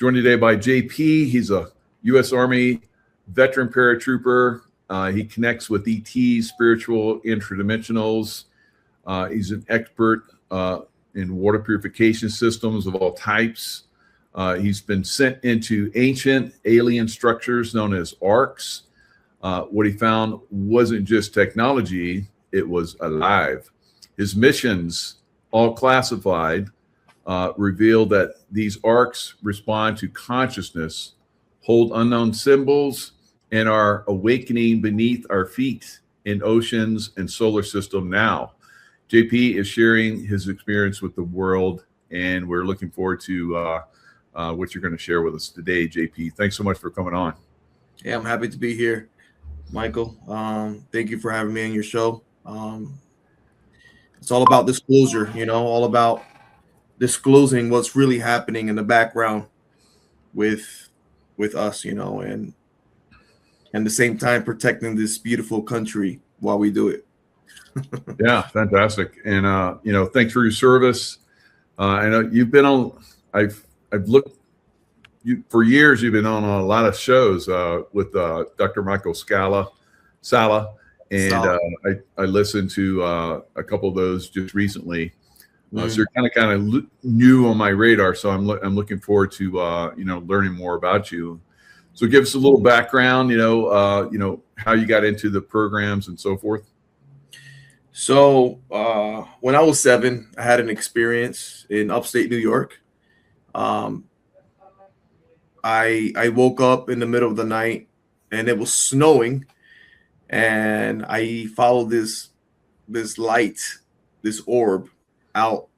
Joined today by JP. He's a U.S. Army veteran paratrooper. He connects with ETs, spiritual interdimensionals. He's an expert in water purification systems of all types. He's been sent into ancient alien structures known as arcs. What he found wasn't just technology, it was alive. His missions, all classified, reveal that these arcs respond to consciousness, hold unknown symbols, and are awakening beneath our feet in oceans and solar system now. JP is sharing his experience with the world, and we're looking forward to what you're going to share with us today, JP. Thanks so much for coming on. Yeah, I'm happy to be here, Michael. Thank you for having me on your show. It's all about disclosure, all about disclosing what's really happening in the background with us, and at the same time protecting this beautiful country while we do it. Yeah, fantastic. And thanks for your service. I know you've been on. I've looked. You for years. You've been on a lot of shows with Dr. Michael Sala, and I listened to a couple of those just recently. So you're kind of new on my radar. So I'm looking forward to learning more about you. So give us a little background. How you got into the programs and so forth. So when I was 7, I had an experience in upstate New York. I woke up in the middle of the night and it was snowing, and I followed this light, this orb out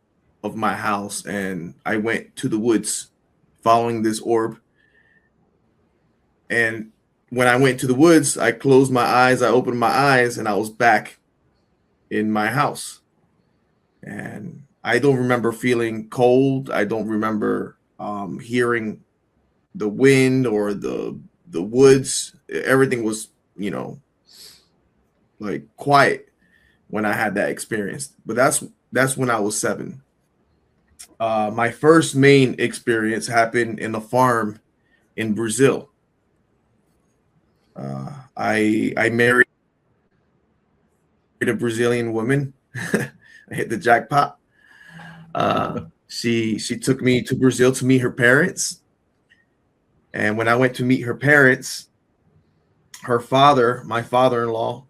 of my house, and I went to the woods following this orb. And when I went to the woods, I closed my eyes, I opened my eyes, and I was back in my house. And I don't remember feeling cold. I don't remember hearing the wind or the woods. Everything was, like quiet when I had that experience. But that's when I was 7. My first main experience happened in a farm in Brazil. I married a Brazilian woman. I hit the jackpot. She took me to Brazil to meet her parents. And when I went to meet her parents, her father, my father-in-law,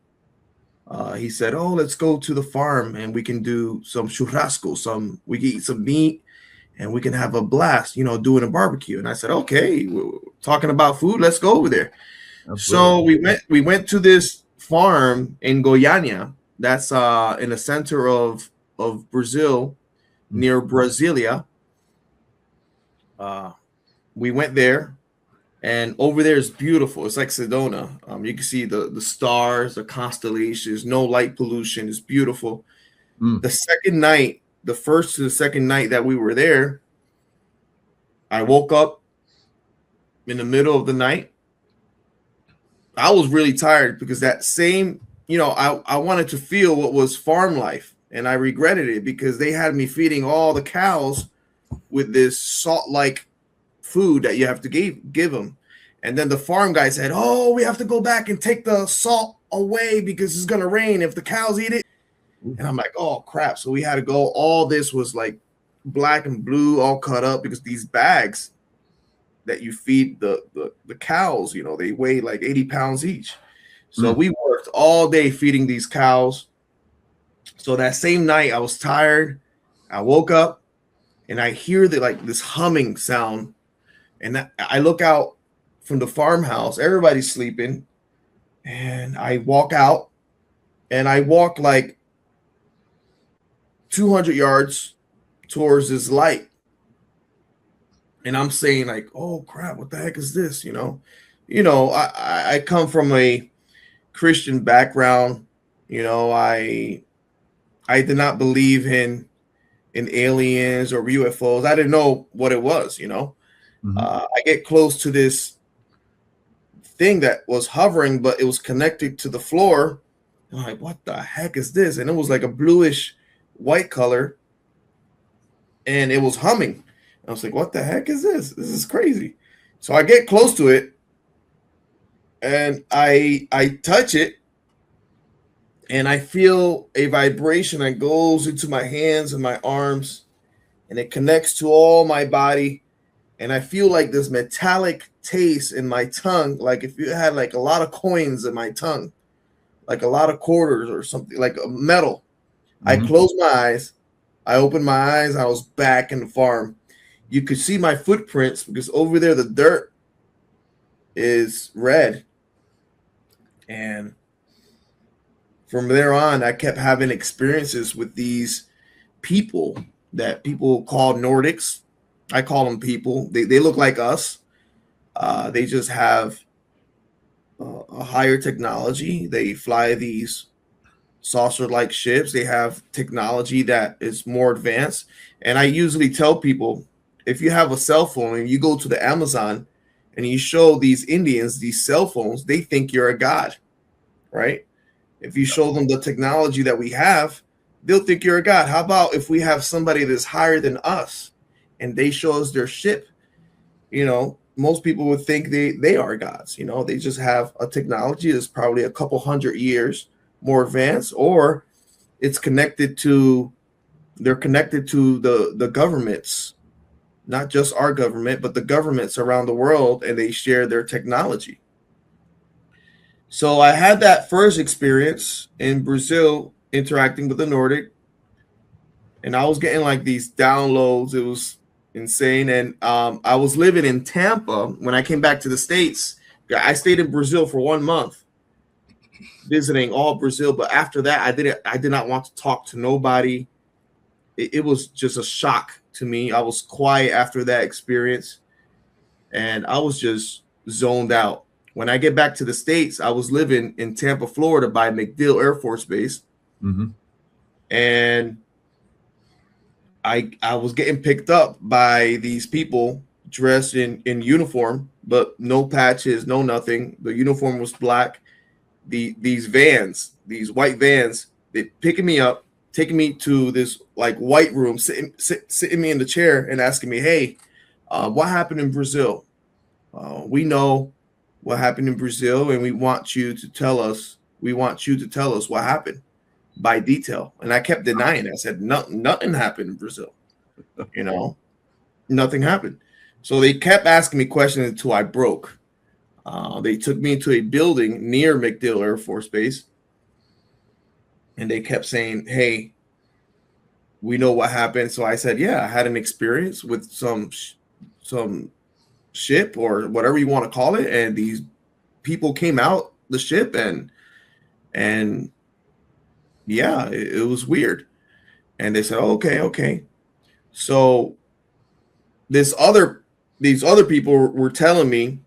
he said, "Oh, let's go to the farm and we can do some churrasco, we can eat some meat and we can have a blast, doing a barbecue." And I said, "Okay, we're talking about food. Let's go over there." Absolutely. So we went to this farm in Goiânia. That's in the center of Brazil, near Brasilia. We went there, and over there is beautiful. It's like Sedona. You can see the stars, the constellations, no light pollution. It's beautiful. The second night, the first to the second night that we were there, I woke up in the middle of the night. I was really tired because that same, I wanted to feel what was farm life, and I regretted it because they had me feeding all the cows with this salt-like food that you have to give them. And then the farm guy said, "Oh, we have to go back and take the salt away because it's going to rain if the cows eat it." And I'm like, "Oh, crap." So we had to go. All this was like black and blue, all cut up, because these bags that you feed the cows, they weigh like 80 pounds each. So we worked all day feeding these cows. So that same night I was tired. I woke up and I hear this humming sound. And I look out from the farmhouse, everybody's sleeping. And I walk out and I walk like 200 yards towards this light. And I'm saying like, "Oh crap, what the heck is this?" I come from a Christian background. I did not believe in aliens or UFOs. I didn't know what it was. I get close to this thing that was hovering, but it was connected to the floor. I'm like, "What the heck is this?" And it was like a bluish white color, and it was humming. I was like, what the heck is this? This is crazy. So I get close to it and I touch it and I feel a vibration that goes into my hands and my arms and it connects to all my body. And I feel like this metallic taste in my tongue, like if you had like a lot of coins in my tongue, like a lot of quarters or something, like a metal. I closed my eyes. I opened my eyes. I was back in the farm. You could see my footprints because over there the dirt is red. And from there on, I kept having experiences with these people that people call Nordics. I call them people. They look like us. They just have a higher technology. They fly these saucer-like ships. They have technology that is more advanced. And I usually tell people, if you have a cell phone and you go to the Amazon and you show these Indians these cell phones, they think you're a god, right? If you show them the technology that we have, they'll think you're a god. How about if we have somebody that's higher than us and they show us their ship? You know, most people would think they are gods. You know, they just have a technology that's probably a couple hundred years more advanced, or it's connected to, they're connected to the governments, not just our government, but the governments around the world, and they share their technology. So I had that first experience in Brazil interacting with the Nordic, and I was getting like these downloads. It was insane. And I was living in Tampa when I came back to the States. I stayed in Brazil for 1 month, visiting all Brazil. But after that, I did not want to talk to nobody. It was just a shock to me. I was quiet after that experience, and I was just zoned out. When I get back to the States, I was living in Tampa, Florida by MacDill Air Force Base. And I was getting picked up by these people dressed in uniform, but no patches, no nothing. The uniform was black. These vans, these white vans, they picking me up, taking me to this like white room, sitting me in the chair and asking me, hey, what happened in Brazil? We know what happened in Brazil, and we want you to tell us what happened by detail. And I kept denying it. I said, nothing happened in Brazil. You know, nothing happened. So they kept asking me questions until I broke. They took me into a building near MacDill Air Force Base, and they kept saying, hey, we know what happened. So I said, yeah, I had an experience with some ship or whatever you want to call it, and these people came out the ship, and yeah, it was weird. And they said, okay. So these other people were telling me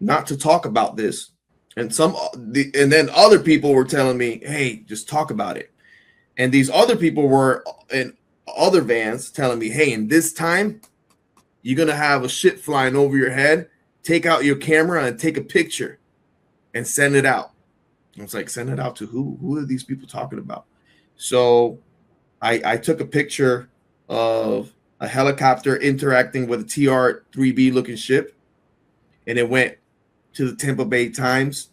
not to talk about this, and then other people were telling me, hey, just talk about it. And these other people were in other vans telling me, hey, in this time you're gonna have a ship flying over your head. Take out your camera and take a picture and send it out. I was like, send it out to who? Who are these people talking about? So I took a picture of a helicopter interacting with a TR-3B looking ship, and it went to the Tampa Bay Times.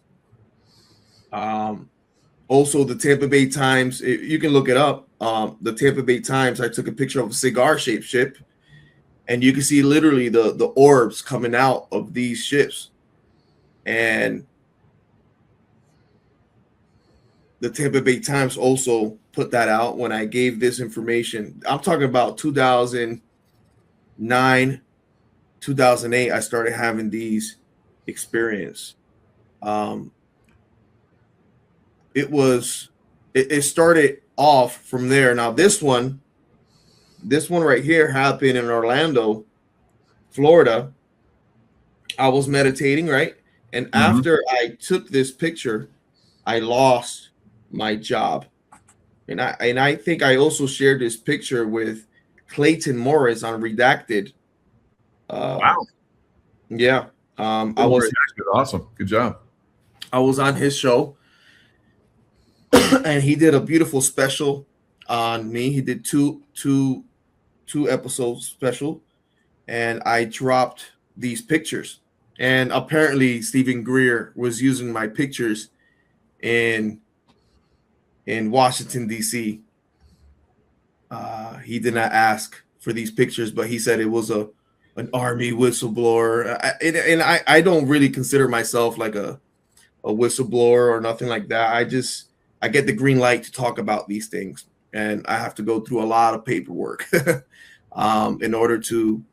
Also, the Tampa Bay Times, you can look it up. The Tampa Bay Times, I took a picture of a cigar-shaped ship, and you can see literally the orbs coming out of these ships. And the Tampa Bay Times also put that out when I gave this information. I'm talking about 2009, 2008. I started having these experiences. It started off from there. Now this one right here happened in Orlando, Florida. I was meditating, right? And after I took this picture, I lost my job. And I think I also shared this picture with Clayton Morris on Redacted. Wow. Yeah. I was awesome. Good job. I was on his show, and he did a beautiful special on me. He did two episodes special. and I dropped these pictures. And apparently Stephen Greer was using my pictures in Washington, D.C. He did not ask for these pictures, but he said it was an Army whistleblower. I don't really consider myself like a whistleblower or nothing like that. I get the green light to talk about these things, and I have to go through a lot of paperwork in order to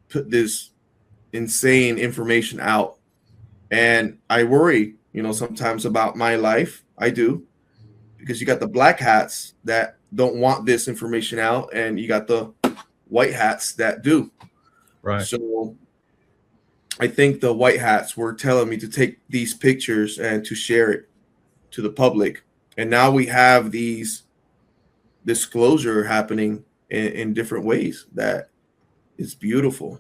put this insane information out. And I worry, sometimes about my life. I do, because you got the black hats that don't want this information out, and you got the white hats that do. Right. So I think the white hats were telling me to take these pictures and to share it to the public. And now we have these disclosure happening in different ways that is beautiful.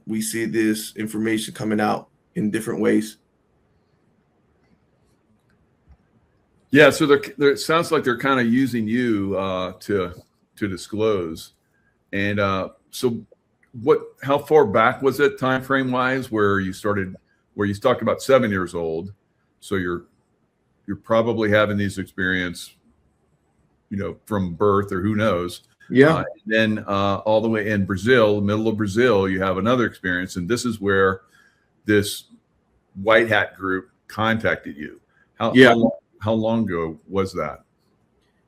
We see this information coming out in different ways. Yeah, so it sounds like they're kind of using you to disclose. And so how far back was it time frame wise where you talked about 7 years old? So you're probably having these experience, from birth or who knows. Yeah. Then all the way in Brazil, middle of Brazil, you have another experience. And this is where this white hat group contacted you. How long ago was that?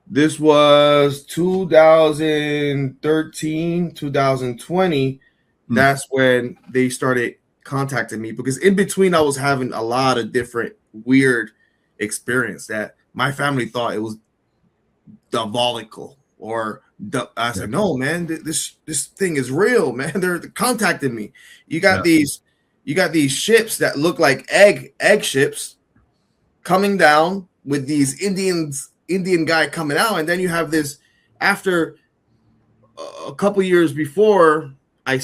This was 2013, 2020. That's when they started contacting me, because in between I was having a lot of different weird experience that my family thought it was diabolical I said, no, man, this thing is real, man. They're contacting me. You got these ships that look like egg ships coming down with these Indian guy coming out, and then you have this after a couple years before I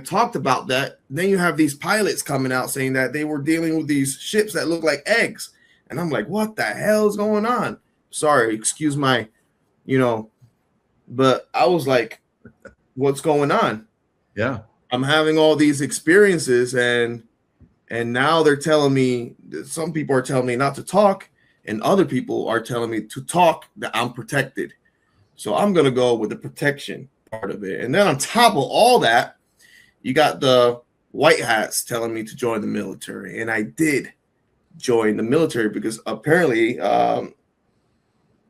talked about that. Then you have these pilots coming out saying that they were dealing with these ships that look like eggs, and I'm like, what the hell is going on? Sorry, excuse my, but I was like, what's going on? Yeah, I'm having all these experiences, and now they're telling me, some people are telling me not to talk, and other people are telling me to talk, that I'm protected. So I'm going to go with the protection part of it. And then on top of all that, you got the white hats telling me to join the military. And I did join the military because apparently I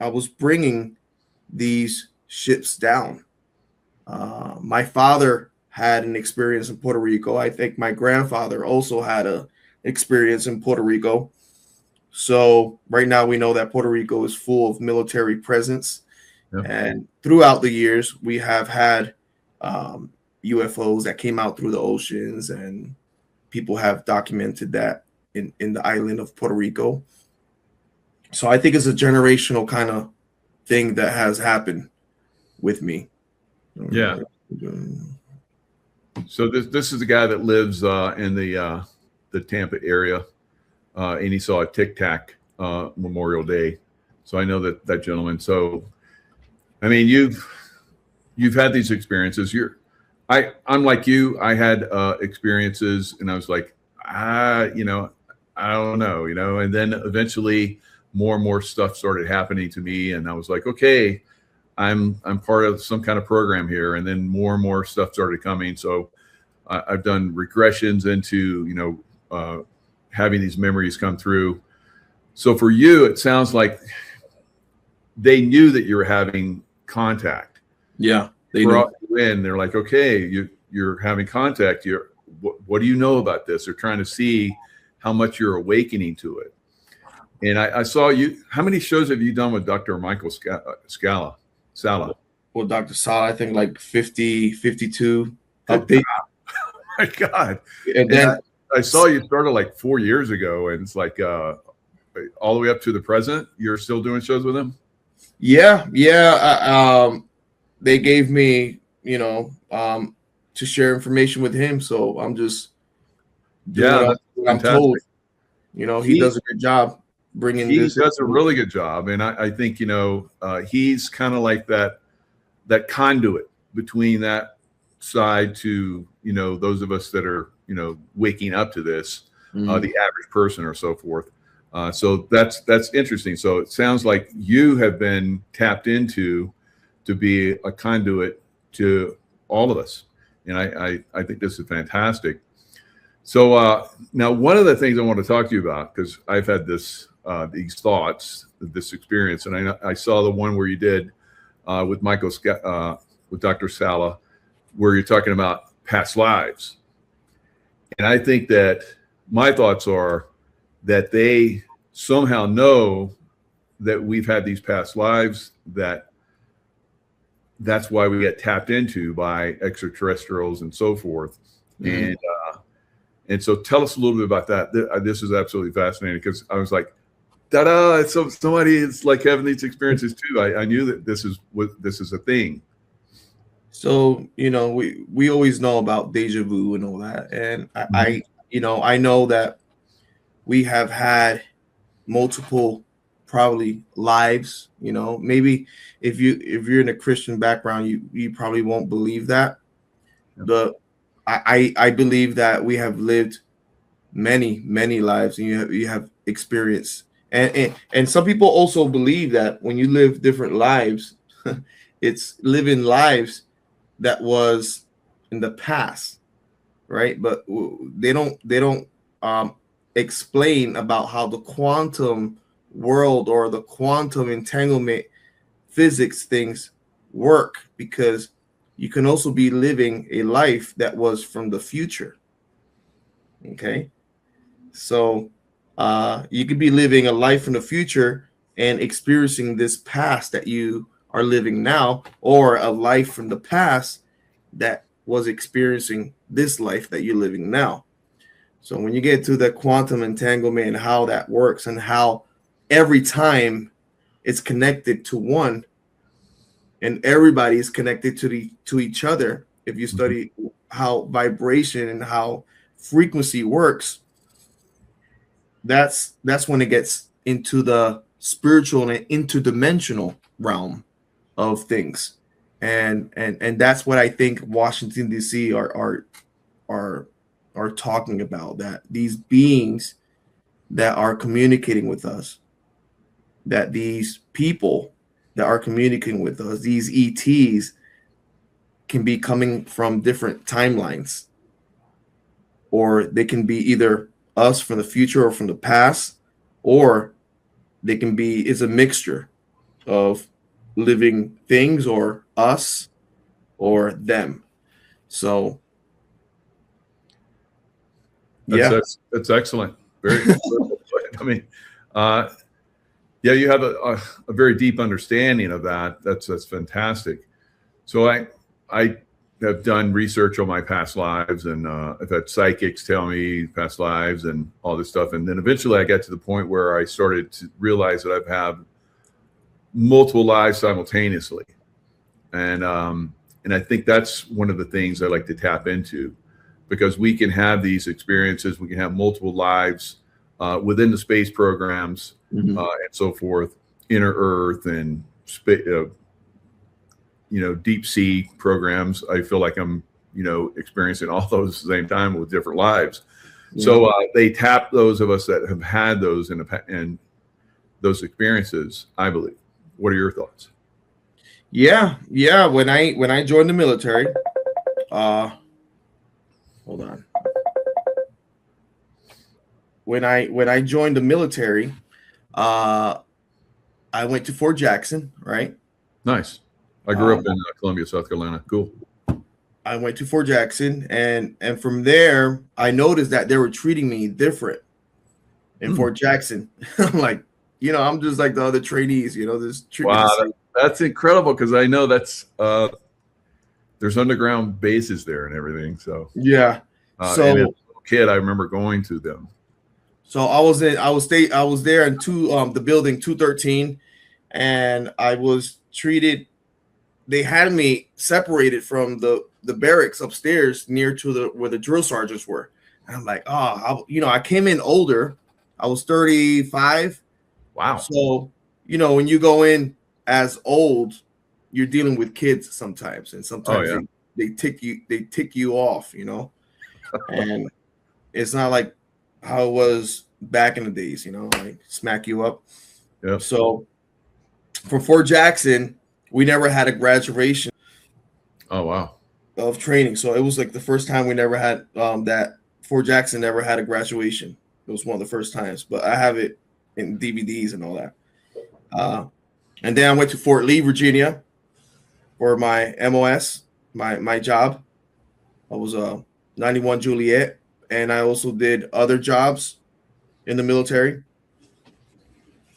was bringing these ships down. My father had an experience in Puerto Rico. I think my grandfather also had an experience in Puerto Rico. So right now we know that Puerto Rico is full of military presence. Yep. And throughout the years, we have had UFOs that came out through the oceans, and people have documented that in the island of Puerto Rico. So I think it's a generational kind of thing that has happened with me. Yeah. So this is the guy that lives in the Tampa area. And he saw a Tic Tac Memorial Day, so I know that gentleman. So, I mean, you've had these experiences. I'm like you. I had experiences, and I was like, I don't know, And then eventually, more and more stuff started happening to me, and I was like, okay, I'm part of some kind of program here. And then more and more stuff started coming. So, I've done regressions into having these memories come through. So for you, it sounds like they knew that you were having contact. Yeah, they brought you in. They're like, okay, you're having contact. What do you know about this? They're trying to see how much you're awakening to it. And I saw you. How many shows have you done with Dr. Michael Sala? Well, Dr. Sala, I think like 50, 52. Oh my God. And then I saw you started like 4 years ago, and it's like all the way up to the present. You're still doing shows with him? Yeah. They gave me, to share information with him. So I'm just doing what I'm told. He does a good job bringing this. He does a really good job, and I think he's kind of like that conduit between that side to, those of us that are, waking up to this, Mhm. the average person or so forth. So that's interesting. So it sounds like you have been tapped into to be a conduit to all of us. And I think this is fantastic. So now one of the things I want to talk to you about, because I've had these thoughts, this experience, and I saw the one where you did with with Dr. Sala, where you're talking about past lives. And I think that my thoughts are that they somehow know that we've had these past lives, that's why we get tapped into by extraterrestrials and so forth. Mhm. And so tell us a little bit about that. This is absolutely fascinating, because I was like, ta-da, somebody is like having these experiences too. I knew that this is a thing. So, we always know about deja vu and all that. And Mhm. I know that we have had multiple probably lives, maybe if you're in a Christian background, you probably won't believe that. Yeah. But I believe that we have lived many lives, and you have experienced, and some people also believe that when you live different lives, it's living lives that was in the past, right? But they don't um, explain about how the quantum world or the quantum entanglement physics things work, because you can also be living a life that was from the future. Okay, so you could be living a life in the future and experiencing this past that you are living now, or a life from the past that was experiencing this life that you're living now. So when you get to the quantum entanglement and how that works, and how every time it's connected to one, and everybody is connected to each other. If you Mhm. study how vibration and how frequency works, that's when it gets into the spiritual and interdimensional realm of things. And that's what I think Washington DC are are talking about, that these beings that are communicating with us, that these people that are communicating with us, these ETs, can be coming from different timelines, or they can be either us from the future or from the past, or they can be, is a mixture of living things, or us, or them. So That's yeah. excellent. Very, very well put. I mean, uh, yeah, you have a very deep understanding of that. That's fantastic. So I have done research on my past lives, and I've had psychics tell me past lives and all this stuff. And then eventually I got to the point where I started to realize that I've had multiple lives simultaneously. And I think that's one of the things I like to tap into, because we can have these experiences, we can have multiple lives within the space programs Mhm. and so forth, inner Earth and deep sea programs. I feel like I'm experiencing all those at the same time with different lives. Yeah. So they tap those of us that have had those in those experiences, I believe. What are your thoughts? Yeah. When I joined the military, uh hold on. When I joined the military, uh I went to Fort Jackson, right? Nice. I grew up Um, in Columbia, South Carolina. Cool. I went to Fort Jackson, and from there I noticed that they were treating me different in Hmm. Fort Jackson. I'm like, I'm just like the other trainees, just treat me the Wow, same. that's incredible, because I know there's underground bases there and everything. So, Yeah. and as So a little kid, I remember going to them. I was there in the building 213, and I was treated. They had me separated from the barracks upstairs, near to the where the drill sergeants were. And I'm like, I came in older. I was 35. Wow. So, when you go in as old, you're dealing with kids sometimes, and Oh sometimes yeah. they tick you off, and it's not like how it was back in the days, like smack you up. Yep. So for Fort Jackson, we never had a graduation. Oh, wow. Of training. So it was like the first time we never had that Fort Jackson never had a graduation. It was one of the first times, but I have it in DVDs and all that. And then I went to Fort Lee, Virginia for my MOS, my job. I was 91 Juliet, and I also did other jobs in the military.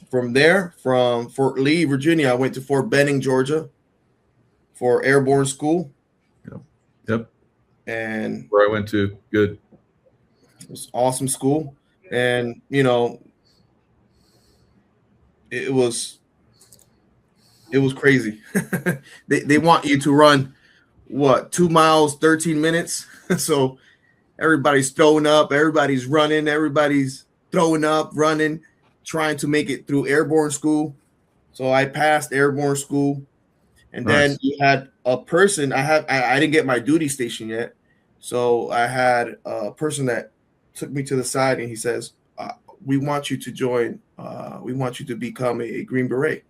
From there, from Fort Lee, Virginia, I went to Fort Benning, Georgia for airborne school. Yep. And where I went to. Good. It was awesome school. And, it was crazy. They want you to run, 2 miles, 13 minutes. So everybody's throwing up, everybody's running, everybody's throwing up, running, trying to make it through airborne school. So I passed airborne school. And then you had a person, I didn't get my duty station yet. So I had a person that took me to the side and he says, we want you to join, we want you to become a Green Beret,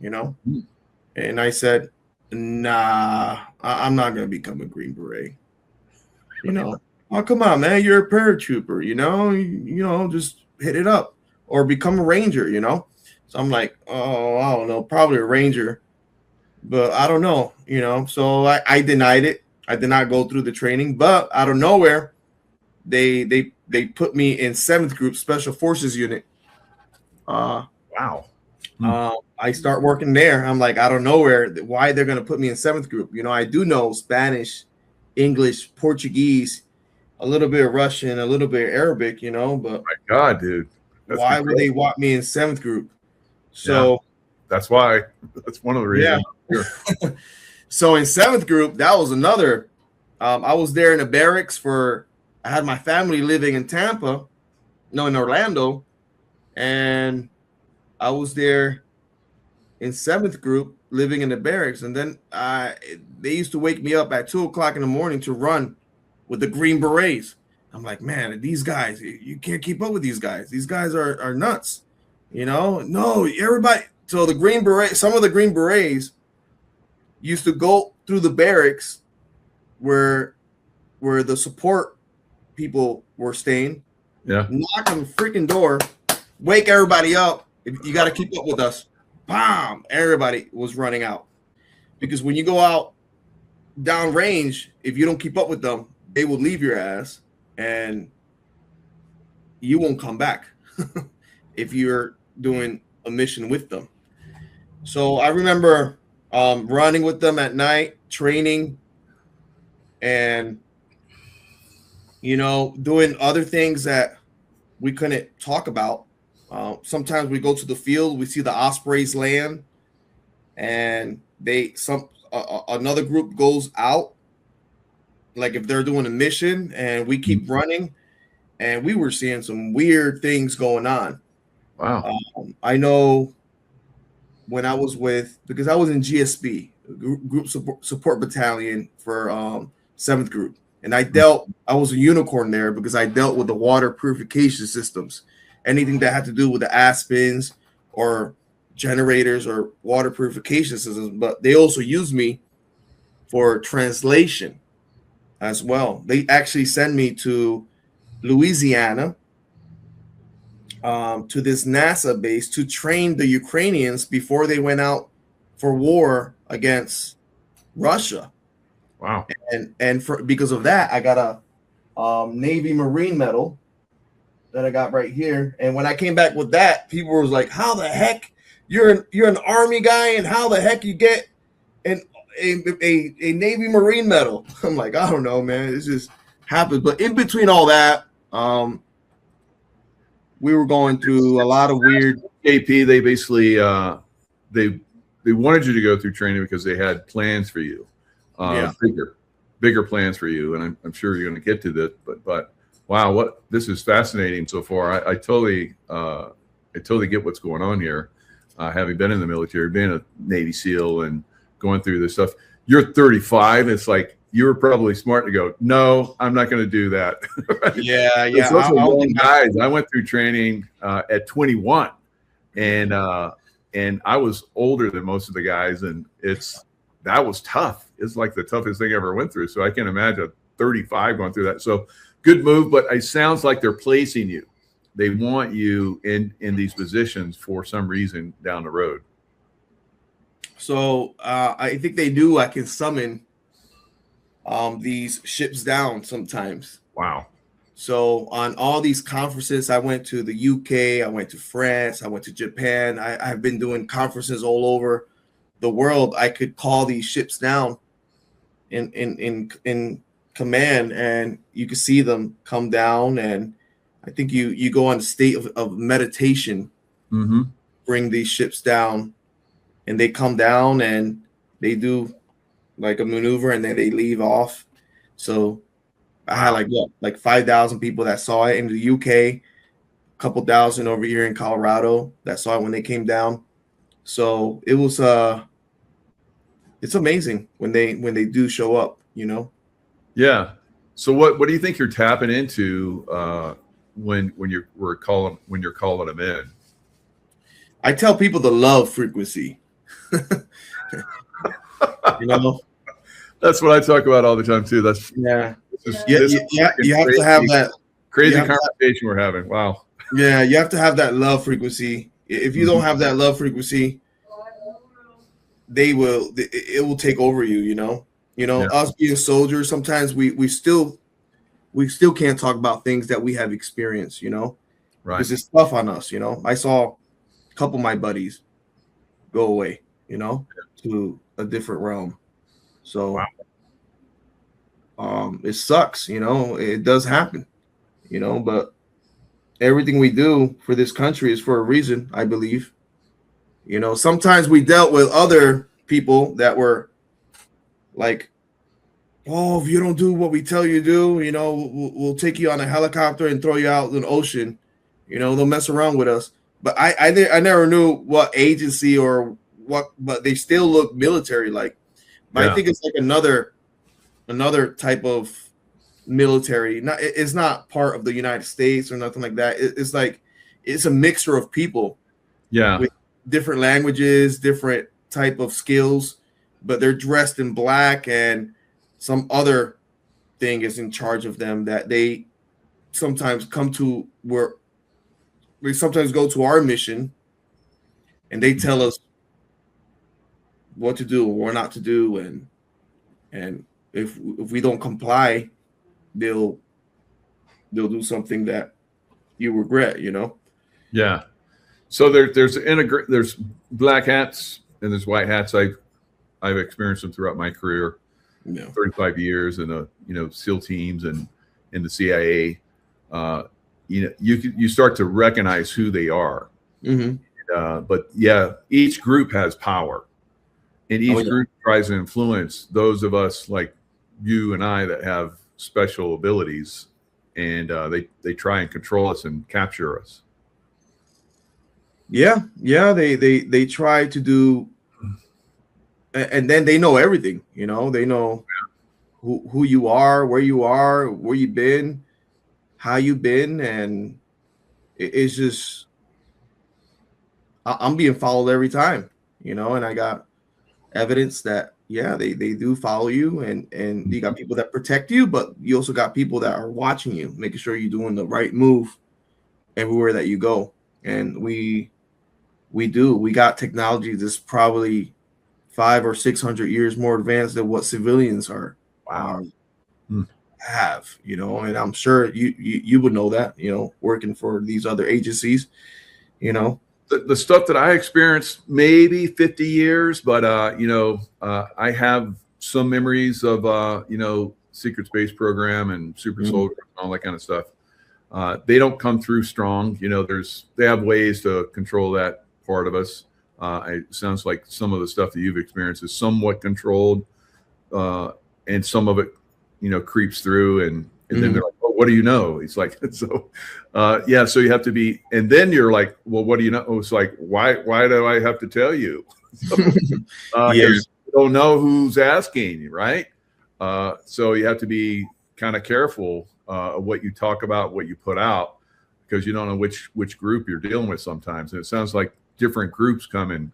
And I said, nah, I'm not going to become a Green Beret. Oh, come on, man, you're a paratrooper, just hit it up or become a Ranger, So I'm like, oh, I don't know, probably a Ranger. But I don't know, so I denied it. I did not go through the training, but out of nowhere, they put me in 7th Group Special Forces Unit. Wow. I start working there. I'm like, out of nowhere, why they're going to put me in 7th Group? I do know Spanish, English, Portuguese, a little bit of Russian, a little bit of Arabic, but my God, dude. That's why incredible. Would they want me in 7th Group? So. Yeah. That's why. That's one of the reasons. Yeah. So in 7th Group, that was another. I was there in the barracks I had my family living in in Orlando, and I was there in 7th Group living in the barracks. And then they used to wake me up at 2:00 in the morning to run with the Green Berets. I'm like, man, these guys, you can't keep up with these guys. These guys are nuts. No, everybody. So the Green Beret, some of the Green Berets used to go through the barracks where the support people were staying, knock on the freaking door, wake everybody up. You got to keep up with us. Bam! Everybody was running out. Because when you go out downrange, if you don't keep up with them, they will leave your ass and you won't come back if you're doing a mission with them. So I remember running with them at night, training, and doing other things that we couldn't talk about. Sometimes we go to the field, we see the ospreys land, and another group goes out, like if they're doing a mission, and we keep running, and we were seeing some weird things going on. Wow. I know. When I was because I was in GSB, Group Support Battalion for 7th Group, and I was a unicorn there because I dealt with the water purification systems, anything that had to do with the Aspens or generators or water purification systems. But they also used me for translation as well. They actually sent me to Louisiana, to this NASA base to train the Ukrainians before they went out for war against Russia. Wow. And because of that, I got a Navy Marine medal that I got right here. And when I came back with that, people was like, how the heck you're an Army guy and how the heck you get a Navy Marine medal? I'm like, I don't know, man. It just happened. But in between all that, we were going through a lot of weird. AP, they basically they wanted you to go through training because they had plans for you, bigger plans for you, and I'm sure you're going to get to this. But wow, this is fascinating so far. I totally get what's going on here, having been in the military, being a Navy SEAL, and going through this stuff. You're 35. It's like you were probably smart to go, no, I'm not going to do that. Right? Yeah, Those are young guys. I went through training at 21, and I was older than most of the guys, and that was tough. It's like the toughest thing I ever went through. So I can imagine 35 going through that. So good move, but it sounds like they're placing you. They want you in these positions for some reason down the road. So I think they do. I can summon these ships down sometimes. Wow. So on all these conferences, I went to the UK, I went to France, I went to Japan. I've been doing conferences all over the world. I could call these ships down in command, and you can see them come down. And I think you go on a state of meditation, bring these ships down, and they come down and they do like a maneuver, and then they leave off. So I had like 5,000 people that saw it in the UK, a couple thousand over here in Colorado that saw it when they came down. So it was it's amazing when they do show up, you know. Yeah. So what do you think you're tapping into when you're calling them in? I tell people the love frequency. You know, that's what I talk about all the time too. That's you have to have that crazy conversation we're having. Wow. Yeah, you have to have that love frequency. If you don't have that love frequency, it will take over you. You know, us being soldiers, sometimes we still can't talk about things that we have experienced. You know, right? Because it's tough on us. You know, I saw a couple of my buddies go away. You know, to a different realm. So, it sucks. You know, it does happen. You know, but everything we do for this country is for a reason, I believe. You know, sometimes we dealt with other people that were like, oh, if you don't do what we tell you to do, you know, we'll take you on a helicopter and throw you out in the ocean. You know, they'll mess around with us. But I never knew what agency or what, but they still look military like. But I think it's like another type of military. It's not part of the United States or nothing like that. It's like it's a mixture of people. Yeah. With different languages, different type of skills, but they're dressed in black, and some other thing is in charge of them that they sometimes come to where we sometimes go to our mission and they tell us what to do or not to do, and if we don't comply, they'll do something that you regret, you know. Yeah. So there's black hats and there's white hats. I've experienced them throughout my career. 35 years in SEAL teams and in the CIA. You start to recognize who they are. But yeah, each group has power, and each group tries to influence those of us like you and I that have special abilities, and they try and control us and capture us. Yeah, they try to do, and then they know everything. You know, they know who you are, where you've been, how you've been, and it's just I'm being followed every time, you know, and I got evidence that they do follow you, and you got people that protect you, but you also got people that are watching you, making sure you're doing the right move everywhere that you go. And we got technology that's probably 500 or 600 years more advanced than what civilians are have, you know. And I'm sure you would know that, you know, working for these other agencies, you know. The stuff that I experienced, maybe 50 years, but I have some memories of secret space program and super soldier and all that kind of stuff. They don't come through strong. You know, they have ways to control that part of us. It sounds like some of the stuff that you've experienced is somewhat controlled, and some of it, creeps through, and then they're like, "Oh, what do you know?" It's like, so so you have to be, and then you're like, "Well, what do you know?" It's like, why do I have to tell you? You don't know who's asking, right? So you have to be kind of careful of what you talk about, what you put out, because you don't know which group you're dealing with sometimes. And it sounds like different groups come and,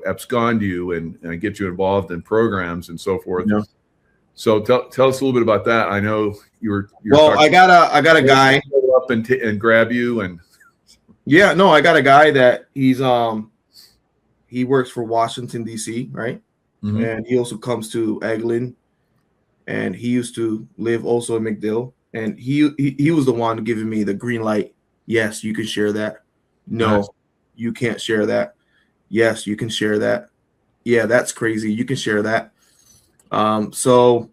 abscond you and get you involved in programs and so forth. Yeah. So tell us a little bit about that. I know you're well, I got a guy up and grab you and. Yeah, no, I got a guy that he works for Washington D.C., right? Mm-hmm. And he also comes to Eglin, and he used to live also in McDill, and he was the one giving me the green light. Yes, you can share that. No, Nice. You can't share that. Yes, you can share that. Yeah, that's crazy. You can share that. So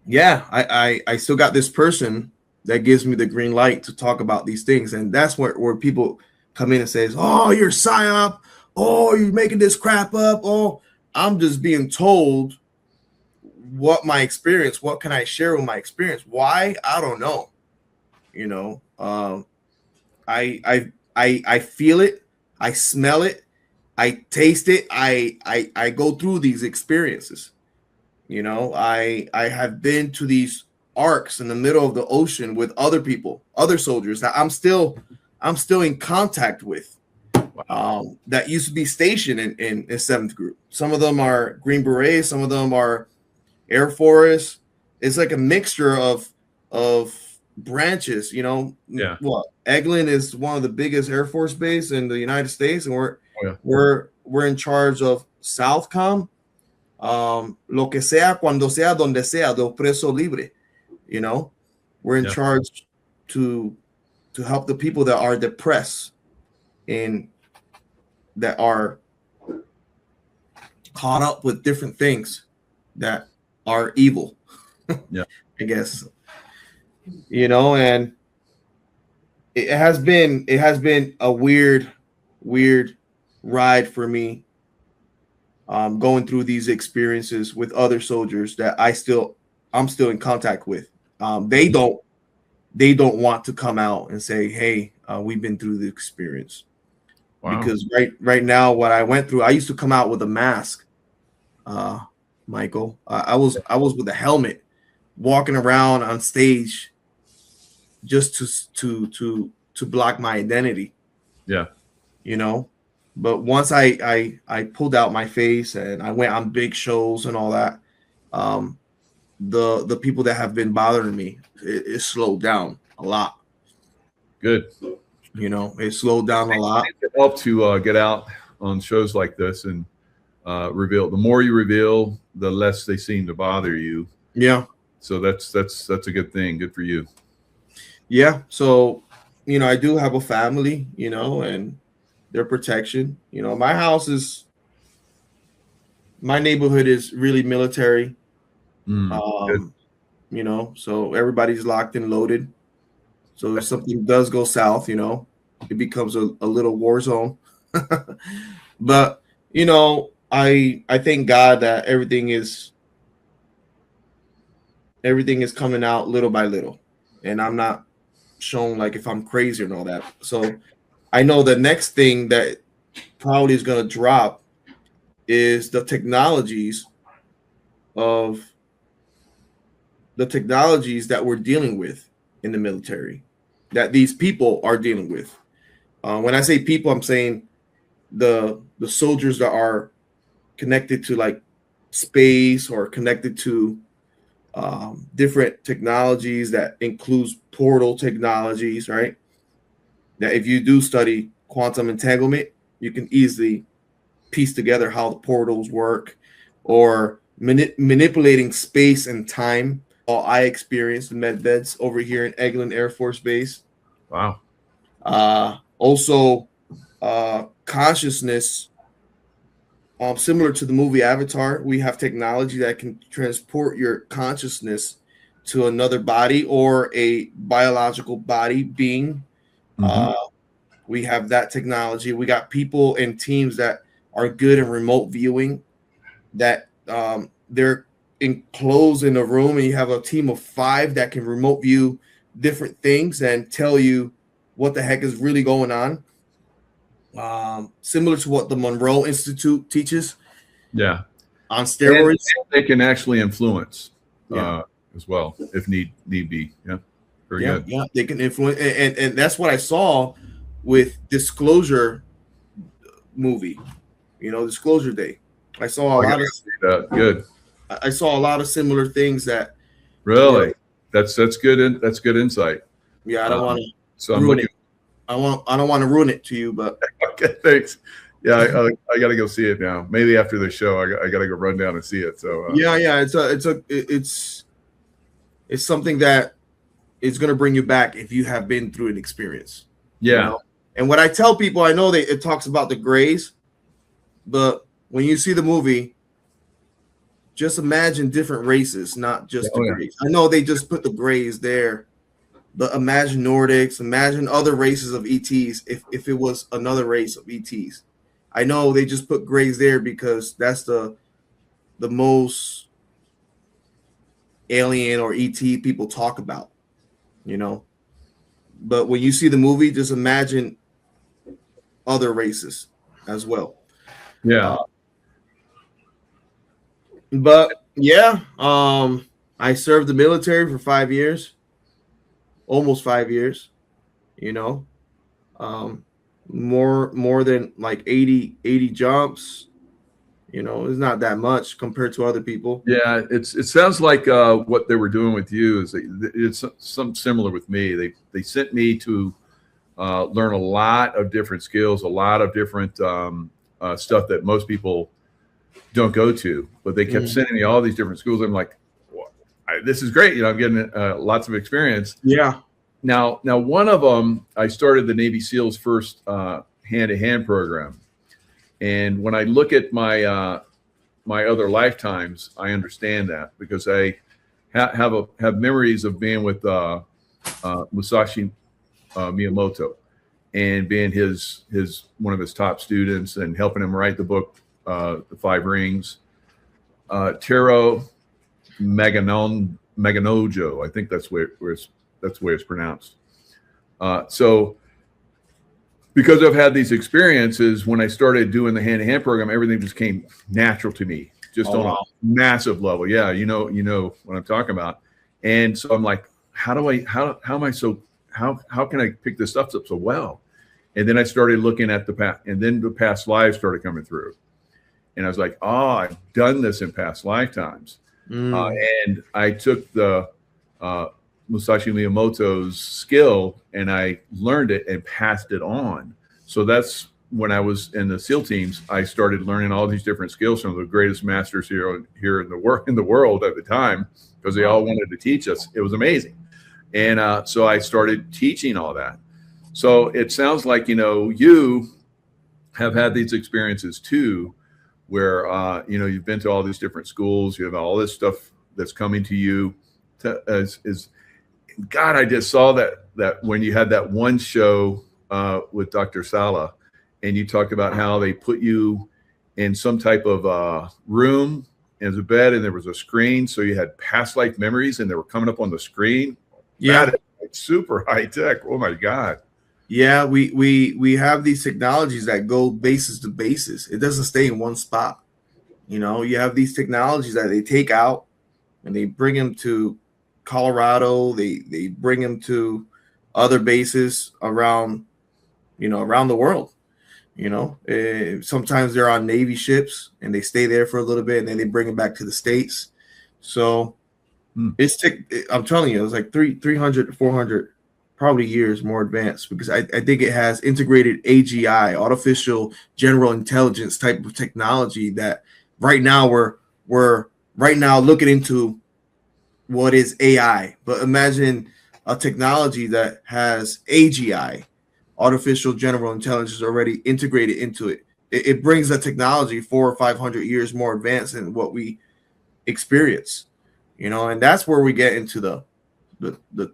yeah, I still got this person that gives me the green light to talk about these things. And that's where people come in and says, oh, you're psyop. Oh, you're making this crap up. Oh, I'm just being told what my experience, what can I share with my experience? Why? I don't know. I feel it. I smell it. I taste it. I go through these experiences. I have been to these arcs in the middle of the ocean with other people, other soldiers that I'm still in contact with, that used to be stationed in 7th Group. Some of them are Green Berets, some of them are Air Force. It's like a mixture of branches. Yeah. Well, Eglin is one of the biggest Air Force base in the United States, and we're in charge of Southcom. Lo que sea, cuando sea, donde sea, de preso libre. We're in charge to help the people that are depressed and that are caught up with different things that are evil. Yeah, I guess. And it has been a weird ride for me. Going through these experiences with other soldiers that I'm still in contact with. They don't want to come out and say, hey, we've been through the experience. Wow. Because right now, what I went through, I used to come out with a mask. Michael, I was with a helmet walking around on stage just to block my identity. Yeah. But once I pulled out my face and I went on big shows and all that, the people that have been bothering me, it slowed down a lot. Good. It slowed down a lot. It helped to get out on shows like this and reveal. The more you reveal, the less they seem to bother you. Yeah. So that's a good thing. Good for you. Yeah. So, I do have a family, and their protection. My neighborhood is really military. So everybody's locked and loaded. So if something does go south, it becomes a little war zone. But, I thank God that everything is coming out little by little. And I'm not shown like if I'm crazy and all that. So I know the next thing that probably is going to drop is the technologies that we're dealing with in the military, that these people are dealing with. When I say people, I'm saying the soldiers that are connected to like space or connected to different technologies that includes portal technologies, right? That if you do study quantum entanglement, you can easily piece together how the portals work, or manipulating space and time. I experienced in medbeds over here in Eglin Air Force Base. Wow. Also, consciousness. Similar to the movie Avatar, we have technology that can transport your consciousness to another body or a biological body being. Mm-hmm. We have that technology. We got people and teams that are good in remote viewing, that they're enclosed in a room and you have a team of 5 that can remote view different things and tell you what the heck is really going on. Similar to what the Monroe Institute teaches. Yeah. on steroids. And they can actually influence Yeah. as well if need be. Yeah, very Yeah, good. yeah, they can influence, and that's what I saw with Disclosure movie. Disclosure Day. I saw a I lot gotta of see that. Good. I saw a lot of similar things that you know. Really, that's good. That's good insight. Yeah, I don't want to So I'm ruin looking. it. I don't want to ruin it to you, but Okay, thanks. Yeah, I got to go see it now. Maybe after the show, I got to go run down and see it. So yeah, it's something that is going to bring you back if you have been through an experience. yeah, And what I tell people, I know that it talks about the grays, but when you see the movie, just imagine different races, not just the grays. I know they just put the grays there, but imagine Nordics, imagine other races of ETs if it was another race of ETs. I know they just put grays there because that's the most alien or ET people talk about, But when you see the movie, just imagine other races as well. yeah. But yeah, I served the military for 5 years, almost 5 years, you know. More than like 80 jumps, it's not that much compared to other people. Yeah, it sounds like what they were doing with you is it's some similar with me. They sent me to learn a lot of different skills, a lot of different stuff that most people don't go to, but they kept sending me all these different schools. I'm like, well, this is great. I'm getting lots of experience. Yeah. Now, one of them, I started the Navy SEALs first hand-to-hand program, and when I look at my my other lifetimes, I understand that because I have memories of being with Musashi Miyamoto and being his one of his top students and helping him write the book The Five Rings. Taro Maganojo, I think that's where it's pronounced. So because I've had these experiences, when I started doing the hand-to-hand program, everything just came natural to me, just on a massive level. Yeah, you know what I'm talking about. And so I'm like, how can I pick this stuff up so well? And then I started looking at the past, and then the past lives started coming through. And I was like, oh, I've done this in past lifetimes. And I took the Musashi Miyamoto's skill and I learned it and passed it on. So that's when I was in the SEAL teams, I started learning all these different skills from the greatest masters here in the world at the time, because they all wanted to teach us. It was amazing. And so I started teaching all that. So it sounds like, you have had these experiences too, where, you've been to all these different schools, you have all this stuff that's coming to you. God, I just saw that when you had that one show with Dr. Sala, and you talked about how they put you in some type of room as a bed, and there was a screen, so you had past life memories, and they were coming up on the screen. Yeah, that is like super high tech. Oh my God. Yeah, we have these technologies that go basis to basis. It doesn't stay in one spot. You have these technologies that they take out and they bring them to Colorado. They bring them to other bases around the world. Sometimes they're on Navy ships and they stay there for a little bit and then they bring them back to the States. So I'm telling you, it's like 300 to 400 probably years more advanced, because I think it has integrated AGI, artificial general intelligence type of technology that right now we're right now looking into what is AI. But imagine a technology that has AGI, artificial general intelligence, already integrated into it. It brings the technology 400 or 500 years more advanced than what we experience, and that's where we get into the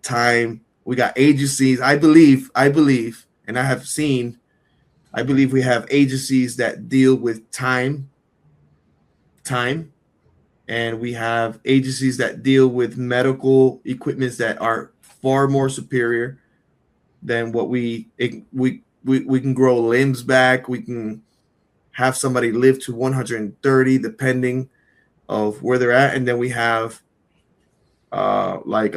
time. We got agencies. I believe, and I believe we have agencies that deal with time, and we have agencies that deal with medical equipments that are far more superior than what we can grow limbs back. We can have somebody live to 130, depending. of where they're at, and then we have like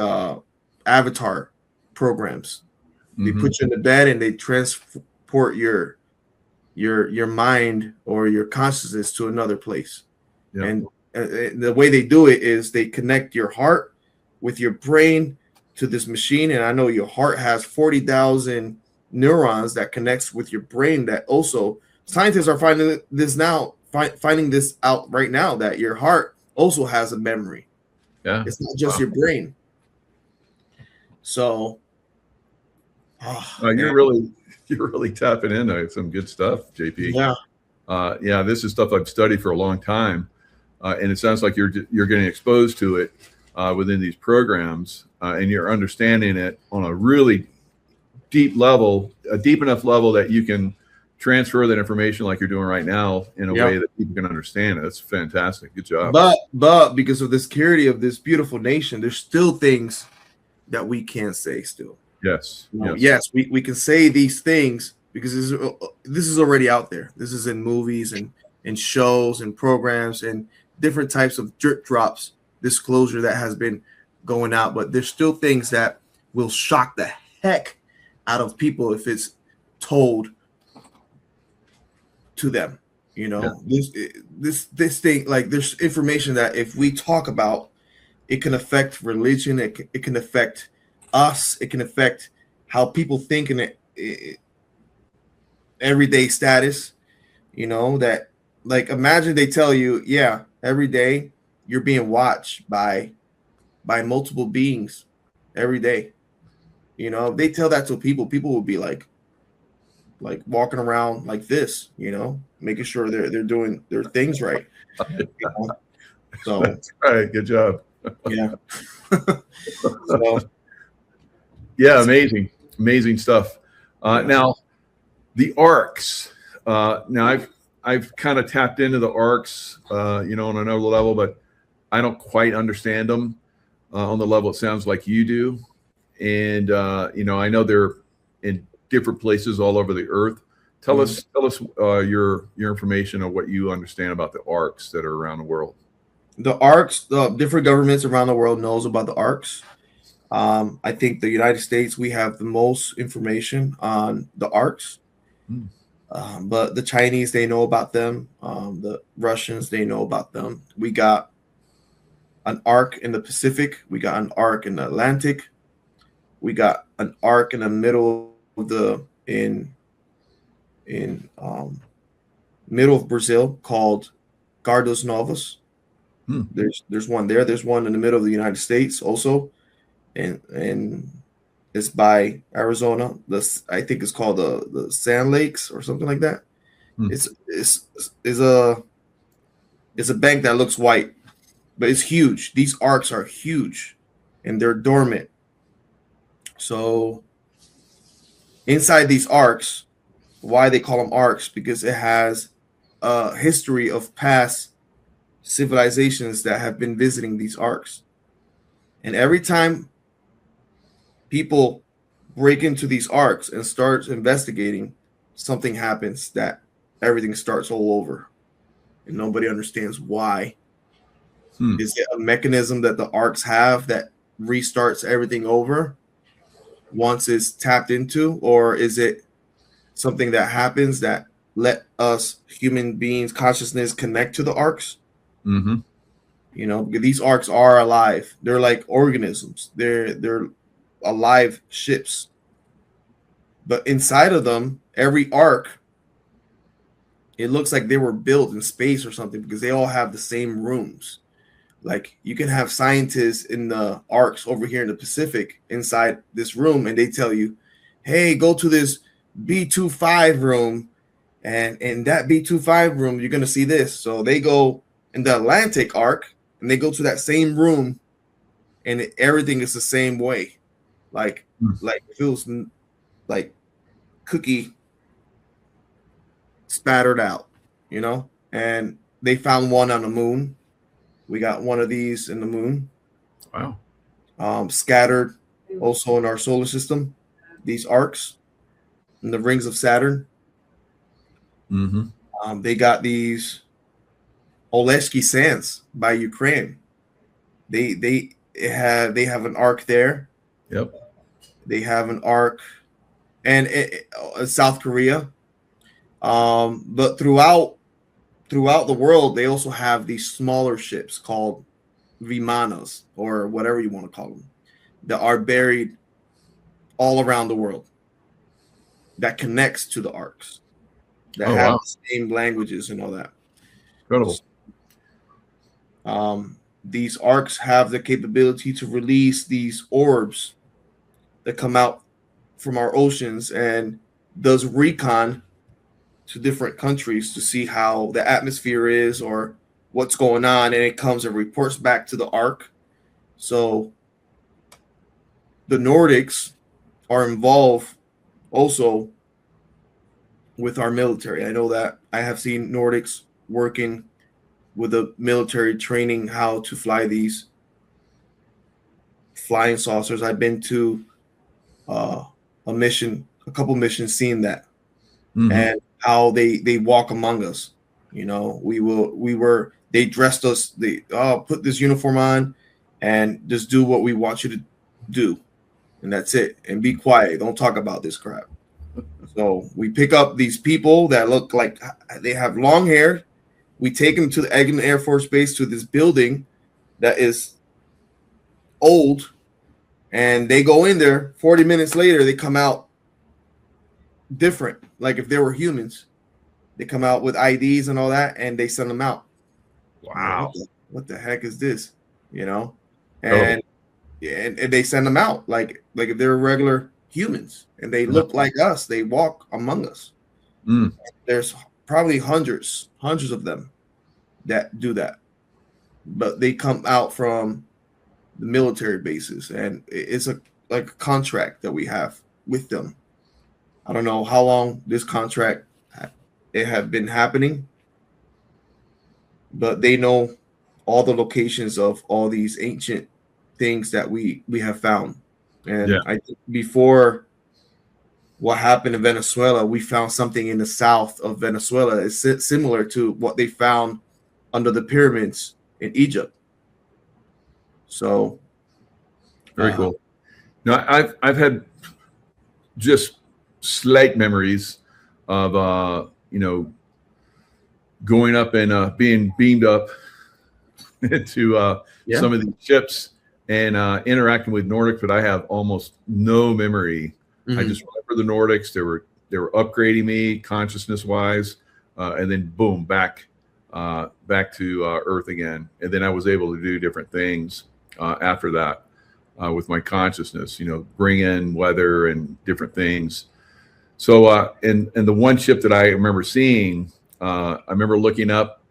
avatar programs. They put you in the bed and they transport your mind or your consciousness to another place. Yeah. And the way they do it is they connect your heart with your brain to this machine. And I know your heart has 40,000 neurons that connects with your brain. That also scientists are finding this now, finding this out right now, that your heart also has a memory. Yeah, it's not just your brain. So you're really tapping into some good stuff, JP. Yeah. This is stuff I've studied for a long time, and it sounds like you're getting exposed to it within these programs, and you're understanding it on a really deep level, a deep enough level that you can transfer that information like you're doing right now in a way that people can understand it. That's fantastic. Good job. But because of the security of this beautiful nation, there's still things that we can't say still. Yes. Yes, we can say these things because this is already out there. This is in movies and shows and programs and different types of drip drops disclosure that has been going out. But there's still things that will shock the heck out of people if it's told to them. This thing, like, there's information that if we talk about, it can affect religion. It can affect us. It can affect how people think in it, everyday status. That, like, imagine they tell you, every day you're being watched by multiple beings every day. If they tell that to people will be like walking around like this, making sure they're doing their things right. So that's right. Good job. Yeah. Amazing stuff. Now, the arcs. Now, I've kind of tapped into the arcs, on another level, but I don't quite understand them on the level it sounds like you do. And I know they're in different places all over the earth. Tell us your information on what you understand about the arcs that are around the world. The arcs, the different governments around the world knows about the arcs. I think the United States, we have the most information on the arcs. But the Chinese, they know about them. The Russians, they know about them. We got an arc in the Pacific. We got an arc in the Atlantic. We got an arc in the middle of middle of Brazil called Gardos Novos. There's one there. There's one in the middle of the United States also, and it's by Arizona. I think it's called the Sand Lakes or something like that. It's a bank that looks white, but it's huge. These arcs are huge, and they're dormant. So inside these arcs, why they call them arcs? Because it has a history of past civilizations that have been visiting these arcs. And every time people break into these arcs and start investigating, something happens that everything starts all over. And nobody understands why. Is it a mechanism that the arcs have that restarts everything over once it's tapped into? Or is it something that happens that let us human beings consciousness connect to the arcs? These arcs are alive. They're like organisms. They're alive ships. But inside of them, every arc, it looks like they were built in space or something, because they all have the same rooms. Like, you can have scientists in the arcs over here in the Pacific inside this room, and they tell you, hey, go to this B25 room, and in that B25 room, you're going to see this. So they go in the Atlantic arc, and they go to that same room, and everything is the same way. Like it feels like cookie spattered out, and they found one on the moon. We got one of these in the moon. Wow. Scattered also in our solar system, these arcs in the rings of Saturn. They got these Oleski Sands by Ukraine. They have an ark there. Yep. They have an ark, and South Korea. But throughout the world, they also have these smaller ships called vimanas, or whatever you want to call them, that are buried all around the world, that connects to the arcs, that have the same languages and all that. Incredible. These arcs have the capability to release these orbs that come out from our oceans and does recon to different countries to see how the atmosphere is or what's going on, and it comes and reports back to the arc. So the Nordics are involved also with our military. I know that I have seen Nordics working with the military, training how to fly these flying saucers. I've been to a couple missions, seeing that, and how they walk among us. You know, they dressed us. They put this uniform on and just do what we want you to do, and that's it. And be quiet. Don't talk about this crap. So we pick up these people that look like they have long hair. We take them to the Eglin Air Force Base, to this building that is old, and they go in there. 40 minutes later, they come out different. Like if they were humans, they come out with IDs and all that, and they send them out. Wow. What the heck is this? You know, and they send them out like if they're regular humans, and they look like us. They walk among us. There's probably hundreds of them that do that, but they come out from the military bases, and it's like a contract that we have with them. I don't know how long this contract it have been happening, but they know all the locations of all these ancient things that we have found. And I think before what happened in Venezuela, we found something in the south of Venezuela. It's similar to what they found under the pyramids in Egypt. So very cool. Now I've had just slight memories of going up and being beamed up into some of these ships and interacting with Nordics, but I have almost no memory. I just remember the Nordics. They were upgrading me consciousness wise, and then boom, back to Earth again. And then I was able to do different things after that with my consciousness. You know, bring in weather and different things. So and the one ship that I remember seeing, I remember looking up,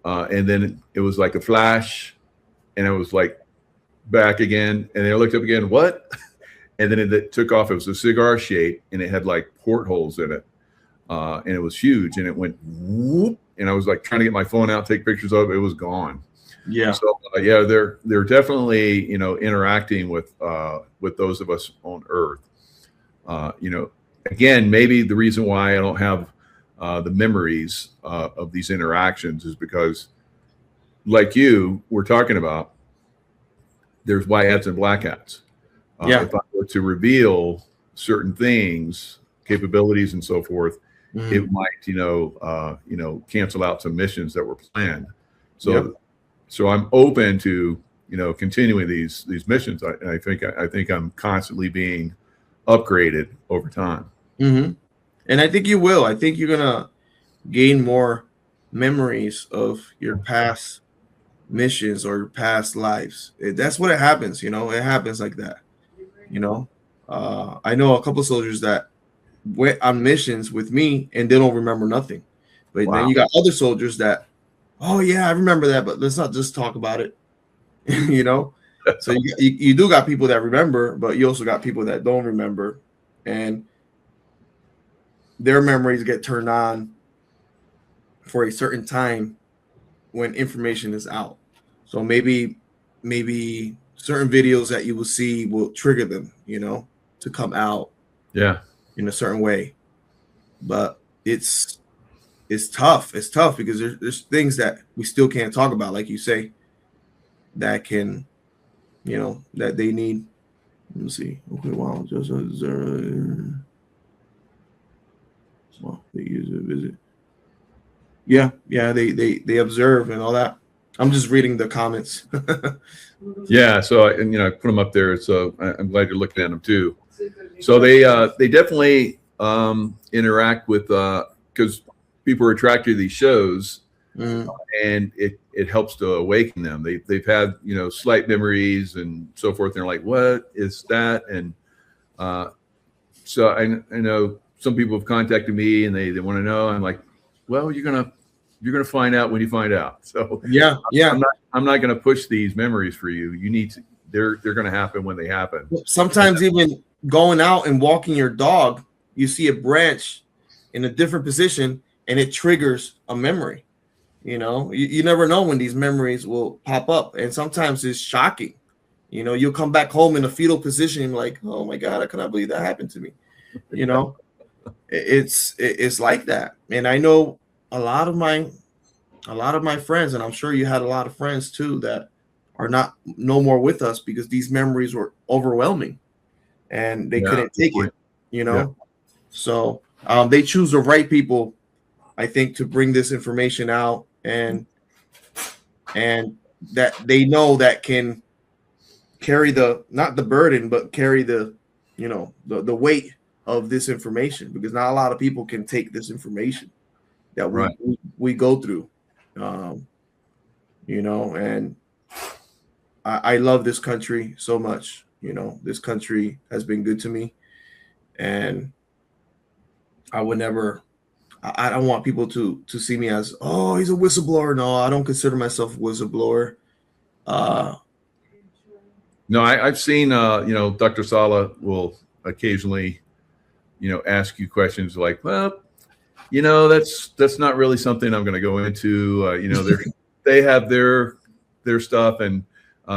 and then it was like a flash, and I was like back again, and then I looked up again. What? And then it took off. It was a cigar shape, and it had like portholes in it, and it was huge. And it went whoop, and I was like trying to get my phone out, take pictures of it. It was gone. Yeah. So they're definitely interacting with those of us on Earth. Again, maybe the reason why I don't have the memories of these interactions is because, like you were talking about, there's white hats and black hats. If I were to reveal certain things, capabilities, and so forth, it might, cancel out some missions that were planned. So I'm open to, continuing these missions. I think I'm constantly being upgraded over time. And I think you will. I think you're gonna gain more memories of your past missions or your past lives. That's what it happens. It happens like that. I know a couple of soldiers that went on missions with me and they don't remember nothing. But then you got other soldiers that, oh yeah, I remember that, but let's not just talk about it. So you do got people that remember, but you also got people that don't remember, and their memories get turned on for a certain time when information is out. So maybe certain videos that you will see will trigger them, to come out in a certain way. But it's it's tough. It's tough because there's things that we still can't talk about, like you say, that can, that they need. Let me see. Okay, wow, just well, they use a visit. Yeah, they observe and all that. I'm just reading the comments. Yeah, so I put them up there. So I'm glad you're looking at them too. So they definitely interact with because people are attracted to these shows, and it helps to awaken them. They've had slight memories and so forth. And they're like, what is that? And so I know some people have contacted me and they want to know. I'm like, well, you're gonna find out when you find out. So yeah. I'm not going to push these memories for you. You need to. They're going to happen when they happen. Sometimes even going out and walking your dog, you see a branch in a different position, and it triggers a memory. You never know when these memories will pop up, and sometimes it's shocking. You'll come back home in a fetal position, like, oh my God, I cannot believe that happened to me. It's like that, and I know a lot of my friends, and I'm sure you had a lot of friends too that are no more with us because these memories were overwhelming, and they couldn't take it. Yeah. So they choose the right people, I think, to bring this information out, and that they know that can carry not the burden, but carry the weight of this information, because not a lot of people can take this information that we go through, and I love this country so much. This country has been good to me, and I would never. I don't want people to see me as, oh, he's a whistleblower. No, I don't consider myself a whistleblower. No, I've seen, Dr. Sala will occasionally, ask you questions like, well, that's not really something I'm going to go into. They have their stuff, and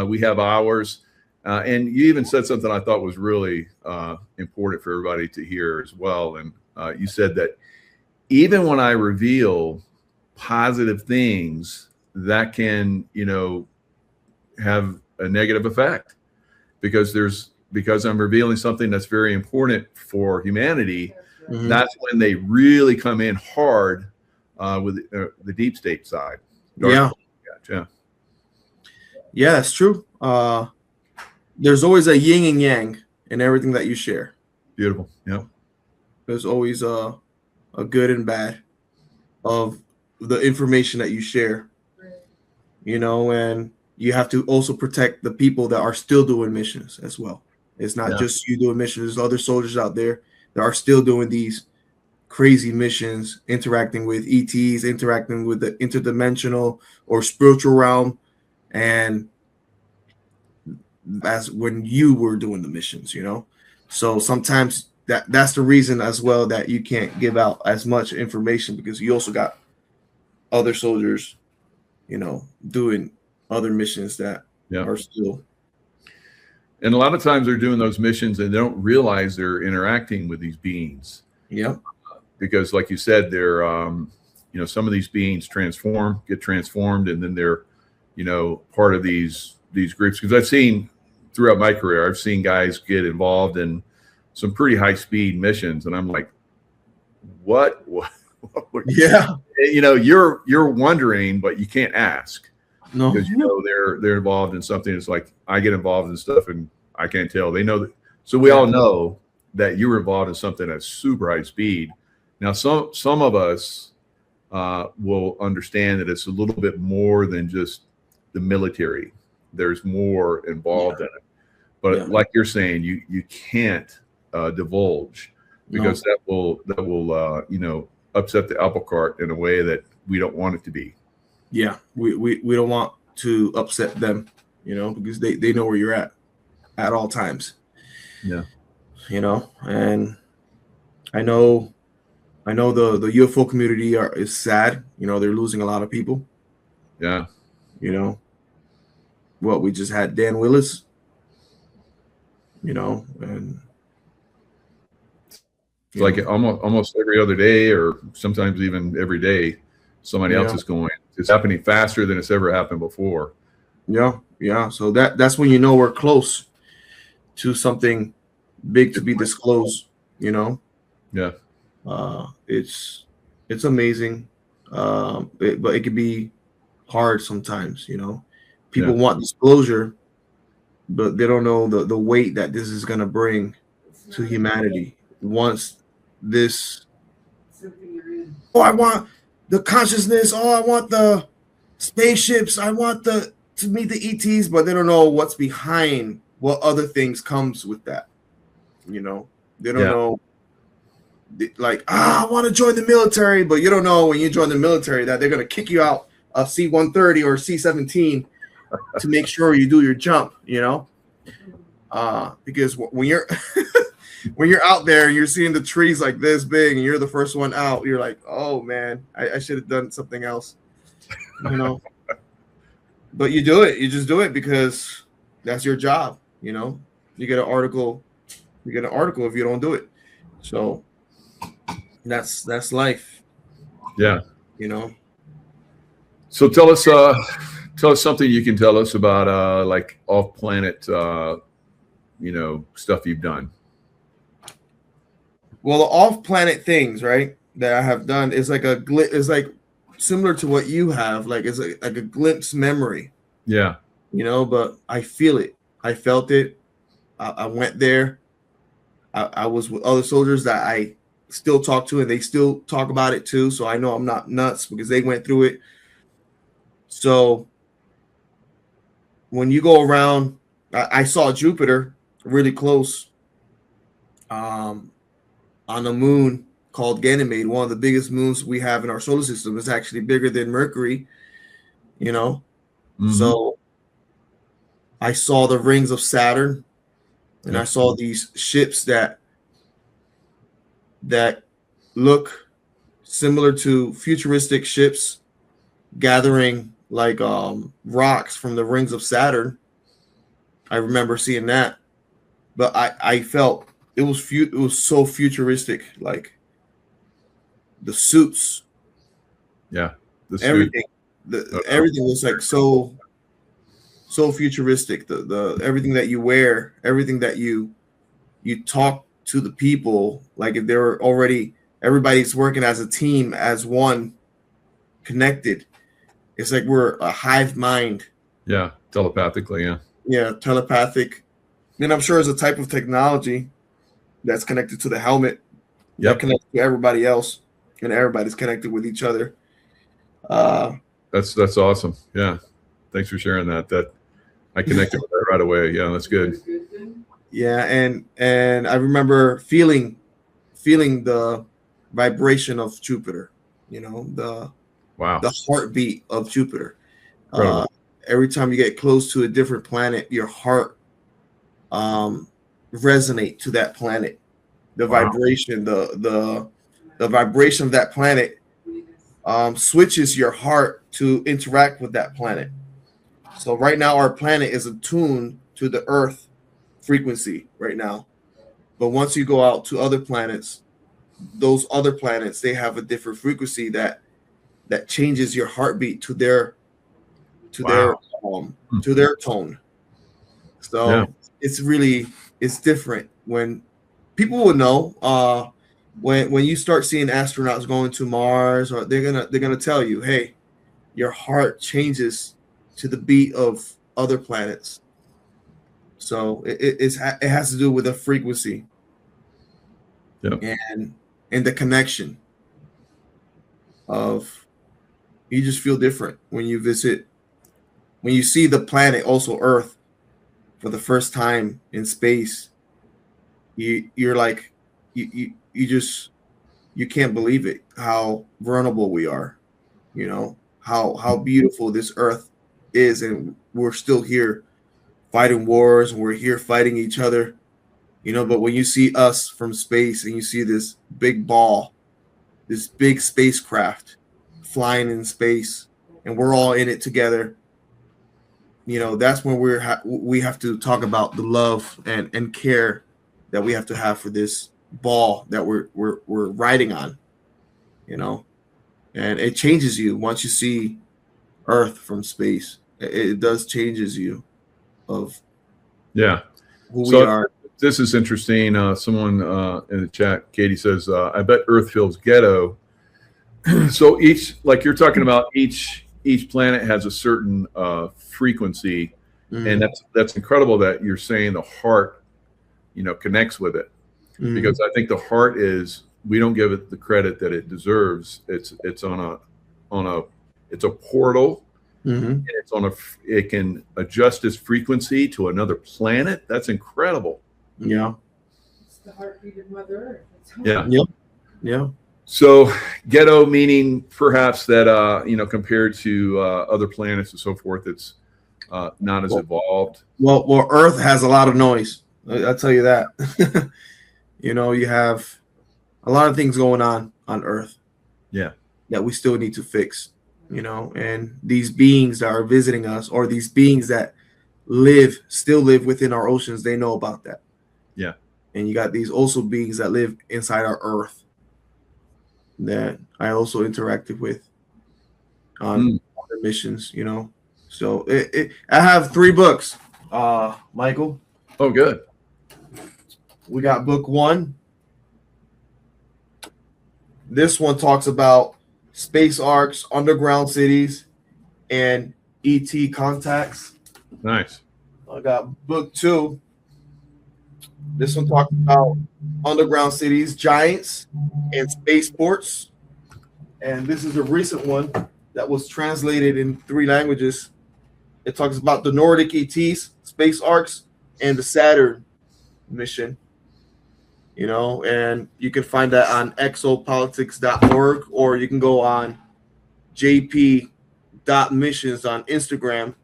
we have ours. And you even said something I thought was really important for everybody to hear as well. And you said that even when I reveal positive things, that can, have a negative effect because I'm revealing something that's very important for humanity. Mm-hmm. That's when they really come in hard with the deep state side. Yeah, that's true. There's always a yin and yang in everything that you share. Beautiful. Yeah. There's always a good and bad of the information that you share. And you have to also protect the people that are still doing missions as well. It's not just you doing missions. There's other soldiers out there that are still doing these crazy missions, interacting with ETs, interacting with the interdimensional or spiritual realm. And that's when you were doing the missions, So sometimes that's the reason as well that you can't give out as much information, because you also got other soldiers, doing other missions that are still. And a lot of times they're doing those missions and they don't realize they're interacting with these beings. Yeah. Because like you said, they're, some of these beings get transformed, and then they're, part of these groups. Because I've seen throughout my career, I've seen guys get involved in some pretty high speed missions. And I'm like, what? Yeah. You're wondering, but you can't ask. No, because they're involved in something. It's like I get involved in stuff and I can't tell. They know that. So we all know that you were involved in something at super high speed. Now, some of us will understand that it's a little bit more than just the military. There's more involved in it. But like you're saying, you can't divulge, because that will upset the apple cart in a way that we don't want it to be. Yeah, we don't want to upset them, because they know where you're at all times. Yeah. And I know the UFO community is sad. They're losing a lot of people. Yeah. We just had Dan Willis, and It's like almost every other day, or sometimes even every day, somebody else is going. It's happening faster than it's ever happened before. Yeah. So that's when you know we're close to something big to be disclosed. Yeah. It's amazing, but it can be hard sometimes. People want disclosure, but they don't know the weight that this is going to bring to humanity once this. Oh, I want the consciousness. Oh, I want the spaceships. I want to meet the ETs, but they don't know what's behind what other things comes with that. They don't know. Like, I want to join the military, but you don't know when you join the military that they're going to kick you out of C-130 or C-17 to make sure you do your jump, because when you're when you're out there and you're seeing the trees like this big and you're the first one out, you're like, oh man, I should have done something else, but you do it. You just do it because that's your job. You get an article if you don't do it. So that's life. Yeah. So tell us something you can tell us about like off-planet stuff you've done. Well, the off-planet things, right, that I have done is like is like similar to what you have, like it's like a glimpse memory. Yeah. But I feel it. I felt it. I went there. I was with other soldiers that I still talk to, and they still talk about it too. So I know I'm not nuts because they went through it. So when you go around, I saw Jupiter really close on a moon called Ganymede, one of the biggest moons we have in our solar system. It's actually bigger than Mercury, Mm-hmm. So I saw the rings of Saturn, and I saw these ships that look similar to futuristic ships gathering like rocks from the rings of Saturn. I remember seeing that, but I felt it was so futuristic, like the suits, everything. Everything was like so futuristic. The everything that you wear, everything that you talk to the people, like if they were already, everybody's working as a team, as one, connected. It's like we're a hive mind. Yeah, telepathically. Yeah, telepathic. And I'm sure it's a type of technology that's connected to the helmet. That connects to everybody else, and everybody's connected with each other. That's awesome. Yeah, thanks for sharing that. That I connected with that right away. Yeah, that's good. Yeah, and I remember feeling the vibration of Jupiter. The heartbeat of Jupiter. Every time you get close to a different planet, your heart resonate to that planet. The vibration, the vibration of that planet switches your heart to interact with that planet. So right now our planet is attuned to the Earth frequency right now. But once you go out to other planets, those other planets, they have a different frequency that changes your heartbeat to their tone. So it's different. When people would know, when you start seeing astronauts going to Mars, or they're gonna tell you, hey, your heart changes to the beat of other planets. So it has to do with the frequency, and the connection of, you just feel different when you visit, when you see the planet, also Earth, for the first time in space. You're like, you can't believe it, how vulnerable we are, how beautiful this Earth is, and we're still here fighting wars, and we're here fighting each other, but when you see us from space and you see this big ball, this big spacecraft flying in space, and we're all in it together, that's when we have to talk about the love and care that we have to have for this ball that we're riding on, you know, and it changes you once you see Earth from space. It does changes you of Yeah. who we So are. this is interesting. Someone in the chat, Katie says, "I bet Earth feels ghetto." So each, like you're talking about, each planet has a certain frequency, and that's incredible that you're saying the heart, connects with it, because I think the heart is, we don't give it the credit that it deserves. It's on a it's a portal. And it can adjust its frequency to another planet. That's incredible. Yeah. It's the heartbeat of Mother Earth. Yeah. Yep. Yeah. So ghetto meaning perhaps that compared to other planets and so forth, it's not as evolved. Well, Earth has a lot of noise. I'll tell you that. You have a lot of things going on Earth. Yeah. That we still need to fix. And these beings that are visiting us, or these beings that still live within our oceans, they know about that. Yeah. And you got these also beings that live inside our Earth that I also interacted with on other missions, So I have 3 books, Michael. Oh, good. We got book 1. This one talks about space arcs, underground cities, and ET contacts. Nice. I got book 2. This one talks about underground cities, giants, and spaceports. And this is a recent one that was translated in 3 languages. It talks about the Nordic ETs, space arcs, and the Saturn mission. And you can find that on exopolitics.org, or you can go on jp.missions on Instagram,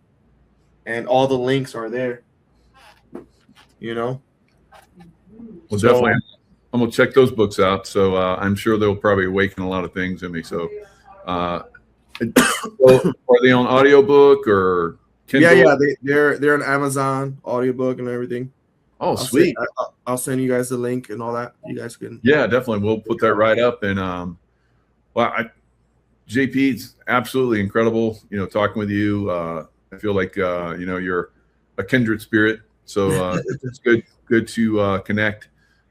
and all the links are there. Well, definitely. I'm going to check those books out. So I'm sure they'll probably awaken a lot of things in me. So are they on audiobook or Kindle? Yeah. They're on Amazon audiobook and everything. Oh, sweet. I'll send you guys the link and all that. You guys can. Yeah, definitely. We'll put that right up. And JP's absolutely incredible. Talking with you, I feel like you're a kindred spirit. So it's good to connect.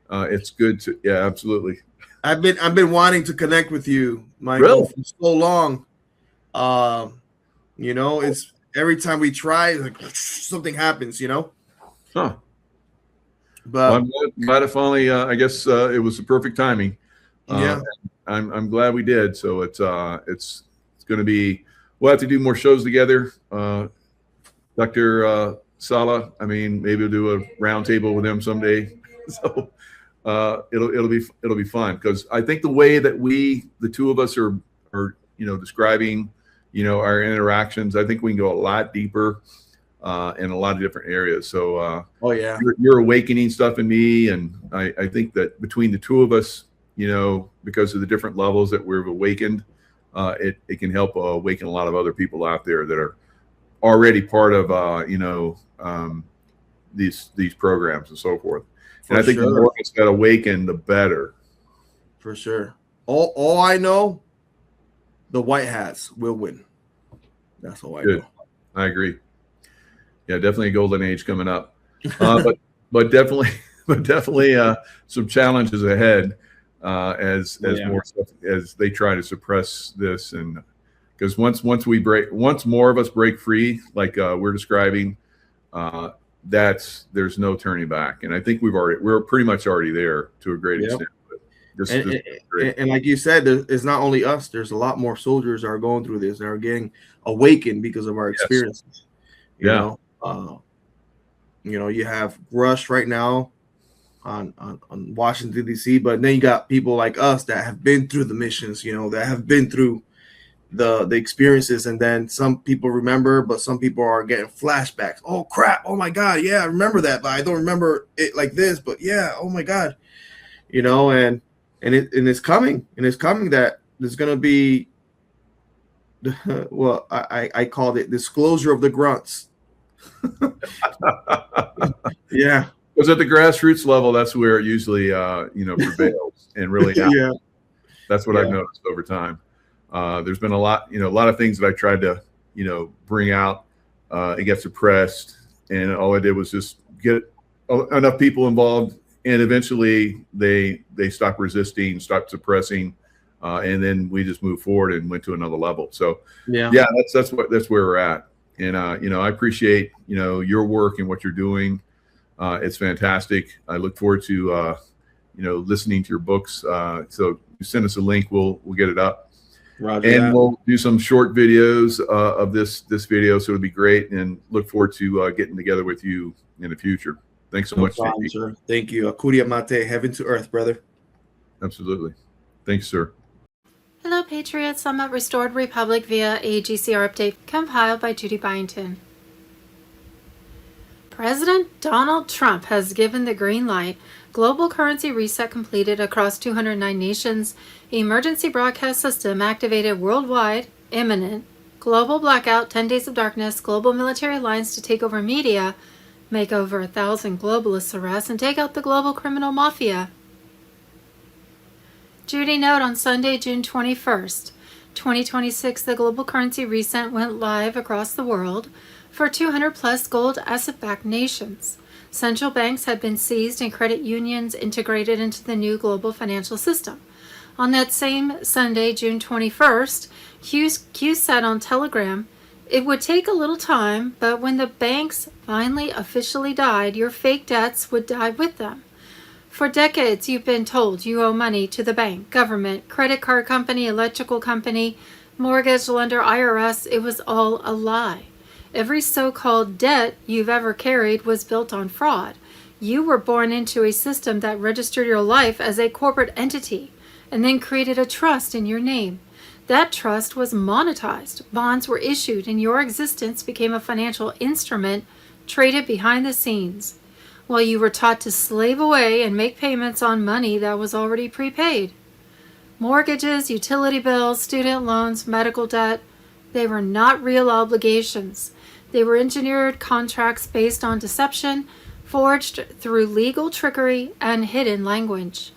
It's good to absolutely. I've been wanting to connect with you, Michael, for so long. It's every time we try, like something happens. Huh. But I'm glad it finally. I guess it was the perfect timing. Yeah. I'm glad we did. So it's going to be. We'll have to do more shows together, Dr. Sala. I mean, maybe we'll do a roundtable with him someday. So it'll be fun, because I think the way that the two of us are describing our interactions, I think we can go a lot deeper in a lot of different areas. So you're awakening stuff in me, and I think that between the two of us, because of the different levels that we've awakened, it can help awaken a lot of other people out there that are already part of these programs and so forth. And I think the more it's got awakened, the better. For sure. All I know, the white hats will win. That's all I know. I agree. Yeah, definitely a golden age coming up. But definitely some challenges ahead as more stuff, as they try to suppress this, and because once more of us break free, like we're describing, there's no turning back. And I think we're pretty much already there to a great extent. And like you said, it's not only us. There's a lot more soldiers that are going through this, that are getting awakened because of our experiences. You have Rush right now on Washington D.C., but then you got people like us that have been through the missions, that have been through the experiences, and then some people remember, but some people are getting flashbacks. Oh crap! Oh my God! Yeah, I remember that, but I don't remember it like this. But yeah, oh my God! And it's coming, that there's gonna be. Well, I called it disclosure of the grunts. Yeah. Because at the grassroots level, that's where it usually, prevails and really happens. Yeah. That's what I've noticed over time. There's been a lot of things that I tried to, bring out. It gets suppressed, and all I did was just get enough people involved, and eventually they stopped resisting, stopped suppressing, and then we just moved forward and went to another level. So that's where we're at. And I appreciate your work and what you're doing. It's fantastic. I look forward to listening to your books. So you send us a link, we'll get it up. Roger and that. We'll do some short videos of this video, so it'll be great, and look forward to getting together with you in the future. Thanks so much, problem, sir. Thank you. Akuria Mate, heaven to earth, brother. Absolutely. Thanks, sir. Hello, Patriots. I'm at Restored Republic via a GCR update compiled by Judy Byington. President Donald Trump has given the green light. Global currency reset completed across 209 nations. Emergency broadcast system activated worldwide. Imminent. Global blackout, 10 days of darkness. Global military alliance to take over media. Make over 1,000 globalists arrest and take out the global criminal mafia. Judy note on Sunday, June 21st, 2026, the global currency reset went live across the world for 200 plus gold asset-backed nations. Central banks had been seized and credit unions integrated into the new global financial system. On that same Sunday, June 21st, Q said on Telegram, "It would take a little time, but when the banks finally officially died, your fake debts would die with them. For decades, you've been told you owe money to the bank, government, credit card company, electrical company, mortgage lender, IRS. It was all a lie. Every so-called debt you've ever carried was built on fraud. You were born into a system that registered your life as a corporate entity and then created a trust in your name. That trust was monetized. Bonds were issued, and your existence became a financial instrument traded behind the scenes, while you were taught to slave away and make payments on money that was already prepaid. Mortgages, utility bills, student loans, medical debt, they were not real obligations. They were engineered contracts based on deception, forged through legal trickery and hidden language.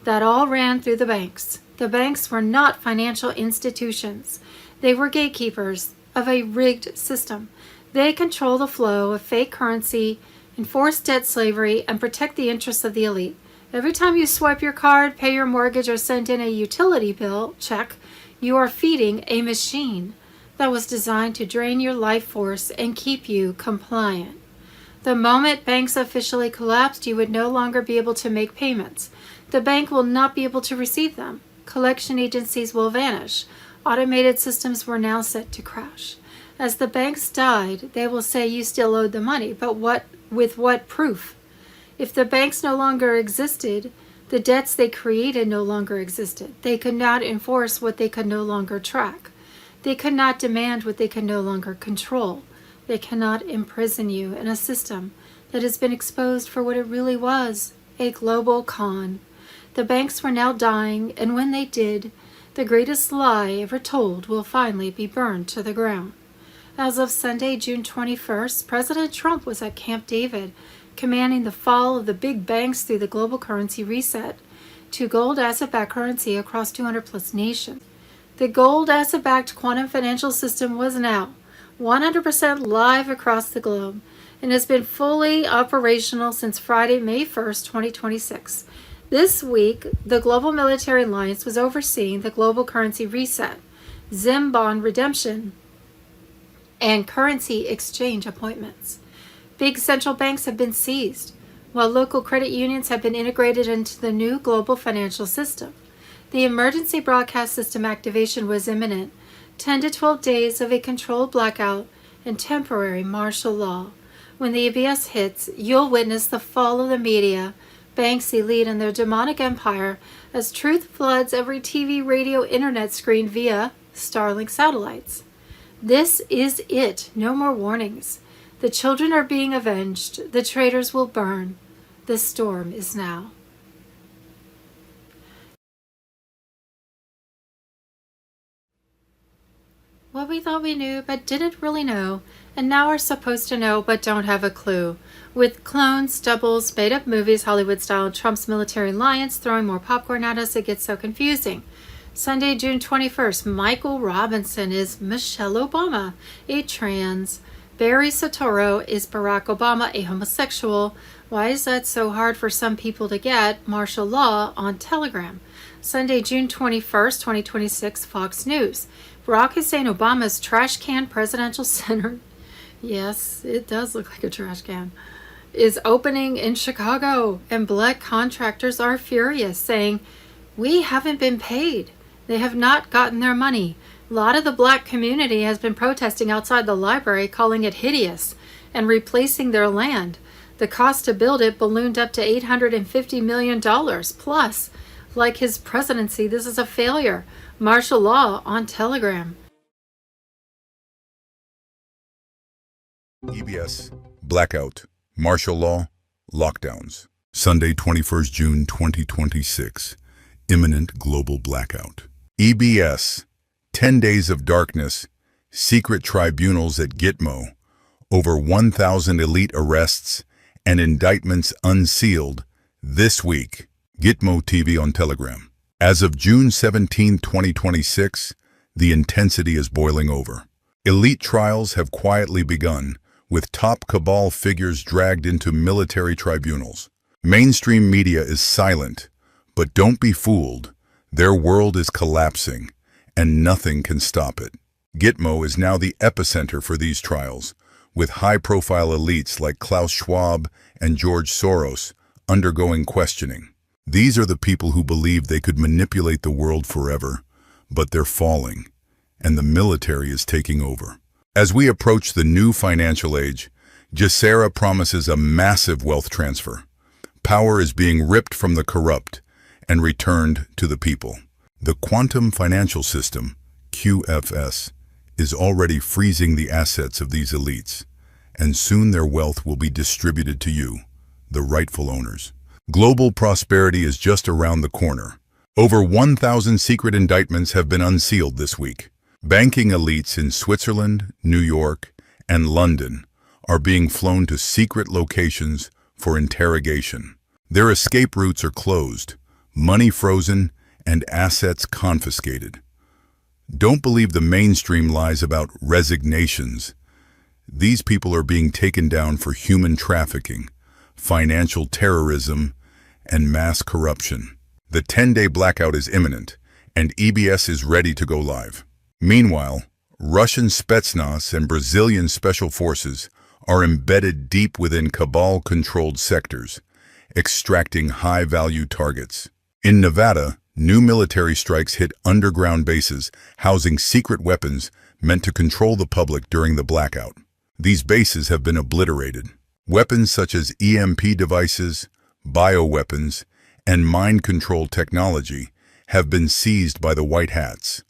That all ran through the banks. The banks were not financial institutions. They were gatekeepers of a rigged system. They control the flow of fake currency, enforce debt slavery, and protect the interests of the elite. Every time you swipe your card, pay your mortgage, or send in a utility bill check, you are feeding a machine that was designed to drain your life force and keep you compliant. The moment banks officially collapsed, you would no longer be able to make payments. The bank will not be able to receive them. Collection agencies will vanish. Automated systems were now set to crash. As the banks died, they will say you still owed the money, but with what proof? If the banks no longer existed, the debts they created no longer existed. They could not enforce what they could no longer track. They could not demand what they could no longer control. They cannot imprison you in a system that has been exposed for what it really was, a global con. The banks were now dying, and when they did, the greatest lie ever told will finally be burned to the ground. As of Sunday, June 21st, President Trump was at Camp David, commanding the fall of the big banks through the global currency reset to gold asset-backed currency across 200 plus nations. The gold asset-backed quantum financial system was now 100% live across the globe and has been fully operational since Friday, May 1st, 2026. This week, the Global Military Alliance was overseeing the global currency reset, ZIM bond redemption, and currency exchange appointments. Big central banks have been seized, while local credit unions have been integrated into the new global financial system. The emergency broadcast system activation was imminent, 10 to 12 days of a controlled blackout and temporary martial law. When the EBS hits, you'll witness the fall of the media, banks, elite, and their demonic empire as truth floods every TV, radio, internet screen via Starlink satellites. This is it. No more warnings. The children are being avenged. The traitors will burn. The storm is now. what we thought we knew but didn't really know, and now are supposed to know but don't have a clue. With clones, doubles, made-up movies, Hollywood-style, Trump's military alliance throwing more popcorn at us, it gets so confusing. Sunday, June 21st, Michael Robinson is Michelle Obama, a trans. Barry Soetoro is Barack Obama, a homosexual. Why is that so hard for some people to get? Martial law on Telegram. Sunday, June 21st, 2026, Fox News. Barack Hussein Obama's trash can presidential center, yes, it does look like a trash can, is opening in Chicago, and black contractors are furious, saying, "We haven't been paid. They have not gotten their money." A lot of the black community has been protesting outside the library, calling it hideous and replacing their land. The cost to build it ballooned up to $850 million plus. Like his presidency, this is a failure. Martial law on Telegram. EBS, blackout, martial law, lockdowns. Sunday, 21st June 2026, imminent global blackout. EBS, 10 days of darkness, secret tribunals at Gitmo, over 1,000 elite arrests and indictments unsealed this week. Gitmo TV on Telegram. As of June 17, 2026, the intensity is boiling over. Elite trials have quietly begun, with top cabal figures dragged into military tribunals. Mainstream media is silent, but don't be fooled. Their world is collapsing, and nothing can stop it. Gitmo is now the epicenter for these trials, with high-profile elites like Klaus Schwab and George Soros undergoing questioning. These are the people who believe they could manipulate the world forever, but they're falling, and the military is taking over. As we approach the new financial age, Gesera promises a massive wealth transfer. Power is being ripped from the corrupt and returned to the people. The quantum financial system, QFS, is already freezing the assets of these elites, and soon their wealth will be distributed to you, the rightful owners. Global prosperity is just around the corner. Over 1,000 secret indictments have been unsealed this week. Banking elites in Switzerland, New York, and London are being flown to secret locations for interrogation. Their escape routes are closed, money frozen, and assets confiscated. Don't believe the mainstream lies about resignations. These people are being taken down for human trafficking, financial terrorism, and mass corruption. The 10-day blackout is imminent, and EBS is ready to go live. Meanwhile, Russian Spetsnaz and Brazilian special forces are embedded deep within cabal-controlled sectors, extracting high-value targets. In Nevada, new military strikes hit underground bases housing secret weapons meant to control the public during the blackout. These bases have been obliterated. Weapons such as EMP devices, bioweapons, and mind control technology have been seized by the White Hats,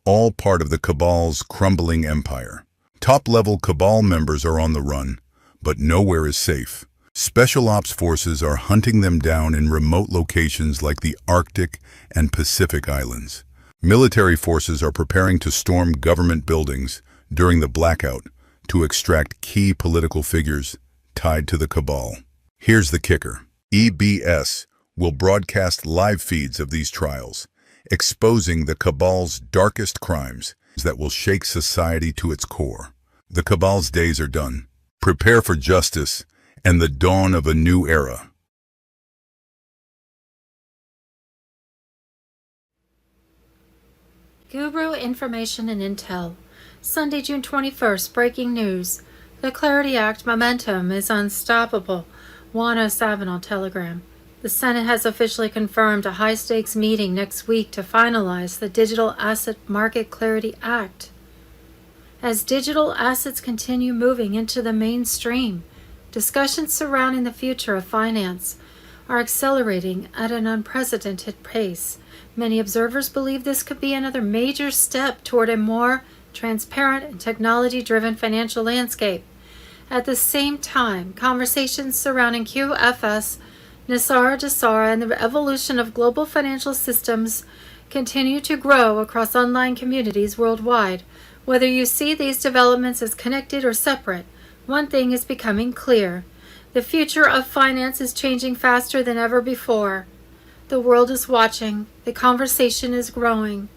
all part of the cabal's crumbling empire. Top-level cabal members are on the run, but nowhere is safe. Special ops forces are hunting them down in remote locations like the Arctic and Pacific Islands. Military forces are preparing to storm government buildings during the blackout to extract key political figures tied to the cabal. Here's the kicker. EBS will broadcast live feeds of these trials, exposing the cabal's darkest crimes that will shake society to its core. The cabal's days are done. Prepare for justice and the dawn of a new era. Guru Information and Intel. Sunday, June 21st, breaking news. The Clarity Act momentum is unstoppable. 107 on Telegram. The Senate has officially confirmed a high-stakes meeting next week to finalize the Digital Asset Market Clarity Act. As digital assets continue moving into the mainstream, discussions surrounding the future of finance are accelerating at an unprecedented pace. Many observers believe this could be another major step toward a more transparent and technology-driven financial landscape. At the same time, conversations surrounding QFS, Nisara Jasara, and the evolution of global financial systems continue to grow across online communities worldwide, Whether you see these developments as connected or separate, one thing is becoming clear. The future of finance is changing faster than ever before. The world is watching. The conversation is growing.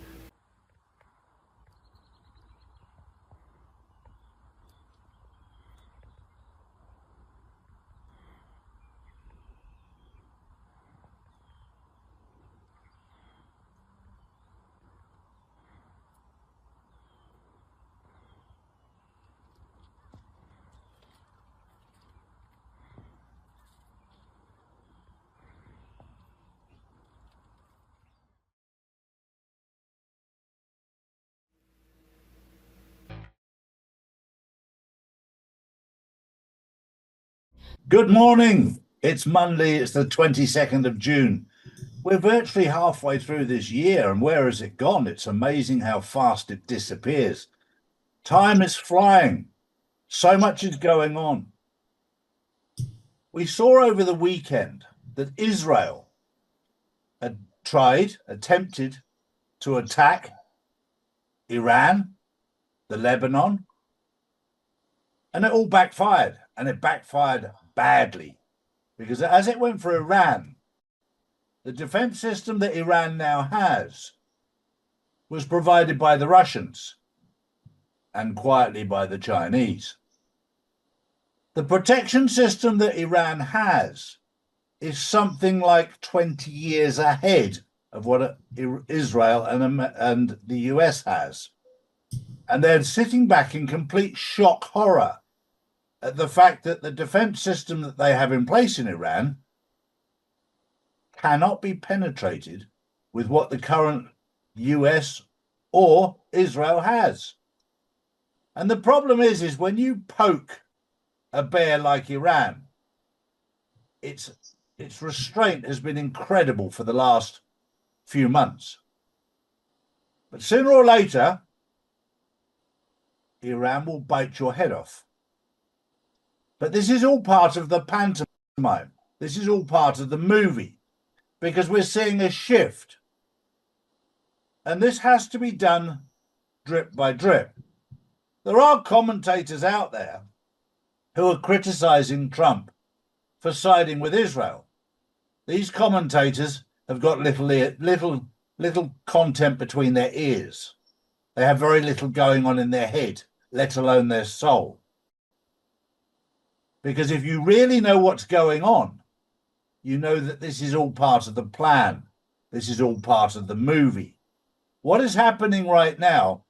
Good morning. It's Monday. It's the 22nd of June. We're virtually halfway through this year, and where has it gone? It's amazing how fast it disappears. Time is flying. So much is going on. We saw over the weekend that Israel had attempted to attack Iran, the Lebanon, and it all backfired, and it backfired badly. Because as it went for Iran, the defense system that Iran now has was provided by the Russians and quietly by the Chinese. The protection system that Iran has is something like 20 years ahead of what Israel and the US has. And they're sitting back in complete shock horror at the fact that the defense system that they have in place in Iran cannot be penetrated with what the current US or Israel has. And the problem is when you poke a bear like Iran, its restraint has been incredible for the last few months. But sooner or later, Iran will bite your head off. But this is all part of the pantomime. This is all part of the movie, because we're seeing a shift. And this has to be done drip by drip. There are commentators out there who are criticizing Trump for siding with Israel. These commentators have got little content between their ears. They have very little going on in their head, let alone their soul. Because if you really know what's going on, you know that this is all part of the plan. This is all part of the movie. What is happening right now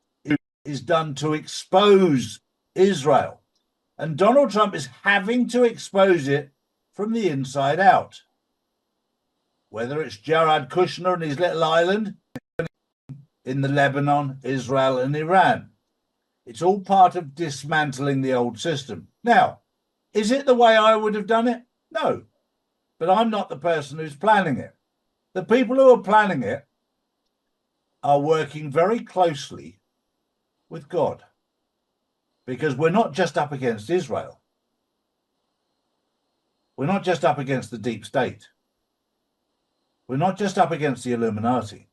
is done to expose Israel. And Donald Trump is having to expose it from the inside out. Whether it's Jared Kushner and his little island in the Lebanon, Israel, and Iran. It's all part of dismantling the old system. Now, is it the way I would have done it? No. But I'm not the person who's planning it. The people who are planning it are working very closely with God. Because we're not just up against Israel. We're not just up against the deep state. We're not just up against the Illuminati.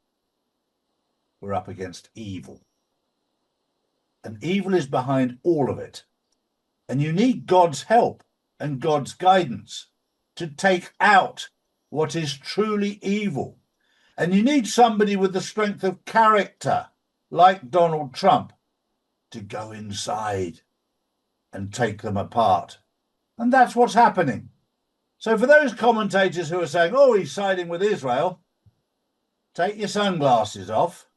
We're up against evil. And evil is behind all of it. And you need God's help and God's guidance to take out what is truly evil. And you need somebody with the strength of character, like Donald Trump, to go inside and take them apart. And that's what's happening. So for those commentators who are saying, oh, he's siding with Israel, take your sunglasses off,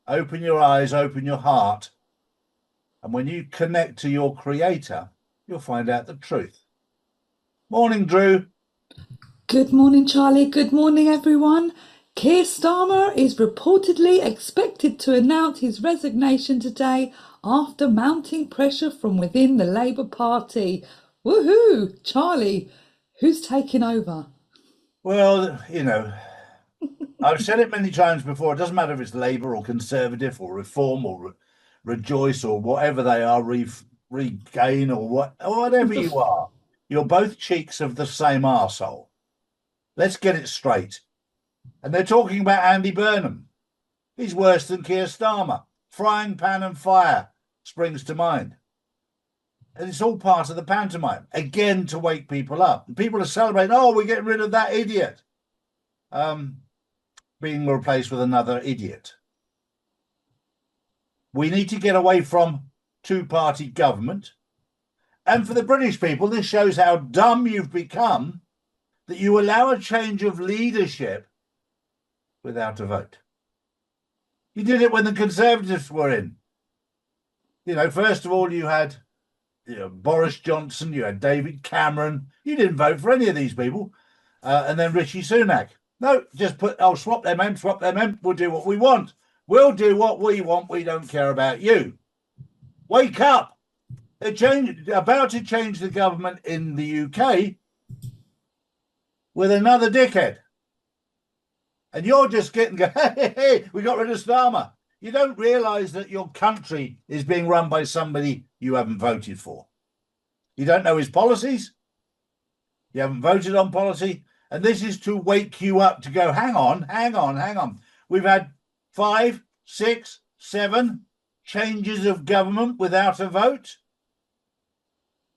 open your eyes, open your heart. And when you connect to your creator, you'll find out the truth. Morning, Drew. Good morning, Charlie. Good morning, everyone. Keir Starmer is reportedly expected to announce his resignation today after mounting pressure from within the Labour Party. Woohoo! Charlie, who's taking over? Well, you know, I've said it many times before. It doesn't matter if it's Labour or Conservative or Reform or Rejoice or whatever they are, Regain or whatever you are. You're both cheeks of the same arsehole. Let's get it straight. And they're talking about Andy Burnham. He's worse than Keir Starmer. Frying pan and fire. springs to mind. And it's all part of the pantomime, again, to wake people up. And people are celebrating, oh, we're getting rid of that idiot, being replaced with another idiot. We need to get away from two-party government. And for the British people, this shows how dumb you've become, that you allow a change of leadership without a vote. You did it when the Conservatives were in. You know, first of all, you had Boris Johnson, you had David Cameron. You didn't vote for any of these people. And then Rishi Sunak. No, just swap them in, swap them in. We'll do what we want. We'll do what we want. We don't care about you. Wake up. They're about to change the government in the UK with another dickhead. And you're just getting, hey, we got rid of Starmer. You don't realise that your country is being run by somebody you haven't voted for. You don't know his policies. You haven't voted on policy. And this is to wake you up to go, hang on. We've had 5, 6, 7 changes of government without a vote.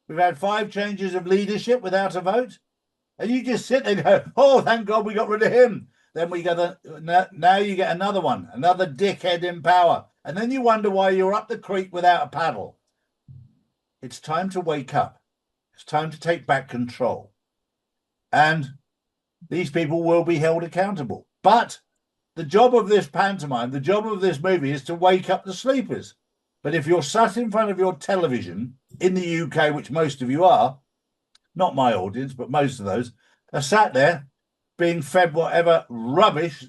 We've had 5 changes of leadership without a vote. And you just sit there and go, oh, thank God we got rid of him. Then we got now you get another one, another dickhead in power. And then you wonder why you're up the creek without a paddle. It's time to wake up. It's time to take back control. And these people will be held accountable. But the job of this pantomime, the job of this movie is to wake up the sleepers. But if you're sat in front of your television in the UK, which most of you are, not my audience, but most of those, are sat there being fed whatever rubbish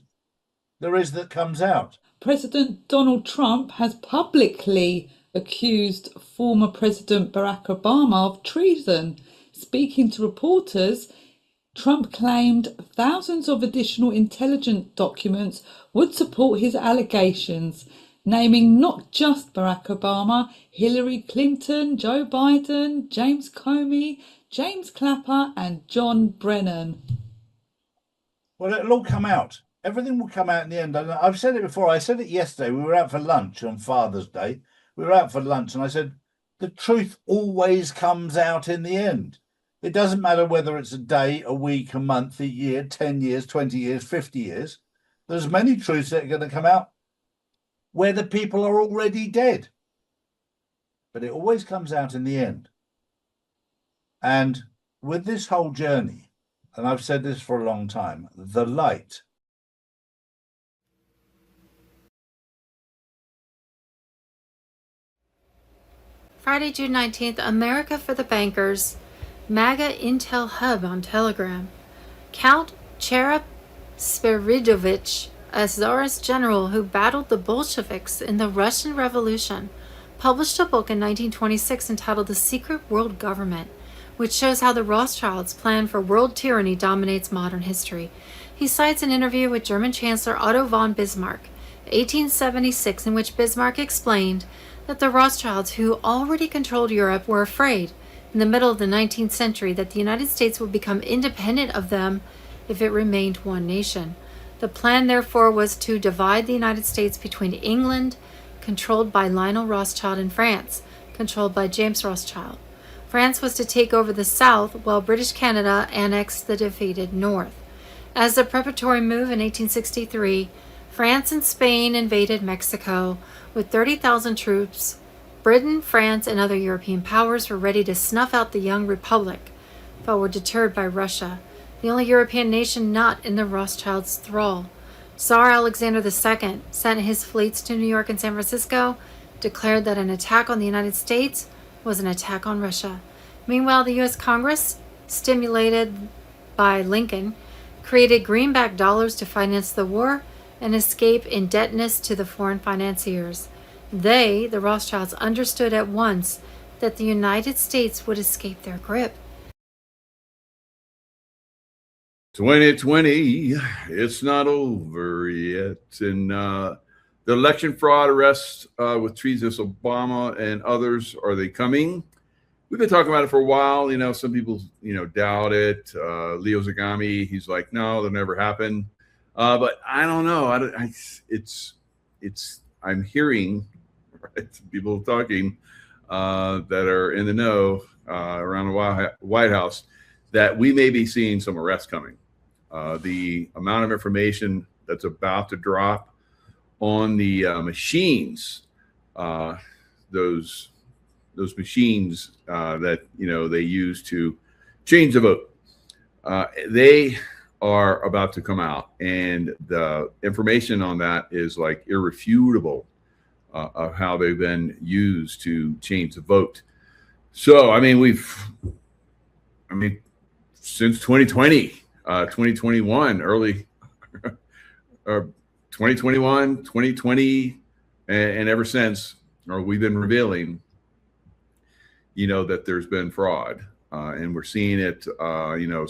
there is that comes out. President Donald Trump has publicly accused former President Barack Obama of treason. Speaking to reporters, Trump claimed thousands of additional intelligence documents would support his allegations, naming not just Barack Obama, Hillary Clinton, Joe Biden, James Comey, James Clapper and John Brennan. Well, it'll all come out. Everything will come out in the end. I've said it before. I said it yesterday. We were out for lunch on Father's Day. We were out for lunch and I said, the truth always comes out in the end. It doesn't matter whether it's a day, a week, a month, a year, 10 years, 20 years, 50 years. There's many truths that are going to come out where the people are already dead. But it always comes out in the end. And with this whole journey, and I've said this for a long time, the light. Friday, June 19th, America for the Bankers, MAGA Intel Hub on Telegram. Count Cherep Spiridovich, a Tsarist general who battled the Bolsheviks in the Russian Revolution, published a book in 1926 entitled The Secret World Government, which shows how the Rothschilds' plan for world tyranny dominates modern history. He cites an interview with German Chancellor Otto von Bismarck, 1876, in which Bismarck explained that the Rothschilds, who already controlled Europe, were afraid, in the middle of the 19th century, that the United States would become independent of them if it remained one nation. The plan, therefore, was to divide the United States between England, controlled by Lionel Rothschild, and France, controlled by James Rothschild. France was to take over the South, while British Canada annexed the defeated North. As a preparatory move in 1863, France and Spain invaded Mexico with 30,000 troops. Britain, France, and other European powers were ready to snuff out the young republic, but were deterred by Russia, the only European nation not in the Rothschilds' thrall. Tsar Alexander II sent his fleets to New York and San Francisco, declared that an attack on the United States was an attack on Russia. Meanwhile, the U.S. Congress, stimulated by Lincoln, created greenback dollars to finance the war and escape indebtedness to the foreign financiers. They, the Rothschilds, understood at once that the United States would escape their grip. 2020, it's not over yet. And the election fraud arrests with treasonous Obama and others, are they coming? We've been talking about it for a while. You know, some people, doubt it. Leo Zagami, he's like, no, that'll never happen. But I don't know. I'm hearing, right? People talking that are in the know around the White House that we may be seeing some arrests coming. The amount of information that's about to drop on the machines, those machines that they use to change the vote, they are about to come out, and the information on that is like irrefutable of how they've been used to change the vote. So I mean, since 2020, 2021, early 2021, 2020, and ever since, we've been revealing, that there's been fraud. And we're seeing it,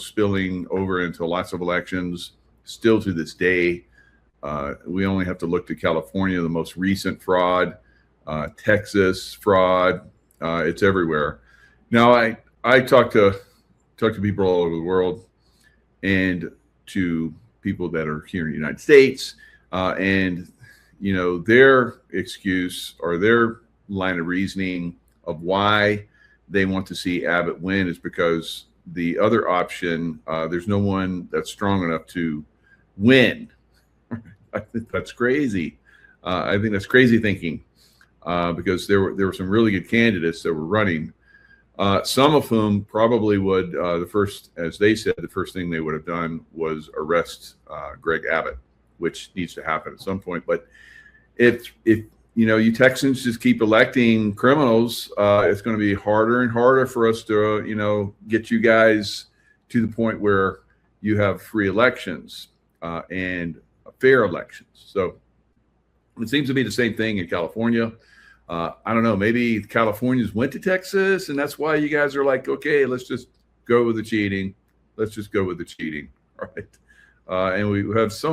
spilling over into lots of elections still to this day. We only have to look to California, the most recent fraud, Texas fraud. It's everywhere. Now, I talk to people all over the world and to people that are here in the United States, and their excuse or their line of reasoning of why they want to see Abbott win is because the other option, there's no one that's strong enough to win. I think that's crazy. I think that's crazy thinking, because there were some really good candidates that were running, some of whom probably would, the first thing they would have done was arrest Greg Abbott, which needs to happen at some point. But if you Texans just keep electing criminals, it's going to be harder and harder for us to, get you guys to the point where you have free elections and fair elections. So it seems to be the same thing in California. I don't know, maybe Californians went to Texas, and that's why you guys are like, okay, let's just go with the cheating. Let's just go with the cheating, right? And we have so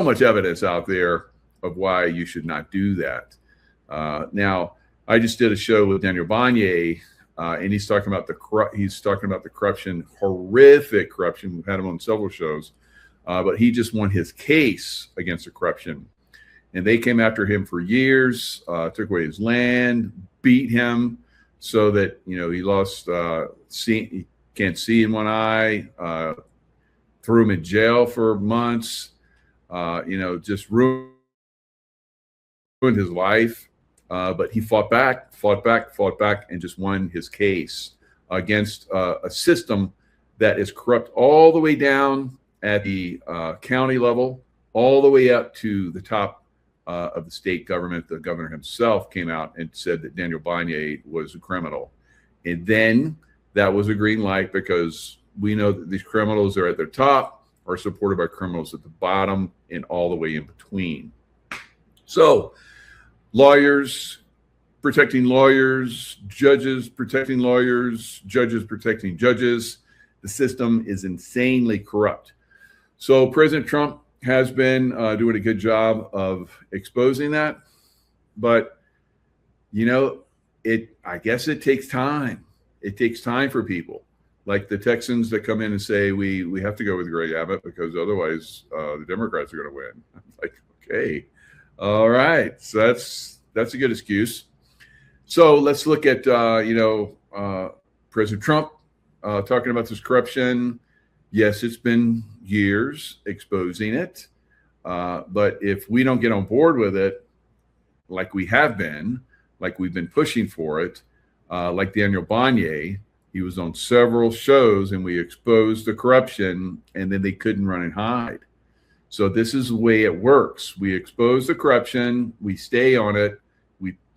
much evidence out there of why you should not do that. Now, I just did a show with Daniel Bonnier, and he's talking about the corruption, horrific corruption. We've had him on several shows, but he just won his case against the corruption, and they came after him for years, took away his land, beat him so that he lost he can't see in one eye, threw him in jail for months, just ruined his life, but he fought back, and just won his case against a system that is corrupt all the way down at the county level, all the way up to the top of the state government. The governor himself came out and said that Daniel Bonnier was a criminal, and then that was a green light, because we know that these criminals are at their top are supported by criminals at the bottom and all the way in between. So lawyers protecting lawyers, judges protecting lawyers, judges protecting judges. The system is insanely corrupt. So President Trump has been doing a good job of exposing that. But, I guess it takes time. It takes time for people like the Texans that come in and say, we have to go with Greg Abbott because otherwise the Democrats are going to win. I'm like, okay, all right. So that's a good excuse. So let's look at, President Trump talking about this corruption. Yes, it's been years exposing it. But if we don't get on board with it, like we have been, like we've been pushing for it, like Daniel Bonnier, he was on several shows and we exposed the corruption, and then they couldn't run and hide. So this is the way it works. We expose the corruption, we stay on it,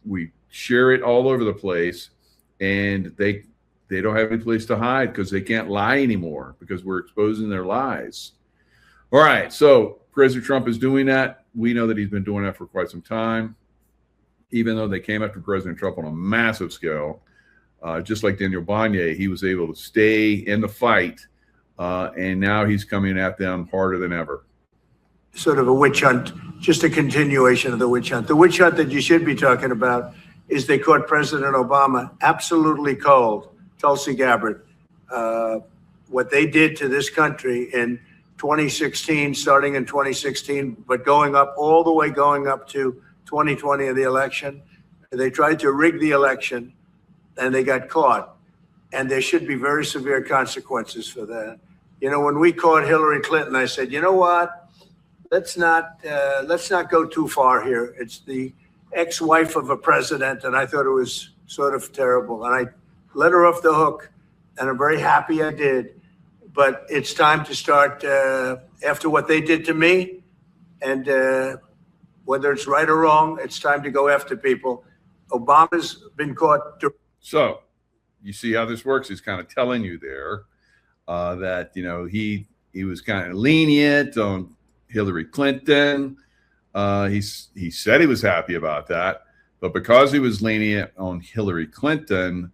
we share it all over the place, and they don't have any place to hide because they can't lie anymore because we're exposing their lies. All right, so President Trump is doing that. We know that he's been doing that for quite some time, even though they came after President Trump on a massive scale. Just like Daniel Bonnier, he was able to stay in the fight, and now he's coming at them harder than ever. Sort of a witch hunt, just a continuation of the witch hunt. The witch hunt that you should be talking about is they caught President Obama absolutely cold, Tulsi Gabbard. What they did to this country in 2016, starting in 2016, but going up to 2020 of the election. They tried to rig the election and they got caught. And there should be very severe consequences for that. You know, when we caught Hillary Clinton, I said, you know what? Let's not go too far here. It's the ex-wife of a president, and I thought it was sort of terrible. And I let her off the hook, and I'm very happy I did. But it's time to start, after what they did to me, and whether it's right or wrong, it's time to go after people. Obama's been caught. So you see how this works? He's kind of telling you there that, you know, he was kind of lenient on Hillary Clinton. He said he was happy about that, but because he was lenient on Hillary Clinton,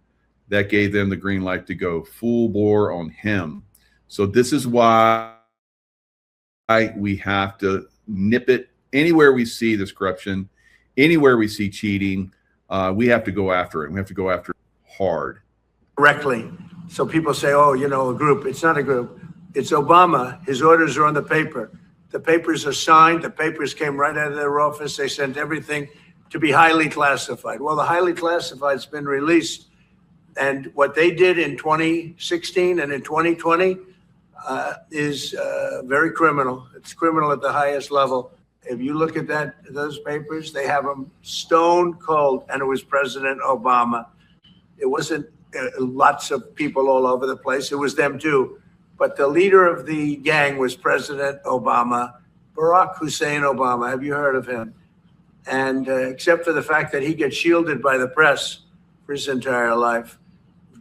that gave them the green light to go full bore on him. So this is why we have to nip it anywhere we see this corruption, anywhere we see cheating. We have to go after it. We have to go after it hard. Directly. So people say, oh, you know, a group. It's not a group. It's Obama. His orders are on the paper. The papers are signed. The papers came right out of their office. They sent everything to be highly classified. Well, the highly classified's been released. And what they did in 2016 and in 2020 is very criminal. It's criminal at the highest level. If you look at those papers, they have them stone cold, and it was President Obama. It wasn't lots of people all over the place. It was them too. But the leader of the gang was President Obama, Barack Hussein Obama. Have you heard of him? And except for the fact that he gets shielded by the press for his entire life,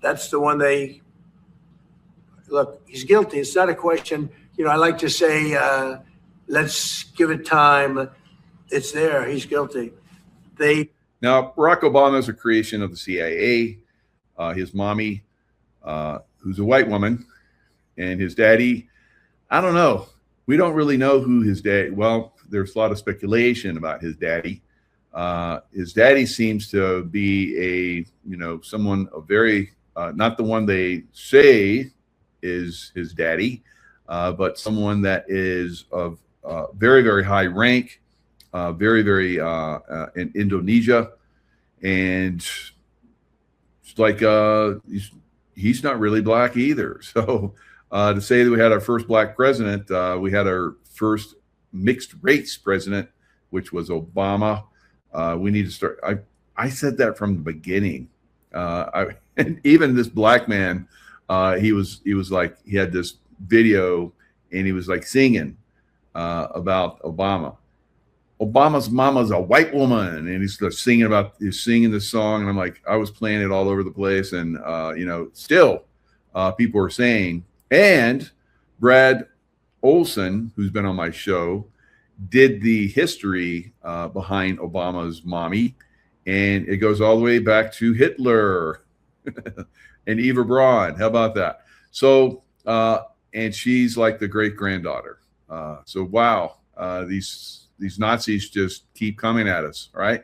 that's the one they look. He's guilty. It's not a question. You know, I like to say, let's give it time. It's there. He's guilty. Now, Barack Obama is a creation of the CIA. His mommy, who's a white woman, and his daddy, I don't know. We don't really know who his dad. Well, there's a lot of speculation about his daddy. His daddy seems to be someone a very not the one they say is his daddy, but someone that is of very, very high rank, very, very in Indonesia, and it's like he's not really black either. So to say that we had our first black president, we had our first mixed race president, which was Obama. We need to start. I said that from the beginning. And even this black man, he was like, he had this video and he was like singing about Obama. Obama's mama's a white woman, and he's singing this song, and I'm like, I was playing it all over the place, and still people are saying. And Brad Olson, who's been on my show, did the history behind Obama's mommy, and it goes all the way back to Hitler and Eva Braun. How about that? So, and she's like the great granddaughter. So wow, these Nazis just keep coming at us, right?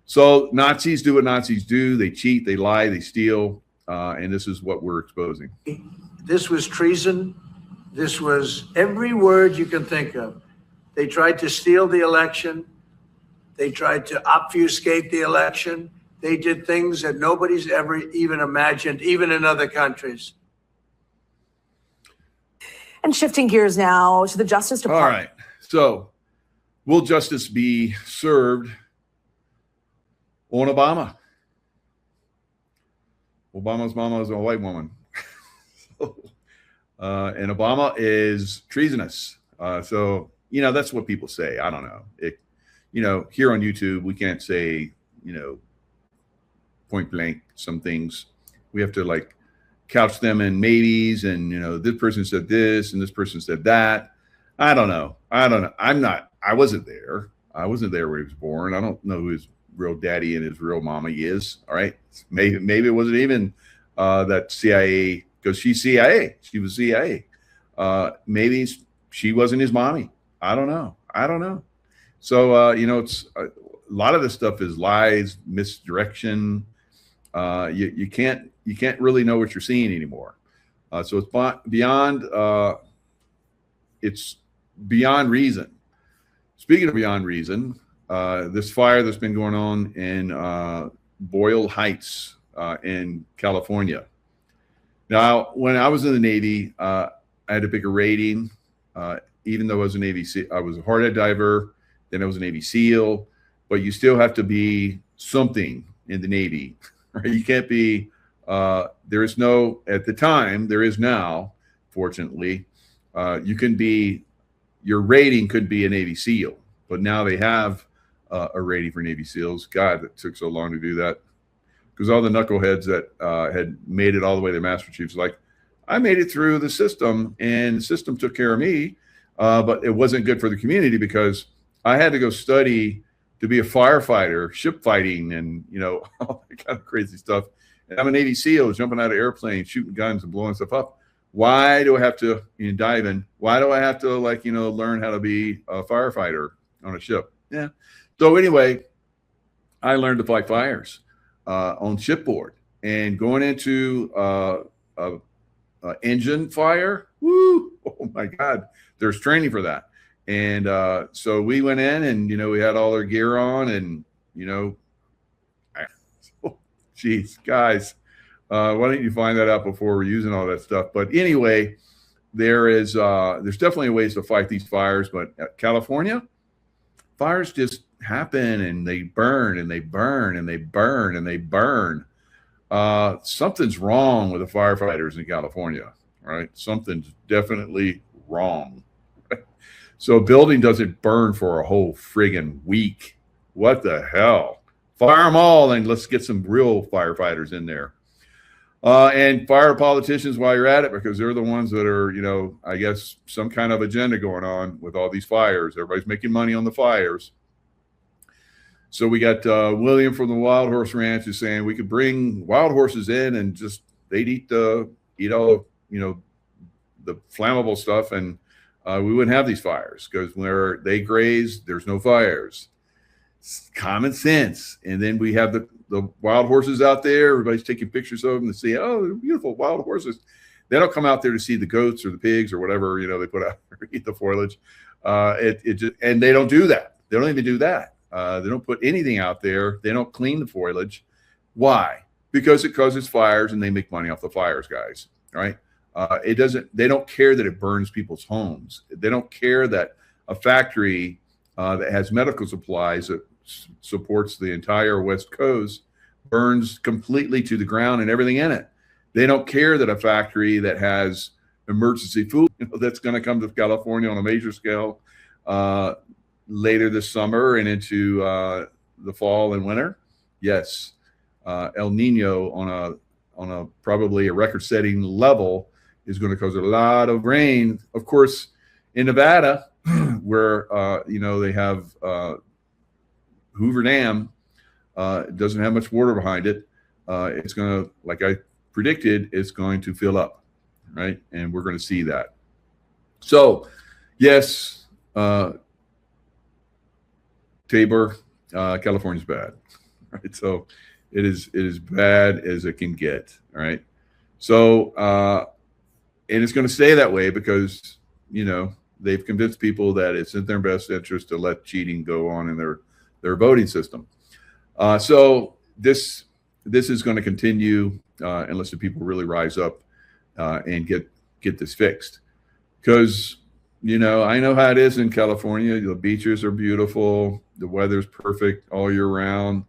So Nazis do what Nazis do. They cheat, they lie, they steal, and this is what we're exposing. This was treason. This was every word you can think of. They tried to steal the election. They tried to obfuscate the election. They did things that nobody's ever even imagined, even in other countries. And shifting gears now to the Justice Department. All right. So will justice be served on Obama? Obama's mama is a white woman. And Obama is treasonous. So, that's what people say. I don't know. Here on YouTube, we can't say, point blank some things. We have to couch them in maybes, and, this person said this and this person said that. I don't know. I wasn't there. I wasn't there where he was born. I don't know who his real daddy and his real mama is. All right. Maybe it wasn't even that CIA, because she's CIA. She was CIA. Maybe she wasn't his mommy. I don't know. So, it's a lot of this stuff is lies, misdirection. You can't really know what you're seeing anymore. So it's beyond reason. Speaking of beyond reason, this fire that's been going on in Boyle Heights in California. Now, when I was in the Navy, I had a bigger rating. Even though I was a Navy SEAL, I was a hard diver, then I was a Navy SEAL, but you still have to be something in the Navy. Right? You can't be, there is no, at the time, there is now, fortunately, you can be, your rating could be a Navy SEAL, but now they have a rating for Navy SEALs. God, it took so long to do that. Because all the knuckleheads that had made it all the way to Master Chiefs, like, I made it through the system and the system took care of me, but it wasn't good for the community because I had to go study to be a firefighter, ship fighting, and, you know, all that kind of crazy stuff. And I'm a Navy SEAL jumping out of airplanes, shooting guns and blowing stuff up. Why do I have to dive in? Why do I have to, like, you know, learn how to be a firefighter on a ship? Yeah. So anyway, I learned to fight fires on shipboard, and going into engine fire. Woo! Oh my God, there's training for that. And so we went in, and you know, we had all our gear on, and you know, geez, guys, why don't you find that out before we're using all that stuff? But anyway, there's definitely ways to fight these fires, but California, fires just happen and they burn and they burn and they burn and they burn. Something's wrong with the firefighters in California, right? Something's definitely wrong. So a building doesn't burn for a whole friggin' week. What the hell? Fire them all, and let's get some real firefighters in there. And fire politicians while you're at it, because they're the ones that are, you know, I guess some kind of agenda going on with all these fires. Everybody's making money on the fires. So we got William from the Wild Horse Ranch is saying we could bring wild horses in and just they'd eat all, you know, the flammable stuff, and we wouldn't have these fires because where they graze, there's no fires. It's common sense. And then we have the wild horses out there. Everybody's taking pictures of them to see, oh, they're beautiful wild horses. They don't come out there to see the goats or the pigs or whatever, you know, they put out or eat the foliage. And they don't do that. They don't even do that. They don't put anything out there. They don't clean the foliage. Why? Because it causes fires and they make money off the fires, guys. Right? They don't care that it burns people's homes. They don't care that a factory that has medical supplies that supports the entire West Coast burns completely to the ground and everything in it. They don't care that a factory that has emergency food, you know, that's going to come to California on a major scale later this summer and into the fall and winter. Yes, El Nino on a probably a record-setting level is going to cause a lot of rain. Of course, in Nevada, where you know, they have Hoover Dam, doesn't have much water behind it. It's going to, like I predicted, it's going to fill up, right? And we're going to see that. So, yes, Tabor, California's bad, right? So it is bad as it can get, all right? So, and it's going to stay that way because, you know, they've convinced people that it's in their best interest to let cheating go on in their voting system. So this is going to continue unless the people really rise up and get this fixed. Because, you know, I know how it is in California. The beaches are beautiful. The weather's perfect all year round.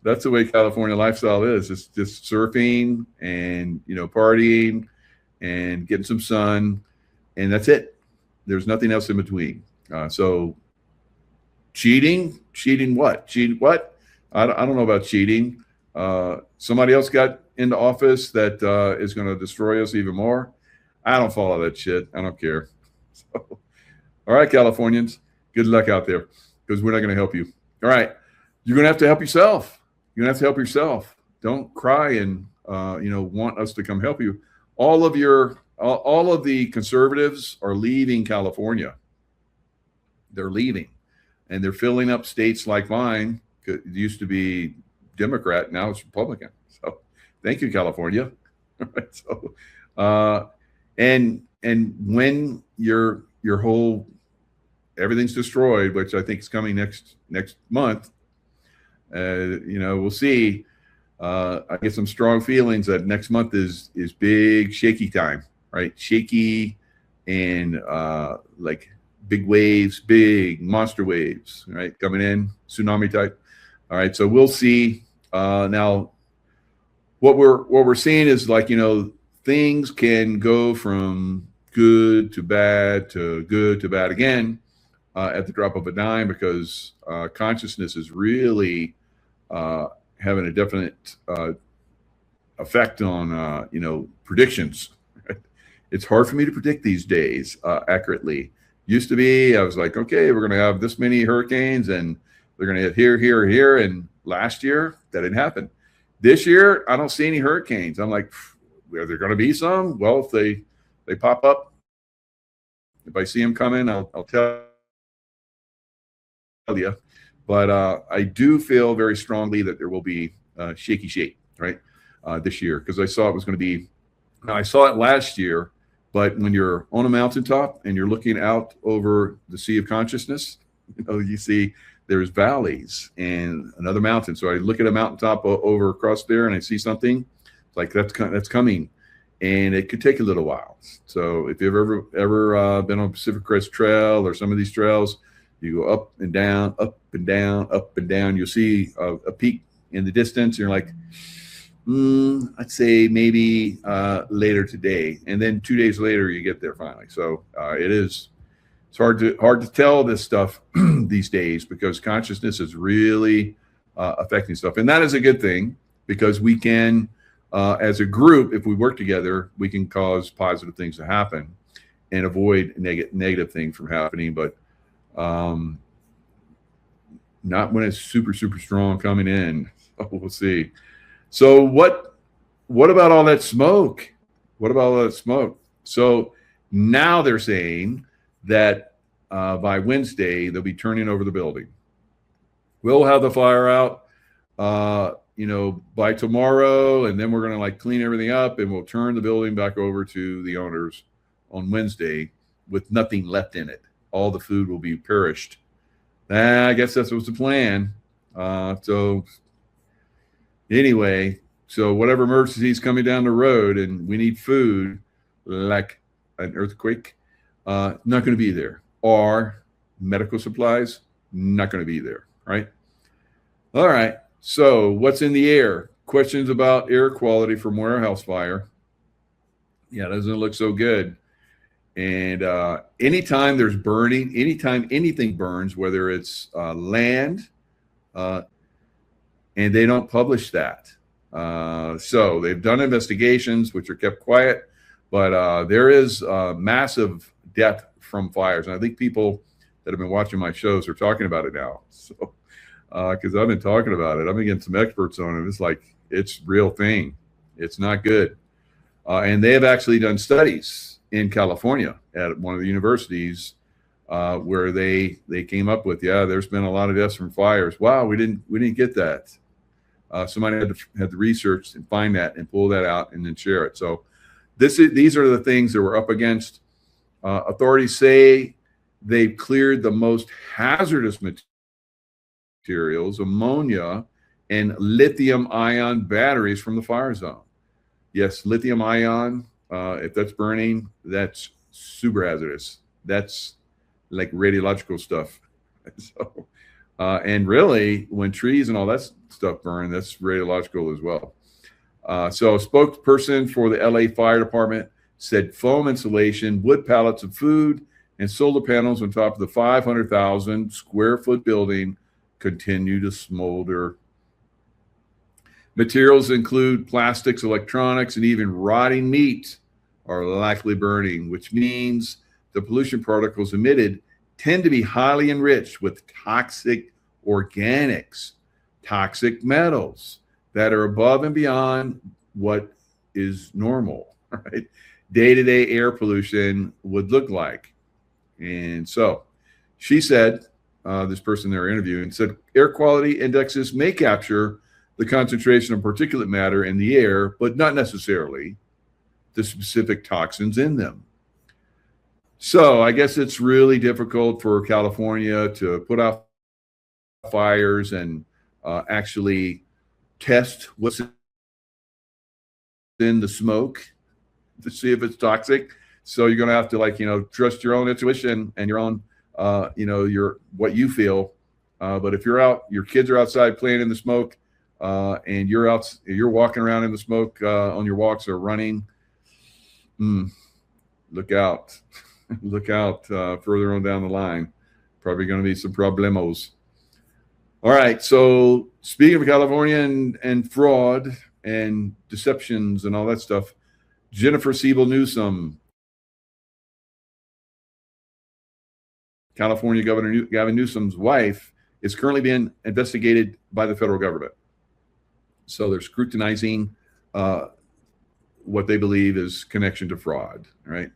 That's the way California lifestyle is. It's just surfing and, you know, partying and getting some sun, and that's it. There's nothing else in between. So cheating what? Cheat what? I don't know about cheating. Somebody else got into office that is going to destroy us even more. I don't follow that shit. I don't care. So, all right, Californians, good luck out there because we're not going to help you. All right, you're going to have to help yourself. You're going to have to help yourself. Don't cry and you know, want us to come help you. All of the conservatives are leaving California. They're leaving, and they're filling up states like mine. It used to be Democrat, now it's Republican. So, thank you, California. So, and when your whole everything's destroyed, which I think is coming next month. We'll see. I get some strong feelings that next month is big shaky time, right? Shaky and like big waves, big monster waves, right? Coming in, tsunami type. All right, so we'll see. Now, what we're seeing is like, things can go from good to bad to good to bad again at the drop of a dime, because consciousness is really having a definite effect on predictions. It's hard for me to predict these days accurately. Used to be, I was like, okay, we're going to have this many hurricanes and they're going to hit here, here, here. And last year, that didn't happen. This year, I don't see any hurricanes. I'm like, are there going to be some? Well, if they pop up, if I see them coming, I'll tell you. But I do feel very strongly that there will be shaky shape, right, this year, because I saw it was going to be. I saw it last year, but when you're on a mountaintop and you're looking out over the sea of consciousness, you see there's valleys and another mountain. So I look at a mountaintop over across there and I see something. It's like that's coming, and it could take a little while. So if you've ever been on Pacific Crest Trail or some of these trails, you go up and down, up and down, up and down. You'll see a peak in the distance. And you're like, I'd say maybe later today. And then 2 days later, you get there finally. So it's hard to tell this stuff these days, because consciousness is really affecting stuff. And that is a good thing, because we can, as a group, if we work together, we can cause positive things to happen and avoid negative things from happening. But not when it's super, super strong coming in. We'll see. So what about all that smoke? What about all that smoke? So now they're saying that by Wednesday, they'll be turning over the building. We'll have the fire out, by tomorrow, and then we're going to like clean everything up, and we'll turn the building back over to the owners on Wednesday with nothing left in it. All the food will be perished. I guess that was the plan. So anyway, so whatever emergency is coming down the road and we need food, like an earthquake, not going to be there. Or medical supplies, not going to be there, right? All right, so what's in the air? Questions about air quality from warehouse fire. Yeah, it doesn't look so good. And anytime there's burning, anytime anything burns, whether it's land, and they don't publish that. So they've done investigations, which are kept quiet, but there is massive death from fires. And I think people that have been watching my shows are talking about it now. So, because I've been talking about it, I've been getting some experts on it. It's like, it's a real thing. It's not good. And they have actually done studies in California at one of the universities where they came up with, there's been a lot of deaths from fires. Wow, we didn't get that. Somebody had to research and find that and pull that out and then share it. So these are the things that we're up against. Authorities say they've cleared the most hazardous materials, ammonia and lithium-ion batteries from the fire zone. Yes, lithium-ion, if that's burning, that's super hazardous. That's like radiological stuff. So, and really, when trees and all that stuff burn, that's radiological as well. So a spokesperson for the LA Fire Department said foam insulation, wood pallets of food, and solar panels on top of the 500,000 square foot building continue to smolder. Materials include plastics, electronics, and even rotting meat are likely burning, which means the pollution particles emitted tend to be highly enriched with toxic organics, toxic metals that are above and beyond what is normal, right? Day-to-day air pollution would look like. And so she said, this person they're interviewing said, air quality indexes may capture the concentration of particulate matter in the air, but not necessarily the specific toxins in them. So I guess it's really difficult for California to put out fires and actually test what's in the smoke to see if it's toxic. So you're going to have to, like, trust your own intuition and your own, your what you feel. But if you're out, your kids are outside playing in the smoke, and you're walking around in the smoke on your walks or running, look out. Look out further on down the line. Probably going to be some problemos. All right. So speaking of California and fraud and deceptions and all that stuff, Jennifer Siebel Newsom, California Governor Gavin Newsom's wife, is currently being investigated by the federal government. So they're scrutinizing what they believe is connection to fraud, right?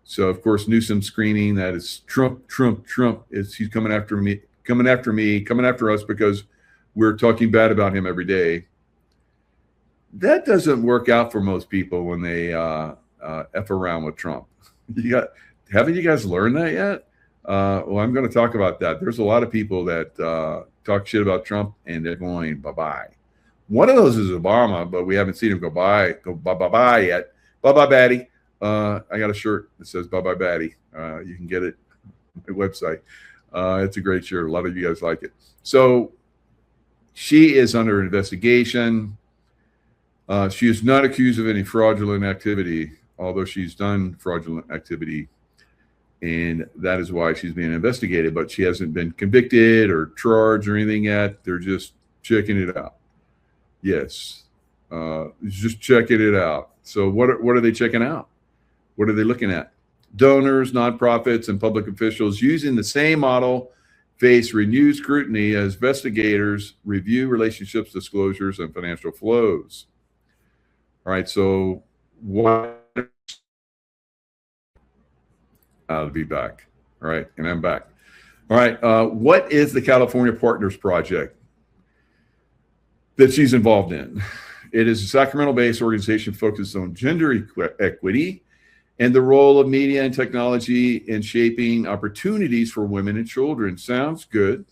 So, of course, Newsom screaming that it's Trump, Trump, Trump. He's coming after me, coming after us because we're talking bad about him every day. That doesn't work out for most people when they F around with Trump. Haven't you guys learned that yet? Well, I'm going to talk about that. There's a lot of people that talk shit about Trump and they're going bye-bye. One of those is Obama, but we haven't seen him go bye-bye yet. Bye-bye, baddie. I got a shirt that says bye-bye, baddie. You can get it on my website. It's a great shirt. A lot of you guys like it. So she is under investigation. She is not accused of any fraudulent activity, although she's done fraudulent activity. And that is why she's being investigated. But she hasn't been convicted or charged or anything yet. They're just checking it out. Yes. Just checking it out. So what are they checking out? What are they looking at? Donors, nonprofits, and public officials using the same model face renewed scrutiny as investigators review relationships, disclosures, and financial flows. All right, so I'll be back. All right, and I'm back. All right, what is the California Partners Project that she's involved in? It is a Sacramento-based organization focused on gender equity and the role of media and technology in shaping opportunities for women and children. Sounds good.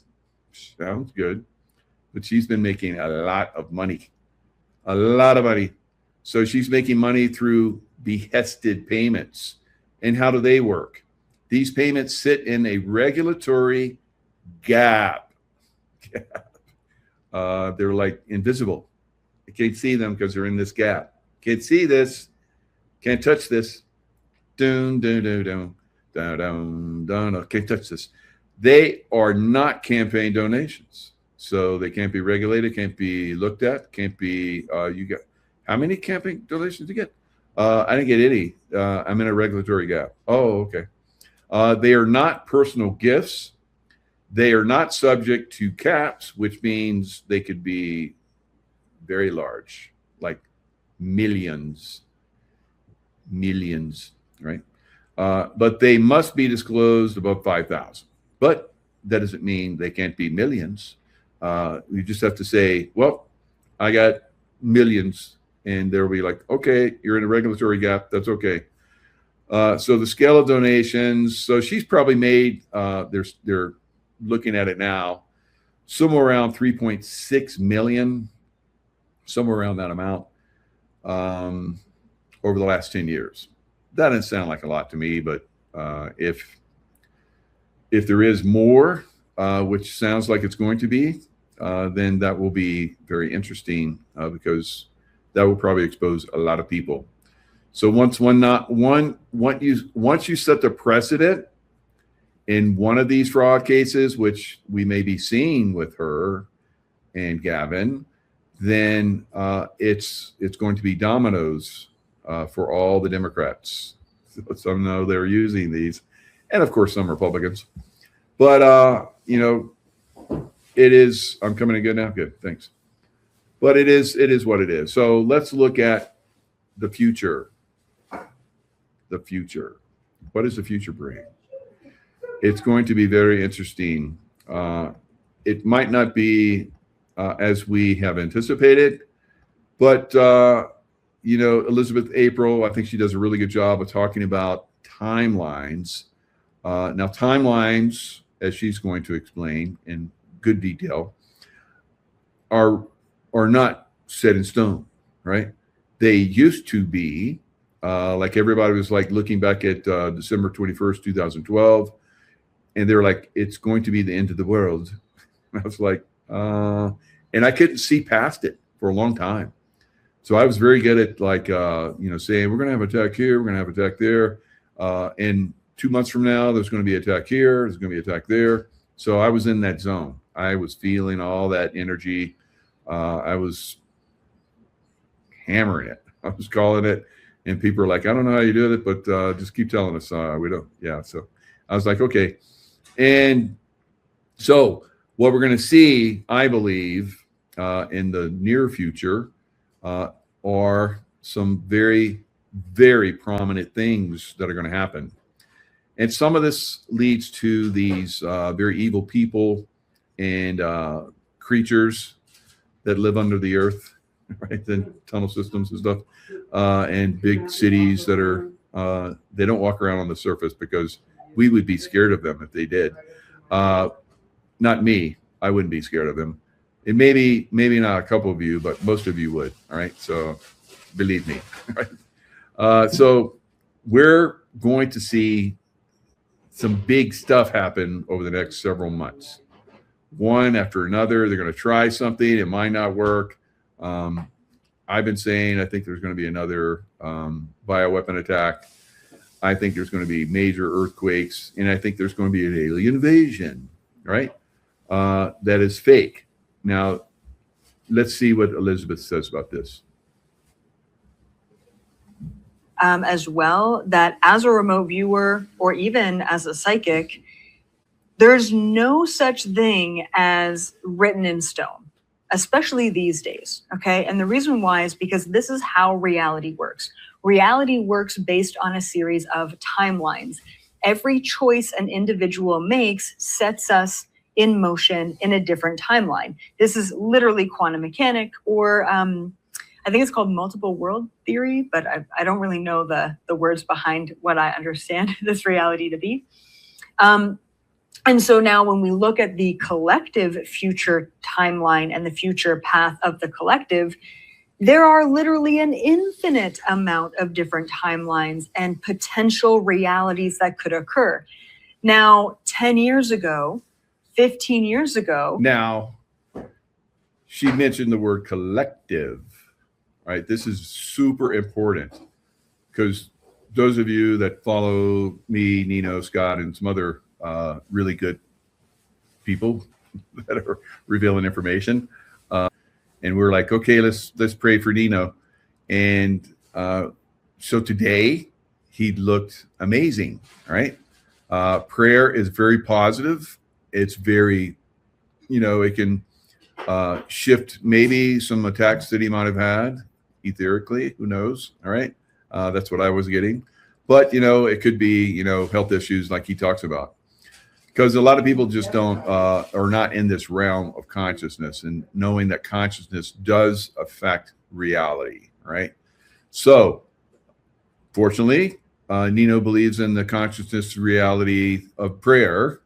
Sounds good. But she's been making a lot of money. A lot of money. So she's making money through behested payments. And how do they work? These payments sit in a regulatory gap. They're like invisible. You can't see them because they're in this gap. Can't see this. Can't touch this. Can't touch this. They are not campaign donations. So they can't be regulated, can't be looked at, can't be, you got, how many campaign donations do you get? I didn't get any. I'm in a regulatory gap. Oh, okay. They are not personal gifts. They are not subject to caps, which means they could be very large, like millions, right? But they must be disclosed above 5,000. But that doesn't mean they can't be millions. You just have to say, well, I got millions, and they'll be like, okay, you're in a regulatory gap. That's okay. So the scale of donations. So she's probably made. They're looking at it now, somewhere around 3.6 million, somewhere around that amount, over the last 10 years. That doesn't sound like a lot to me, but if there is more, which sounds like it's going to be, then that will be very interesting because that will probably expose a lot of people. So once you set the precedent in one of these fraud cases, which we may be seeing with her and Gavin, then it's going to be dominoes for all the Democrats. Some know they're using these, and of course some Republicans. But it is. I'm coming in good now. Good, thanks. But it is what it is. So let's look at the future. The future. What does the future bring? It's going to be very interesting. It might not be as we have anticipated, but Elizabeth April, I think she does a really good job of talking about timelines. Now, timelines, as she's going to explain in good detail, are not set in stone, right? They used to be, like everybody was like looking back at December 21st, 2012, and they're like, it's going to be the end of the world. And I was like, and I couldn't see past it for a long time. So I was very good at like, saying we're going to have attack here, we're going to have attack there. And 2 months from now, there's going to be attack here, there's going to be attack there. So I was in that zone. I was feeling all that energy. I was hammering it. I was calling it. And people are like, I don't know how you do it, but just keep telling us. We don't. Yeah. So I was like, okay. And so what we're going to see, I believe, in the near future are some very, very prominent things that are going to happen. And some of this leads to these very evil people and creatures that live under the earth, right? The tunnel systems and stuff, and big cities that are, they don't walk around on the surface because we would be scared of them if they did. Not me. I wouldn't be scared of them. And maybe not a couple of you, but most of you would. All right. So believe me. Right. So we're going to see some big stuff happen over the next several months. One after another, they're going to try something. It might not work. I've been saying I think there's going to be another bioweapon attack. I think there's going to be major earthquakes, and I think there's going to be an alien invasion, right? That is fake. Now, let's see what Elizabeth says about this. As well, that as a remote viewer or even as a psychic, there's no such thing as written in stone, especially these days, okay? And the reason why is because this is how reality works. Reality works based on a series of timelines. Every choice an individual makes sets us in motion in a different timeline. This is literally quantum mechanic, or I think it's called multiple world theory, but I don't really know the words behind what I understand this reality to be. And so now when we look at the collective future timeline and the future path of the collective, there are literally an infinite amount of different timelines and potential realities that could occur. Now, 10 years ago, 15 years ago. Now, she mentioned the word collective, right? This is super important because those of you that follow me, Nino, Scott, and some other really good people that are revealing information. And we're like, okay, let's pray for Nino. And so today he looked amazing, right? Prayer is very positive. It's very, it can shift maybe some attacks that he might have had etherically. Who knows? All right. That's what I was getting. But, it could be, health issues like he talks about. Because a lot of people just are not in this realm of consciousness and knowing that consciousness does affect reality, right? So, fortunately, Nino believes in the consciousness reality of prayer.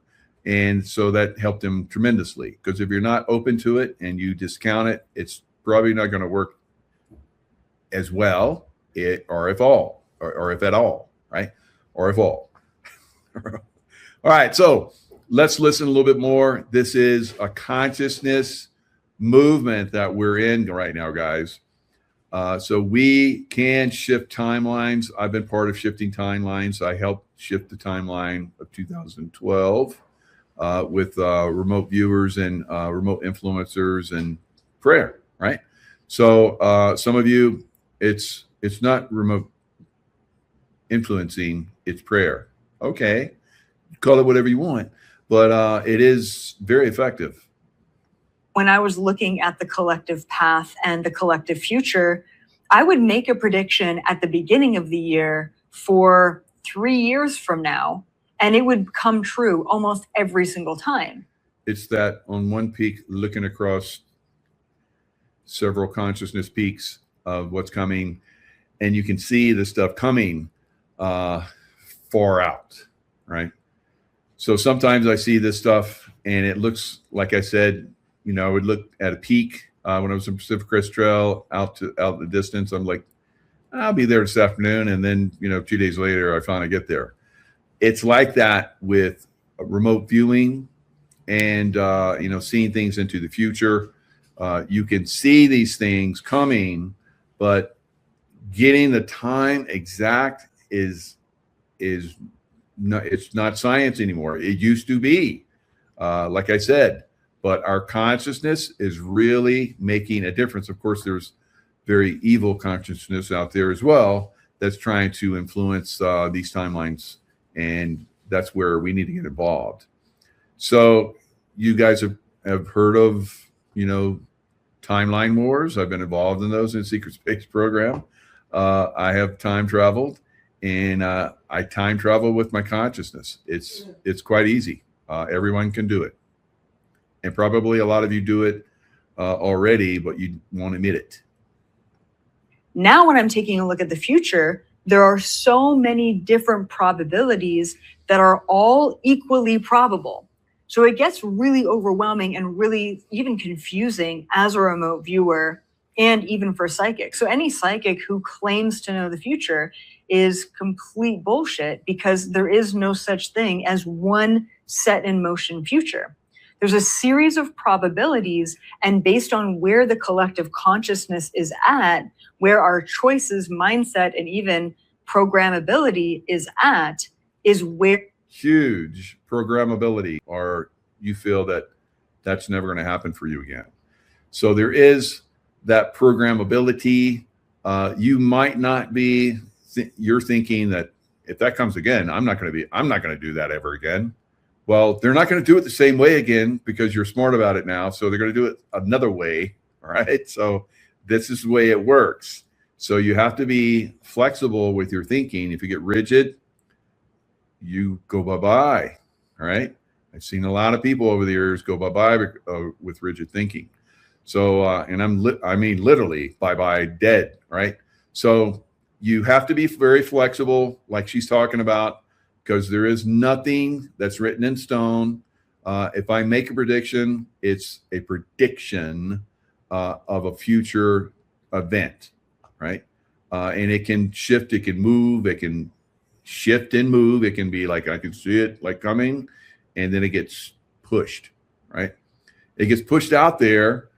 And so that helped him tremendously. Because if you're not open to it and you discount it, it's probably not going to work as well, or if at all, right? Or if all. All right, so let's listen a little bit more. This is a consciousness movement that we're in right now, guys. So we can shift timelines. I've been part of shifting timelines. I helped shift the timeline of 2012 with remote viewers and remote influencers and prayer, right? So some of you, it's not remote influencing, it's prayer. Okay. Call it whatever you want, but it is very effective. When I was looking at the collective path and the collective future, I would make a prediction at the beginning of the year for 3 years from now, and it would come true almost every single time. It's that on one peak, looking across several consciousness peaks of what's coming, and you can see the stuff coming far out, right? So sometimes I see this stuff and it looks, like I said, I would look at a peak when I was in Pacific Crest Trail out in the distance. I'm like, I'll be there this afternoon. And then, 2 days later, I finally get there. It's like that with remote viewing and, seeing things into the future. You can see these things coming, but getting the time exact is not, it's not science anymore. It used to be, like I said, but our consciousness is really making a difference. Of course, there's very evil consciousness out there as well that's trying to influence these timelines, and that's where we need to get involved. So you guys have heard of, timeline wars. I've been involved in those in Secret Space program. I have time traveled, and I time travel with my consciousness. It's quite easy. Everyone can do it, and probably a lot of you do it already, but you won't admit it. Now, when I'm taking a look at the future, there are so many different probabilities that are all equally probable. So it gets really overwhelming and really even confusing as a remote viewer and even for psychics. So any psychic who claims to know the future is complete bullshit, because there is no such thing as one set in motion future. There's a series of probabilities, and based on where the collective consciousness is at, where our choices, mindset, and even programmability is at, is where huge programmability, or you feel that that's never going to happen for you again. So there is that programmability. You might not be, you're thinking that if that comes again, I'm not going to do that ever again. Well, they're not going to do it the same way again because you're smart about it now. So they're going to do it another way. All right. So this is the way it works. So you have to be flexible with your thinking. If you get rigid, you go bye-bye. All right. I've seen a lot of people over the years go bye-bye with rigid thinking. So, and I mean, literally bye-bye, dead. Right. So you have to be very flexible, like she's talking about, because there is nothing that's written in stone. If I make a prediction, it's a prediction of a future event, right? And it can shift, it can move, it can shift and move. It can be like, I can see it like coming, and then it gets pushed, right? It gets pushed out there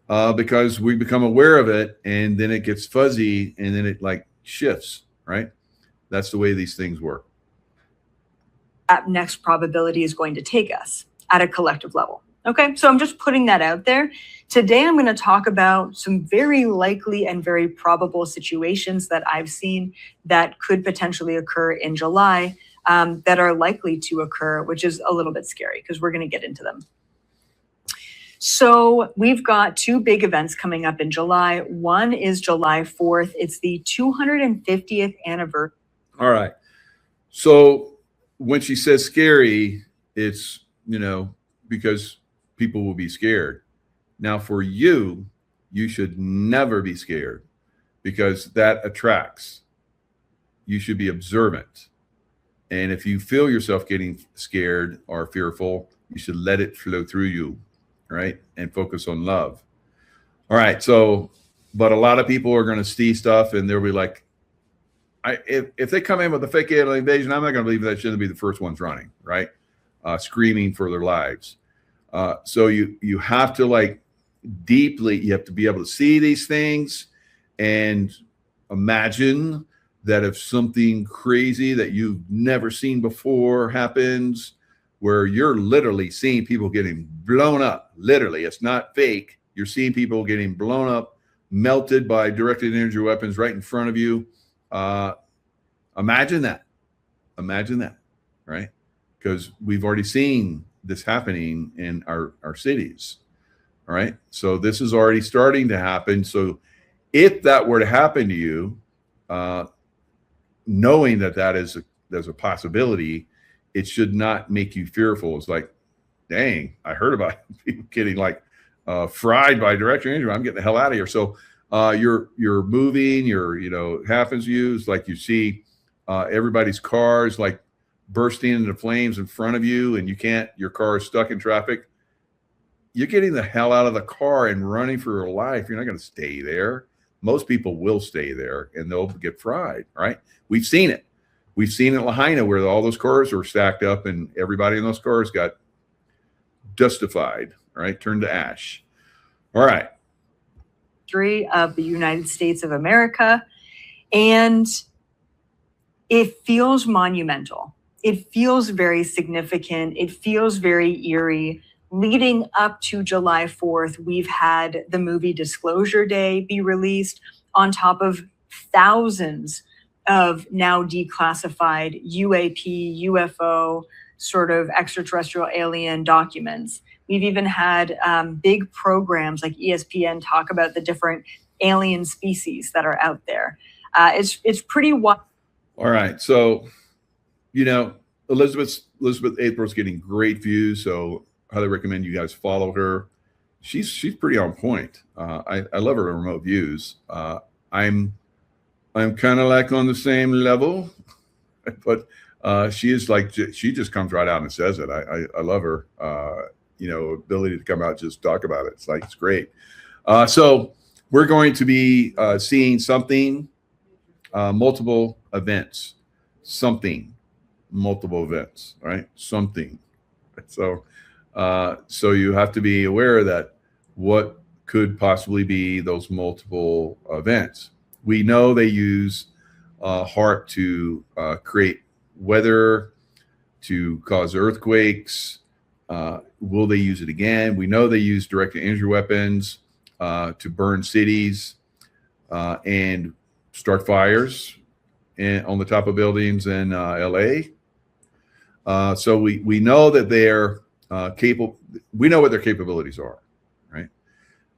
because we become aware of it, and then it gets fuzzy, and then it like shifts, right? That's the way these things work. that next probability is going to take us at a collective level. Okay, so I'm just putting that out there. Today, I'm going to talk about some very likely and very probable situations that I've seen that could potentially occur in July, that are likely to occur, which is a little bit scary because we're going to get into them. So we've got two big events coming up in July. One is July 4th. It's the 250th anniversary. All right. So when she says scary, it's, because people will be scared. Now for you, you should never be scared because that attracts. You should be observant. And if you feel yourself getting scared or fearful, you should let it flow through you, right? And focus on love. All right. So, but a lot of people are going to see stuff and they'll be like, if they come in with a fake alien invasion, I'm not going to believe that shouldn't be the first ones running, right? Screaming for their lives. So you have to you have to be able to see these things and imagine that if something crazy that you've never seen before happens, where you're literally seeing people getting blown up, literally, it's not fake. You're seeing people getting blown up, melted by directed energy weapons right in front of you. Imagine that, right? Because we've already seen this happening in our cities. All right. So this is already starting to happen. So if that were to happen to you, knowing that there's a possibility, it should not make you fearful. It's like, dang, I heard about people getting fried by direct energy. I'm getting the hell out of here. So you're moving, it happens to you. It's like you see everybody's cars, like bursting into flames in front of you and your car is stuck in traffic, you're getting the hell out of the car and running for your life. You're not going to stay there. Most people will stay there and they'll get fried, right? We've seen it. We've seen it in Lahaina where all those cars were stacked up and everybody in those cars got dustified, right? Turned to ash. All right. Of the United States of America. And it feels monumental. It feels very significant. It feels very eerie. Leading up to July 4th, we've had the movie Disclosure Day be released on top of thousands of now declassified UAP, UFO, sort of extraterrestrial alien documents. We've even had big programs like ESPN talk about the different alien species that are out there. It's pretty wild. All right. So, Elizabeth April's getting great views. So highly recommend you guys follow her. She's pretty on point. I love her remote views. I'm kind of like on the same level, but she is like, she just comes right out and says it. I love her, ability to come out and just talk about it. It's great. So we're going to be seeing something, multiple events, multiple events, right? Something. So you have to be aware that what could possibly be those multiple events. We know they use HAARP to create weather, to cause earthquakes. Will they use it again? We know they use direct-to-injury weapons to burn cities and start fires on the top of buildings in LA. So we know that they're capable. We know what their capabilities are, right?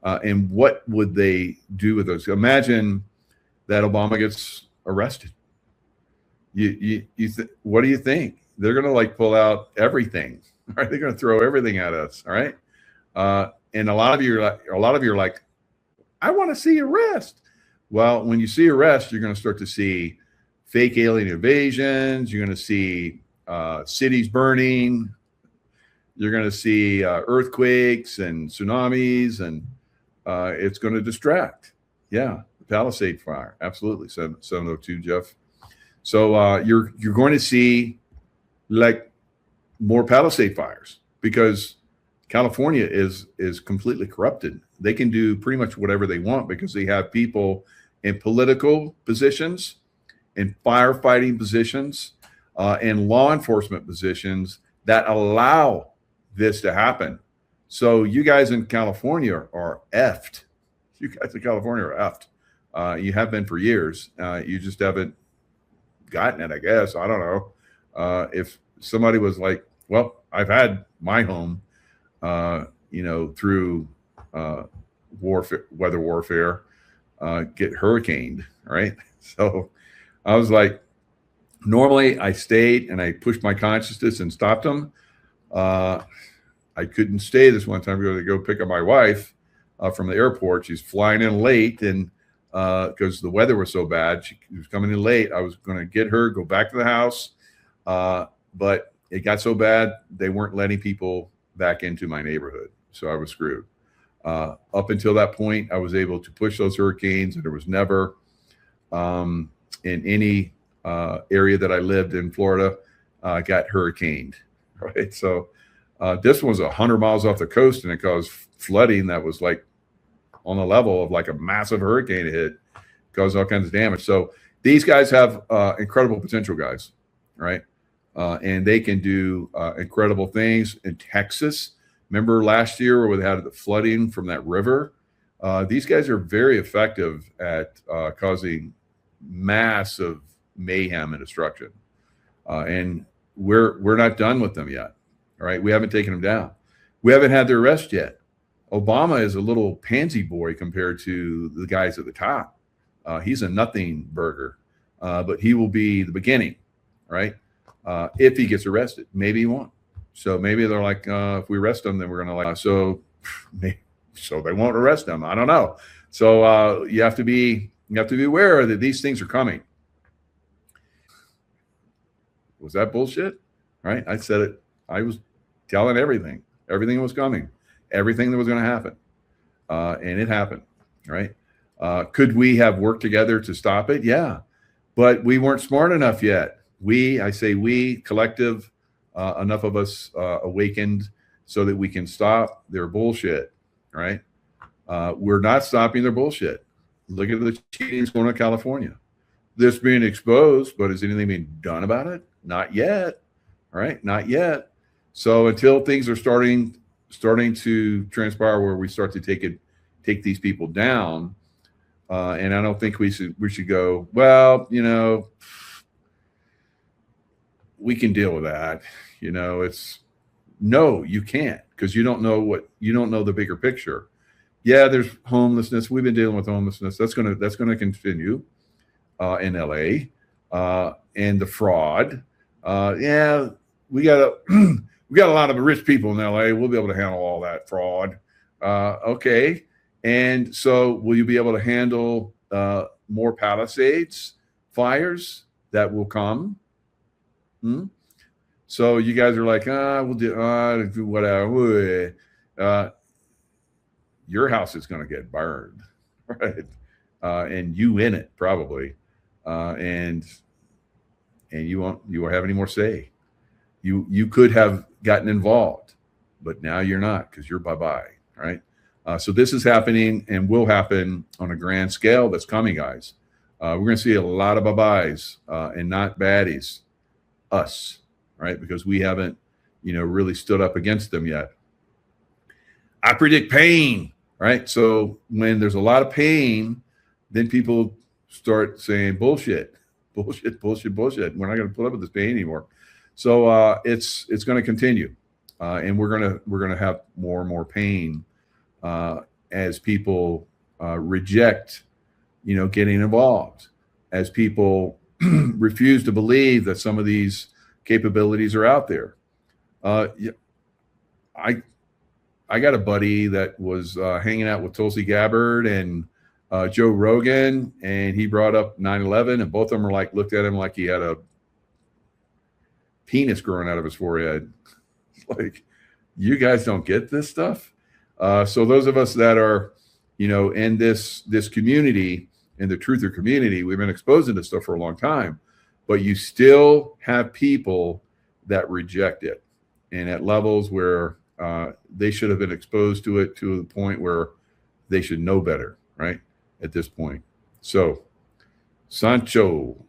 And what would they do with those? Imagine that Obama gets arrested. What do you think? They're going to pull out everything, right? They're going to throw everything at us, all right? And a lot of you are like, I want to see arrest. Well, when you see arrest, you're going to start to see fake alien invasions. You're going to see cities burning. You're going to see earthquakes and tsunamis, and it's going to distract. Yeah, the Palisade fire, absolutely. 702, Jeff. So you're going to see more Palisade fires because California is completely corrupted. They can do pretty much whatever they want because they have people in political positions, in firefighting positions, in law enforcement positions that allow this to happen. So you guys in California are effed. You guys in California are effed. You have been for years. You just haven't gotten it, I guess. I don't know. If somebody was like, well, I've had my home, through weather warfare, get hurricaned, right? So I was like, normally I stayed and I pushed my consciousness and stopped them. I couldn't stay this one time to go pick up my wife from the airport. She's flying in late, and because the weather was so bad, she was coming in late. I was going to get her, go back to the house, but it got so bad they weren't letting people back into my neighborhood, so I was screwed. Up until that point, I was able to push those hurricanes, and there was never in any area that I lived in Florida got hurricaned, right? So this one was 100 miles off the coast, and it caused flooding that was on the level of a massive hurricane hit, caused all kinds of damage. So these guys have incredible potential, guys, right? And they can do incredible things in Texas. Remember last year where they had the flooding from that river? These guys are very effective at causing massive mayhem and destruction. And we're not done with them yet. All right. We haven't taken them down. We haven't had their arrest yet. Obama is a little pansy boy compared to the guys at the top. He's a nothing burger, but he will be the beginning, right? If he gets arrested. Maybe he won't. So maybe they're like, if we arrest him, then we're going to so they won't arrest him. I don't know. So you have to be aware that these things are coming. Was that bullshit? Right? I said it. I was telling everything that was coming, everything that was going to happen. And it happened, right? Could we have worked together to stop it? Yeah, but we weren't smart enough yet. I say we, collective, enough of us awakened so that we can stop their bullshit, right? We're not stopping their bullshit. Look at the cheatings going on in California. This being exposed, but is anything being done about it? Not yet, right? Not yet. So until things are starting to transpire where we start to take these people down, and I don't think we should go, well, we can deal with that. No, you can't, because you don't know the bigger picture. Yeah, there's homelessness. We've been dealing with homelessness. That's gonna continue in LA, and the fraud. Yeah, we got a lot of rich people in LA. We'll be able to handle all that fraud. Okay, and so will you be able to handle more Palisades fires that will come? So you guys are like, we'll do whatever. Your house is going to get burned, right? And you in it probably, and you won't have any more say. You could have gotten involved, but now you're not, because you're bye-bye, right? So this is happening and will happen on a grand scale. That's coming, guys. We're going to see a lot of bye-byes and not baddies, us, right? Because we haven't, really stood up against them yet. I predict pain, right? So when there's a lot of pain, then people start saying bullshit. We're not going to put up with this pain anymore. So it's going to continue, and we're going to have more and more pain as people reject, getting involved, as people refuse to believe that some of these capabilities are out there. I got a buddy that was hanging out with Tulsi Gabbard and Joe Rogan, and he brought up 9/11, and both of them are looked at him like he had a penis growing out of his forehead. Like, you guys don't get this stuff. So those of us that are, in this community, in the truther community, we've been exposed to this stuff for a long time, but you still have people that reject it, and at levels where they should have been exposed to it to the point where they should know better, right? At this point. So, Sancho,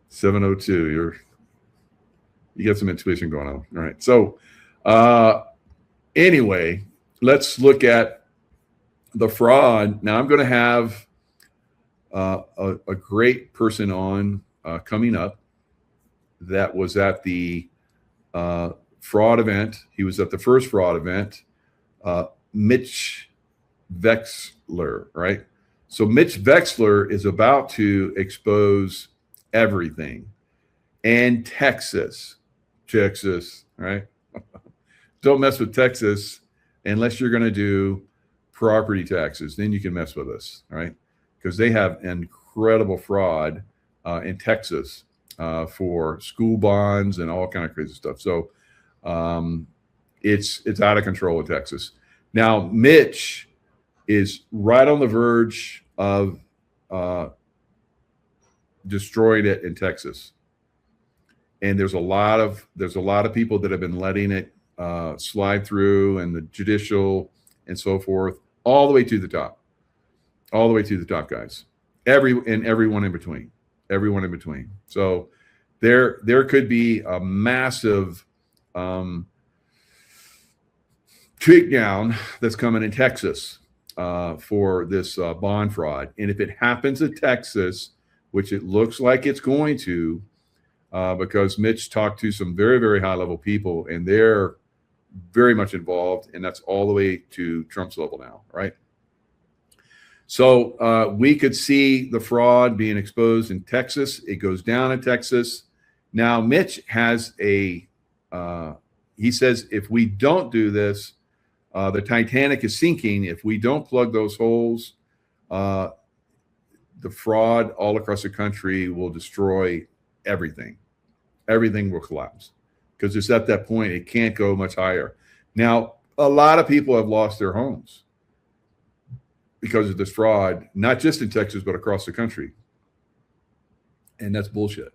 702, you got some intuition going on. All right. So, anyway, let's look at the fraud. Now, I'm going to have a great person on coming up that was at the fraud event. He was at the first fraud event, Mitch Wexler, right? So Mitch Wexler is about to expose everything. And Texas, right? Don't mess with Texas unless you're going to do property taxes. Then you can mess with us, right? Because they have incredible fraud in Texas for school bonds and all kind of crazy stuff. So it's out of control in Texas. Now, Mitch is right on the verge of destroying it in Texas, and there's a lot of people that have been letting it slide through, and the judicial and so forth, all the way to the top, guys. Everyone in between. So there could be a massive takedown that's coming in Texas for this bond fraud. And if it happens in Texas, which it looks like it's going to, because Mitch talked to some very, very high level people, and they're very much involved, and that's all the way to Trump's level now, right? So we could see the fraud being exposed in Texas. It goes down in Texas. Now, Mitch has he says, if we don't do this, the Titanic is sinking. If we don't plug those holes, the fraud all across the country will destroy everything. Everything will collapse because it's at that point. It can't go much higher. Now, a lot of people have lost their homes because of this fraud, not just in Texas, but across the country. And that's bullshit.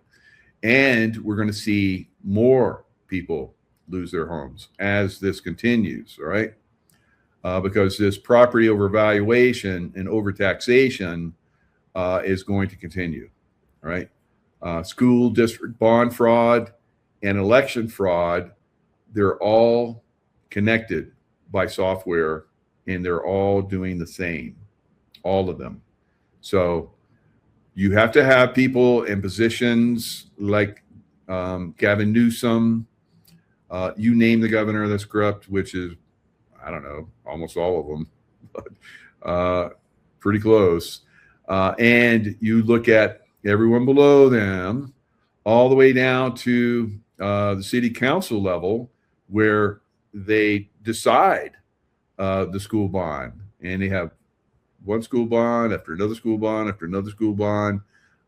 And we're going to see more people lose their homes as this continues, all right? Because this property overvaluation and overtaxation is going to continue, all right? School district bond fraud and election fraud, they're all connected by software, and they're all doing the same, all of them. So you have to have people in positions like Gavin Newsom, you name the governor that's corrupt, which is, I don't know, almost all of them, but pretty close. And you look at everyone below them, all the way down to the city council level, where they decide the school bond, and they have one school bond after another school bond after another school bond,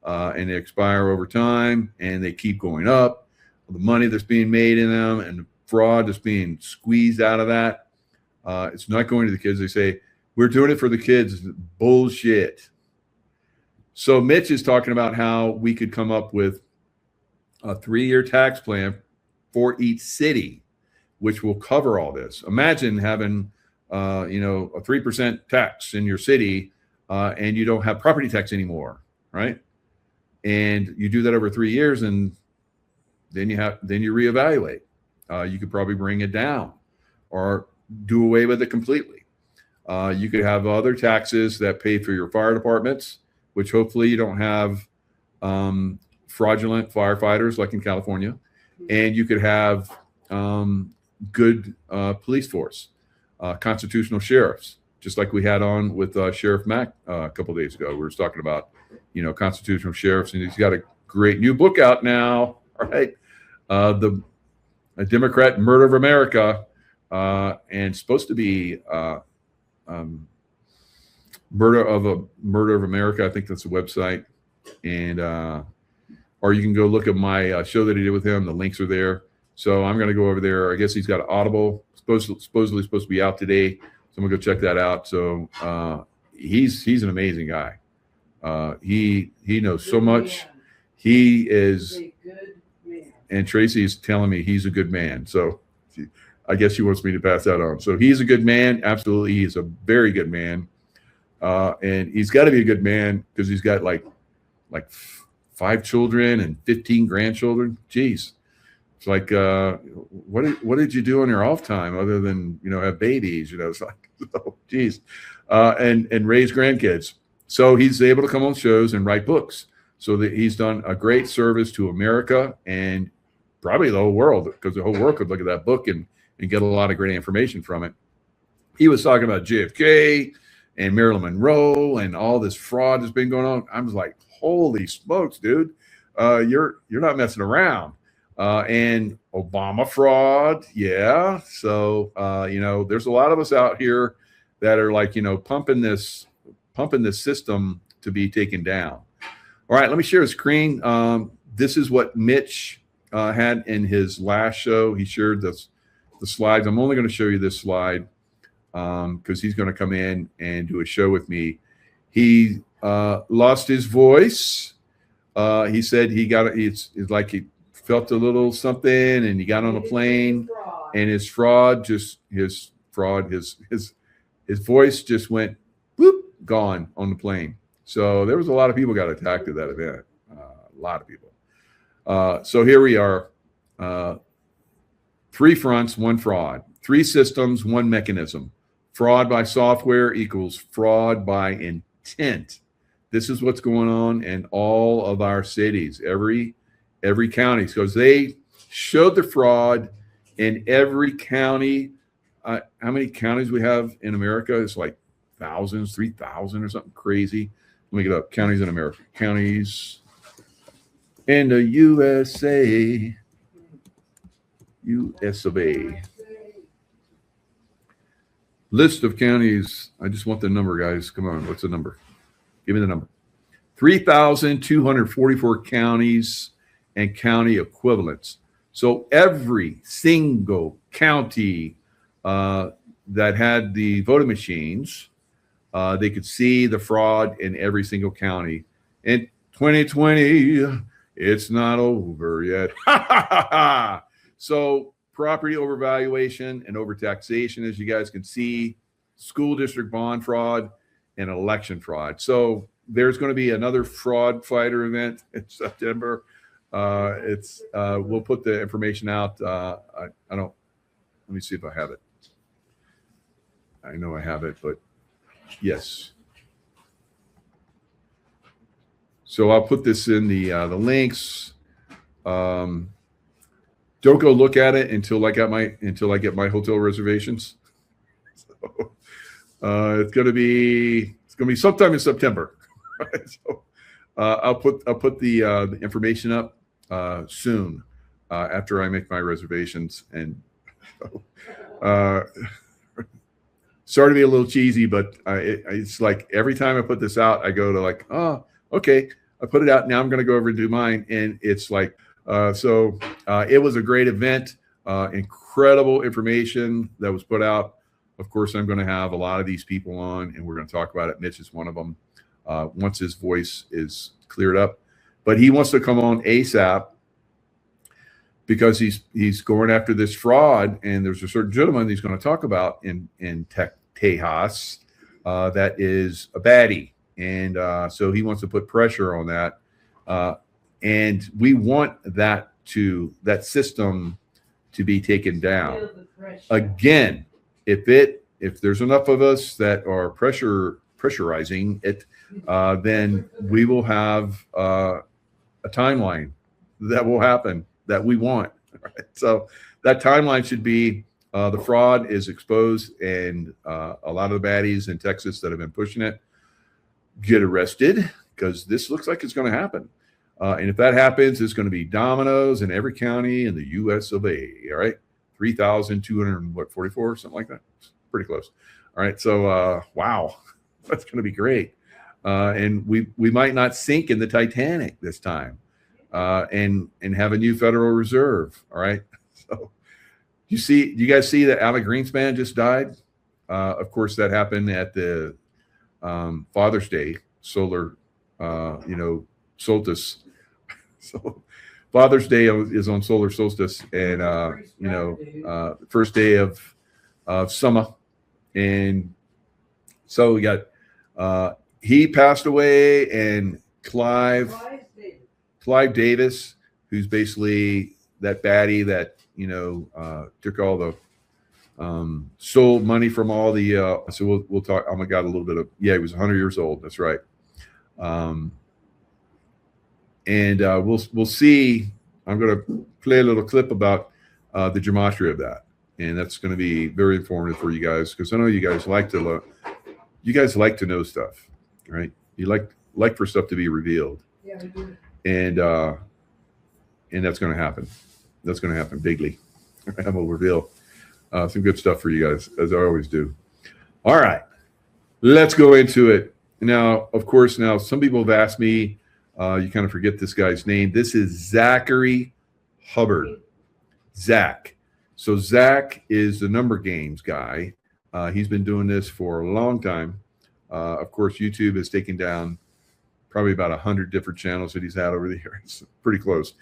and they expire over time, and they keep going up. The money that's being made in them and the fraud that's being squeezed out of that, it's not going to the kids. They say, we're doing it for the kids. Bullshit. So Mitch is talking about how we could come up with a 3-year tax plan for each city, which will cover all this. Imagine having, a 3% tax in your city, and you don't have property tax anymore, right? And you do that over 3 years, and then you reevaluate. You could probably bring it down or do away with it completely. You could have other taxes that pay for your fire departments, which hopefully you don't have fraudulent firefighters like in California. And you could have good police force, constitutional sheriffs, just like we had on with Sheriff Mack a couple of days ago. We were talking about, constitutional sheriffs, and he's got a great new book out now, right? The Democrat Murder of America, and supposed to be Murder of America. I think that's the website. And or you can go look at my show that he did with him. The links are there. So I'm going to go over there. I guess he's got an Audible, supposedly supposed to be out today. So I'm going to go check that out. So he's an amazing guy. He knows so much. He is, and Tracy's telling me he's a good man. So I guess she wants me to pass that on. So he's a good man. Absolutely. He's a very good man. And he's got to be a good man because he's got like 5 children and 15 grandchildren. Jeez. It's like, what did you do on your off time other than, have babies, it's like, oh, geez, and raise grandkids. So he's able to come on shows and write books. So that he's done a great service to America and probably the whole world, because the whole world could look at that book and get a lot of great information from it. He was talking about JFK and Marilyn Monroe and all this fraud that's been going on. I was like, holy smokes, dude, you're not messing around. And Obama fraud, yeah. So there's a lot of us out here that are like pumping this system to be taken down. All right, let me share the screen. This is what Mitch had in his last show. He shared the slides. I'm only going to show you this slide because he's going to come in and do a show with me. He lost his voice. He said it's like he felt a little something, and he got on a plane, and his voice just went whoop, gone on the plane. So there was a lot of people got attacked at that event. A lot of people. So here we are. 3 fronts, 1 fraud. 3 systems, 1 mechanism. Fraud by software equals fraud by intent. This is what's going on in all of our cities, every county, because they showed the fraud in every county. How many counties we have in America? It's like thousands, 3,000 or something crazy. Let me get up. Counties in America. Counties in the USA. US of A. List of counties. I just want the number, guys. Come on. What's the number? Give me the number. 3,244 counties and county equivalents. So every single county that had the voting machines, they could see the fraud in every single county. In 2020, it's not over yet. So property overvaluation and overtaxation, as you guys can see, school district bond fraud, and election fraud. So there's going to be another fraud fighter event in September. We'll put the information out. I don't, let me see if I have it. I know I have it, but yes. So I'll put this in the links. Don't go look at it until I get my hotel reservations. So, it's gonna be sometime in September. Right? So I'll put the information up soon after I make my reservations. And sorry to be a little cheesy, but it's like every time I put this out, I go to like, oh, okay, I put it out. Now I'm going to go over and do mine. And it's like, it was a great event, incredible information that was put out. Of course, I'm going to have a lot of these people on, and we're going to talk about it. Mitch is one of them once his voice is cleared up. But he wants to come on ASAP because he's going after this fraud. And there's a certain gentleman he's going to talk about in Tejas that is a baddie. And so he wants to put pressure on that. And we want that system to be taken down. Again, if there's enough of us that are pressurizing it, then we will have a timeline that will happen that we want. Right? So that timeline should be the fraud is exposed, and a lot of the baddies in Texas that have been pushing it get arrested, because this looks like it's going to happen. And if that happens, it's going to be dominoes in every county in the U.S. of A. All right, 3,244, something like that. Pretty close. All right, so wow, that's going to be great. And we might not sink in the Titanic this time, and have a new Federal Reserve. All right, so you guys see that Alec Greenspan just died? Of course, that happened at the Father's Day solar, solstice. So Father's Day is on solar solstice, and first day of summer. And so we got he passed away, and Clive Davis, who's basically that baddie that took all the stole money from all the so we'll talk. Oh my God, a little bit of he was 100 years old. That's right. And we'll see. I'm going to play a little clip about the gematria of that, and that's going to be very informative for you guys, because I know you guys like to know stuff, right? You like for stuff to be revealed. Yeah, we do. And that's going to happen. That's going to happen bigly. I will reveal some good stuff for you guys, as I always do. All right, let's go into it. Now, of course, some people have asked me, you kind of forget this guy's name. This is Zachary Hubbard. Zach. So Zach is the number games guy. He's been doing this for a long time. Of course, YouTube has taken down probably about 100 different channels that he's had over the years. Pretty close.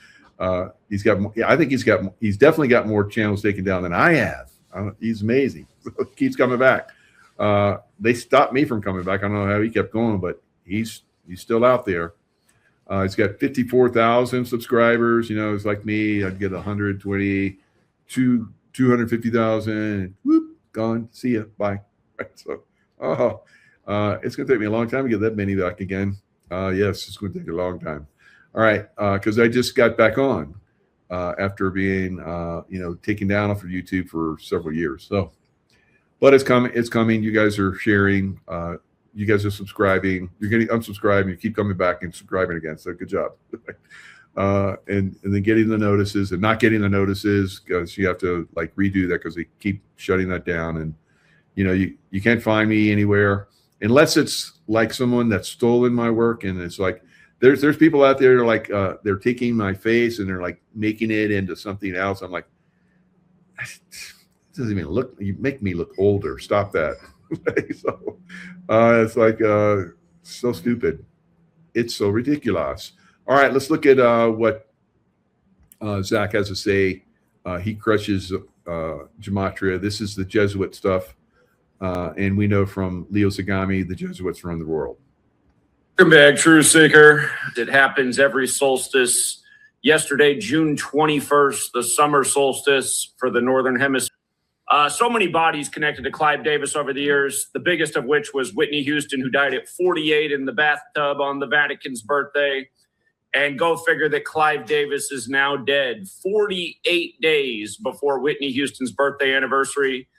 He's definitely got more channels taken down than I have. He's amazing. Keeps coming back. They stopped me from coming back. I don't know how he kept going, but he's still out there. He's got 54,000 subscribers. It's like me. I'd get 120, 250,000. Whoop, gone. See ya. Bye. Right, so, it's going to take me a long time to get that many back again. Yes, it's going to take a long time. All right, because I just got back on after being, taken down off of YouTube for several years. So, but it's coming. It's coming. You guys are sharing. You guys are subscribing. You're getting unsubscribed. You keep coming back and subscribing again. So good job. And then getting the notices and not getting the notices, because you have to redo that because they keep shutting that down. And you can't find me anywhere unless it's like someone that's stolen my work, and it's like there's people out there like they're taking my face and they're like making it into something else. I'm like, it doesn't even look. You make me look older. Stop that. So it's like so stupid. It's so ridiculous. All right, let's look at what Zach has to say. He crushes gematria. This is the Jesuit stuff, and we know from Leo Zagami the Jesuits run the world. Welcome back, True Seeker. It happens every solstice. Yesterday, June 21st, the summer solstice for the Northern Hemisphere. So many bodies connected to Clive Davis over the years, the biggest of which was Whitney Houston, who died at 48 in the bathtub on the Vatican's birthday. And go figure that Clive Davis is now dead 48 days before Whitney Houston's birthday anniversary.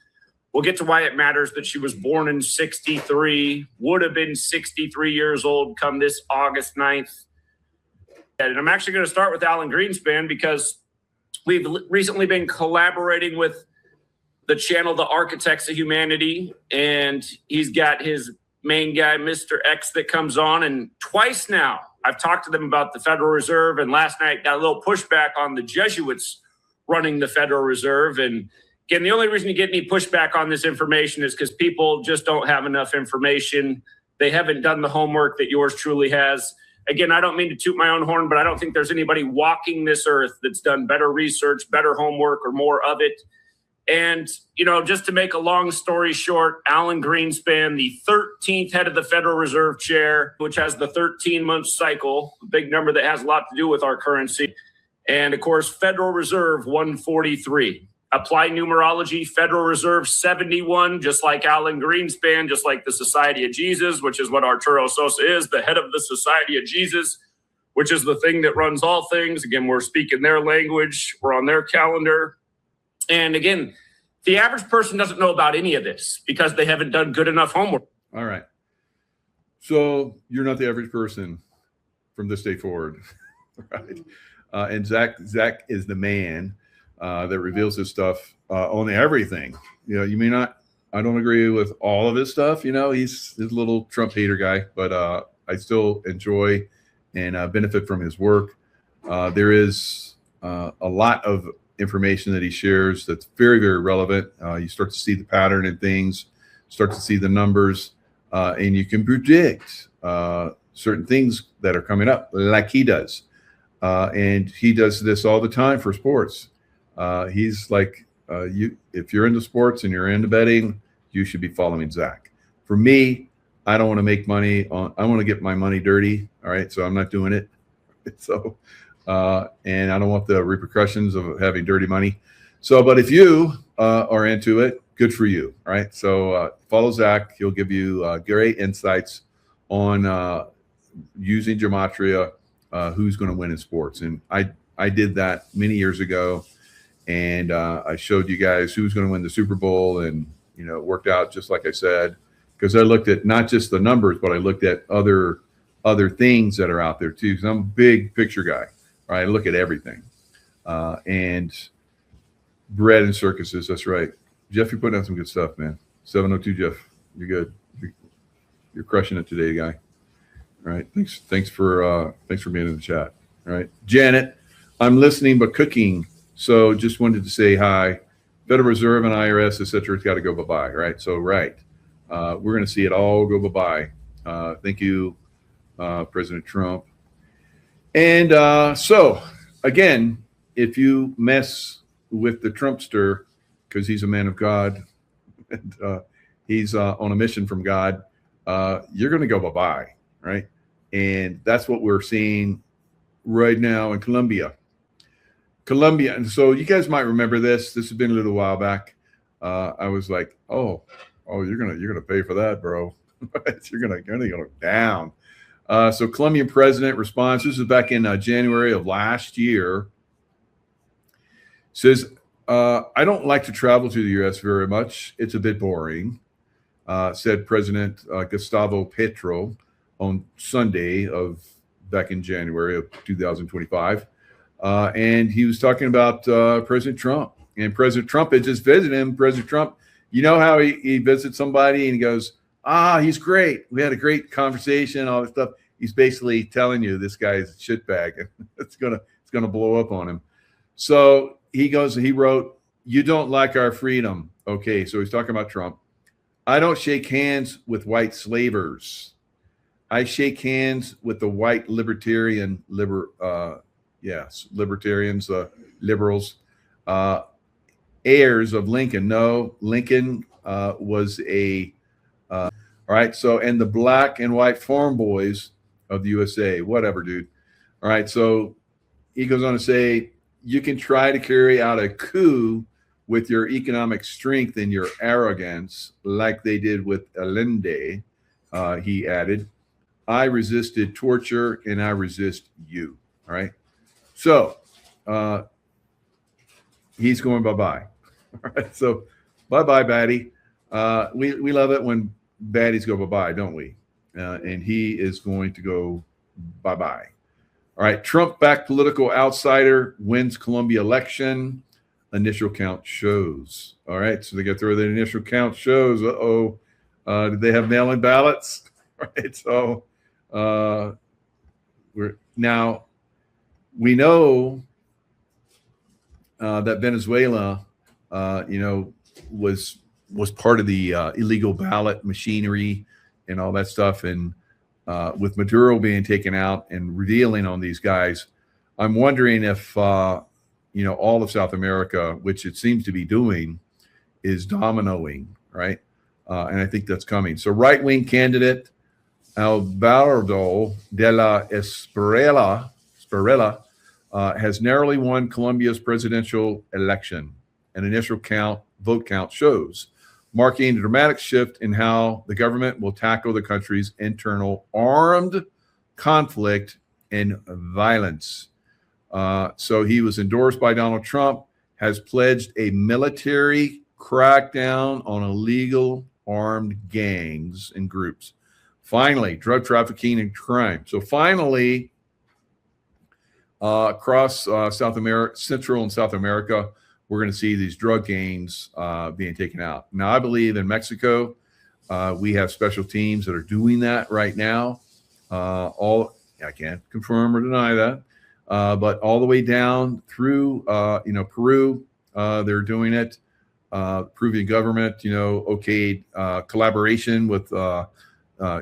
We'll get to why it matters that she was born in 63, would have been 63 years old come this August 9th. And I'm actually going to start with Alan Greenspan because we've recently been collaborating with the channel, The Architects of Humanity, and he's got his main guy, Mr. X, that comes on. And twice now, I've talked to them about the Federal Reserve, and last night got a little pushback on the Jesuits running the Federal Reserve. And again, the only reason you get any pushback on this information is because people just don't have enough information. They haven't done the homework that yours truly has. Again, I don't mean to toot my own horn, but I don't think there's anybody walking this earth that's done better research, better homework, or more of it. And, you know, just to make a long story short, Alan Greenspan, the 13th head of the Federal Reserve chair, which has the 13-month cycle, a big number that has a lot to do with our currency. And, of course, Federal Reserve 143. Apply numerology, Federal Reserve 71, just like Alan Greenspan, just like the Society of Jesus, which is what Arturo Sosa is, the head of the Society of Jesus, which is the thing that runs all things. Again, we're speaking their language. We're on their calendar. And again, the average person doesn't know about any of this because they haven't done good enough homework. All right. So you're not the average person from this day forward, right? And Zach is the man that reveals this stuff on everything. You know, you may not, I don't agree with all of his stuff. You know, he's a little Trump hater guy, but I still enjoy and benefit from his work. There is a lot of information that he shares that's very, very relevant. You start to see the pattern in things, start to see the numbers, and you can predict certain things that are coming up like he does. And he does this all the time for sports. He's like, if you're into sports and you're into betting, you should be following Zach. For me, I don't want to make money I want to get my money dirty. All right. So I'm not doing it. So, and I don't want the repercussions of having dirty money. So, but if you are into it, good for you. All right. So follow Zach. He'll give you great insights on using gematria, who's going to win in sports. And I did that many years ago. And I showed you guys who's going to win the Super Bowl, and you know, it worked out just like I said, because I looked at not just the numbers, but I looked at other things that are out there too. Because I'm a big picture guy, right? I look at everything, and bread and circuses. That's right, Jeff. You're putting out some good stuff, man. 702 Jeff, you're good. You're crushing it today, guy. All right, thanks for being in the chat. All right, Janet, I'm listening but cooking. So just wanted to say hi. Federal Reserve and IRS, et cetera, it's got to go bye-bye, right? So, right. We're going to see it all go bye-bye. Thank you, President Trump. And so, again, if you mess with the Trumpster, because he's a man of God, and he's on a mission from God, you're going to go bye-bye, right? And that's what we're seeing right now in Colombia. And so you guys might remember this. This has been a little while back. I was like, oh, you're gonna pay for that, bro. you're gonna go down. So Colombian president responds. This is back in January of last year. Says, I don't like to travel to the U.S. very much. It's a bit boring, said President Gustavo Petro on Sunday back in January of 2025. And he was talking about President Trump. And President Trump had just visited him. President Trump, you know how he visits somebody and he goes, he's great. We had a great conversation, all this stuff. he's basically telling you this guy's a shitbag and it's gonna blow up on him. So he wrote, "You don't like our freedom." Okay, so he's talking about Trump. "I don't shake hands with white slavers. I shake hands with the white libertarians, liberals, heirs of Lincoln." No, Lincoln was all right. So, and the black and white farm boys of the USA, whatever, dude. All right. So he goes on to say, "You can try to carry out a coup with your economic strength and your arrogance, like they did with Allende." He added, "I resisted torture and I resist you." All right. So he's going bye-bye. All right. So bye-bye, baddie. We love it when baddies go bye-bye, don't we? And he is going to go bye-bye. All right. Trump-backed political outsider wins Colombia election. Initial count shows. All right. So they got through the initial count shows. Did they have mail-in ballots? All right. So we know that Venezuela, was part of the illegal ballot machinery and all that stuff. And with Maduro being taken out and revealing on these guys, I'm wondering if, all of South America, which it seems to be doing, is dominoing, right? And I think that's coming. So right-wing candidate Alvaro de la Espriella has narrowly won Colombia's presidential election. An initial vote count shows, marking a dramatic shift in how the government will tackle the country's internal armed conflict and violence. So he was endorsed by Donald Trump, has pledged a military crackdown on illegal armed gangs and groups. Finally, drug trafficking and crime. So finally, across South America, Central and South America, we're going to see these drug gangs being taken out. Now, I believe in Mexico, we have special teams that are doing that right now. I can't confirm or deny that, but all the way down through, Peru, they're doing it. Peruvian government, okayed collaboration with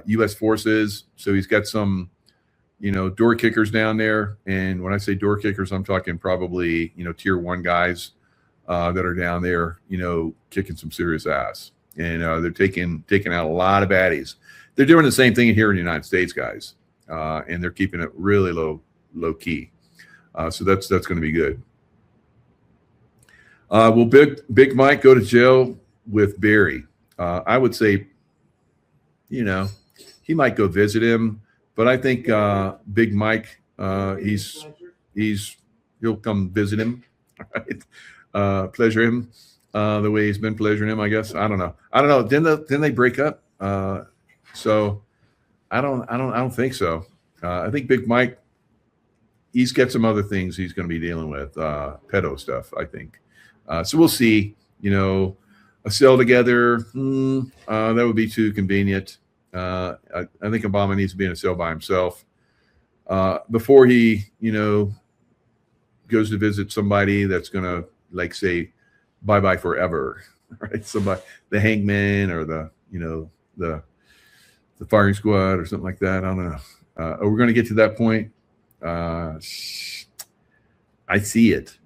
U.S. forces. So he's got some, door kickers down there. And when I say door kickers, I'm talking probably, tier 1 guys that are down there, kicking some serious ass. And they're taking out a lot of baddies. They're doing the same thing here in the United States, guys. And they're keeping it really low key. So that's going to be good. Will Big Mike go to jail with Barry? I would say, he might go visit him, but I think Big Mike, he'll come visit him, right? Pleasure him the way he's been pleasuring him, I guess. I don't know. Didn't they break up? So I don't think so. I think Big Mike, he's got some other things he's going to be dealing with, pedo stuff, I think. So we'll see, a cell together. That would be too convenient. I think Obama needs to be in a cell by himself before he, goes to visit somebody that's going to say bye-bye forever, right? Somebody, the hangman or the firing squad or something like that. I don't know. Are we going to get to that point? I see it.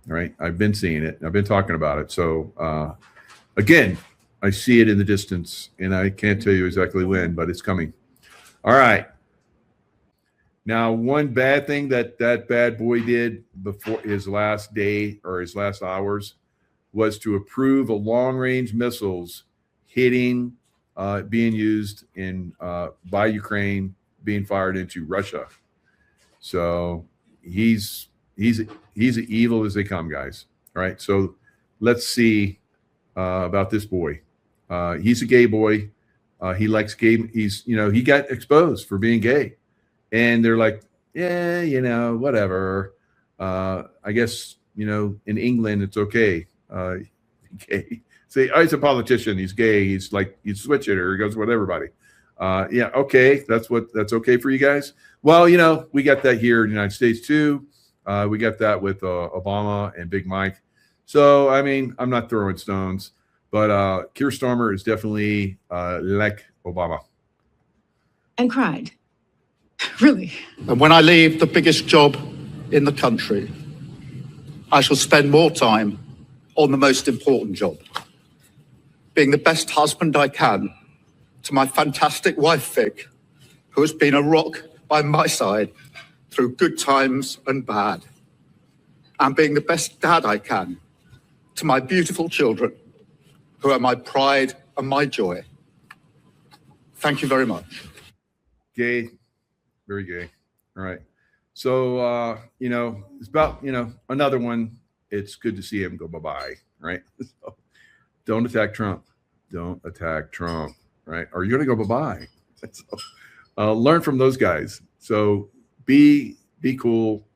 Right. I've been seeing it. I've been talking about it. So again, I see it in the distance and I can't tell you exactly when, but it's coming. All right. Now, one bad thing that bad boy did before his last day or his last hours was to approve a long-range missiles hitting, being used by Ukraine, being fired into Russia. So he's as evil as they come, guys. All right. So let's see about this boy. He's a gay boy. He likes gay. He got exposed for being gay. And they're like, yeah, whatever. I guess, in England, it's okay. Gay. Say, he's a politician. He's gay. He's like, you switch it or he goes with everybody. Yeah, okay, that's okay for you guys. Well, we got that here in the United States too. We got that with Obama and Big Mike. So, I mean, I'm not throwing stones, but Keir Starmer is definitely like Obama. And cried. Really. And when I leave the biggest job in the country, I shall spend more time on the most important job, being the best husband I can to my fantastic wife, Vic, who has been a rock by my side through good times and bad, and being the best dad I can to my beautiful children, who are my pride and my joy. Thank you very much. Gay, very gay. All right. So, it's about, another one. It's good to see him go bye-bye, right? So, don't attack Trump. Don't attack Trump, right? Or you're going to go bye-bye. So, learn from those guys. So be cool,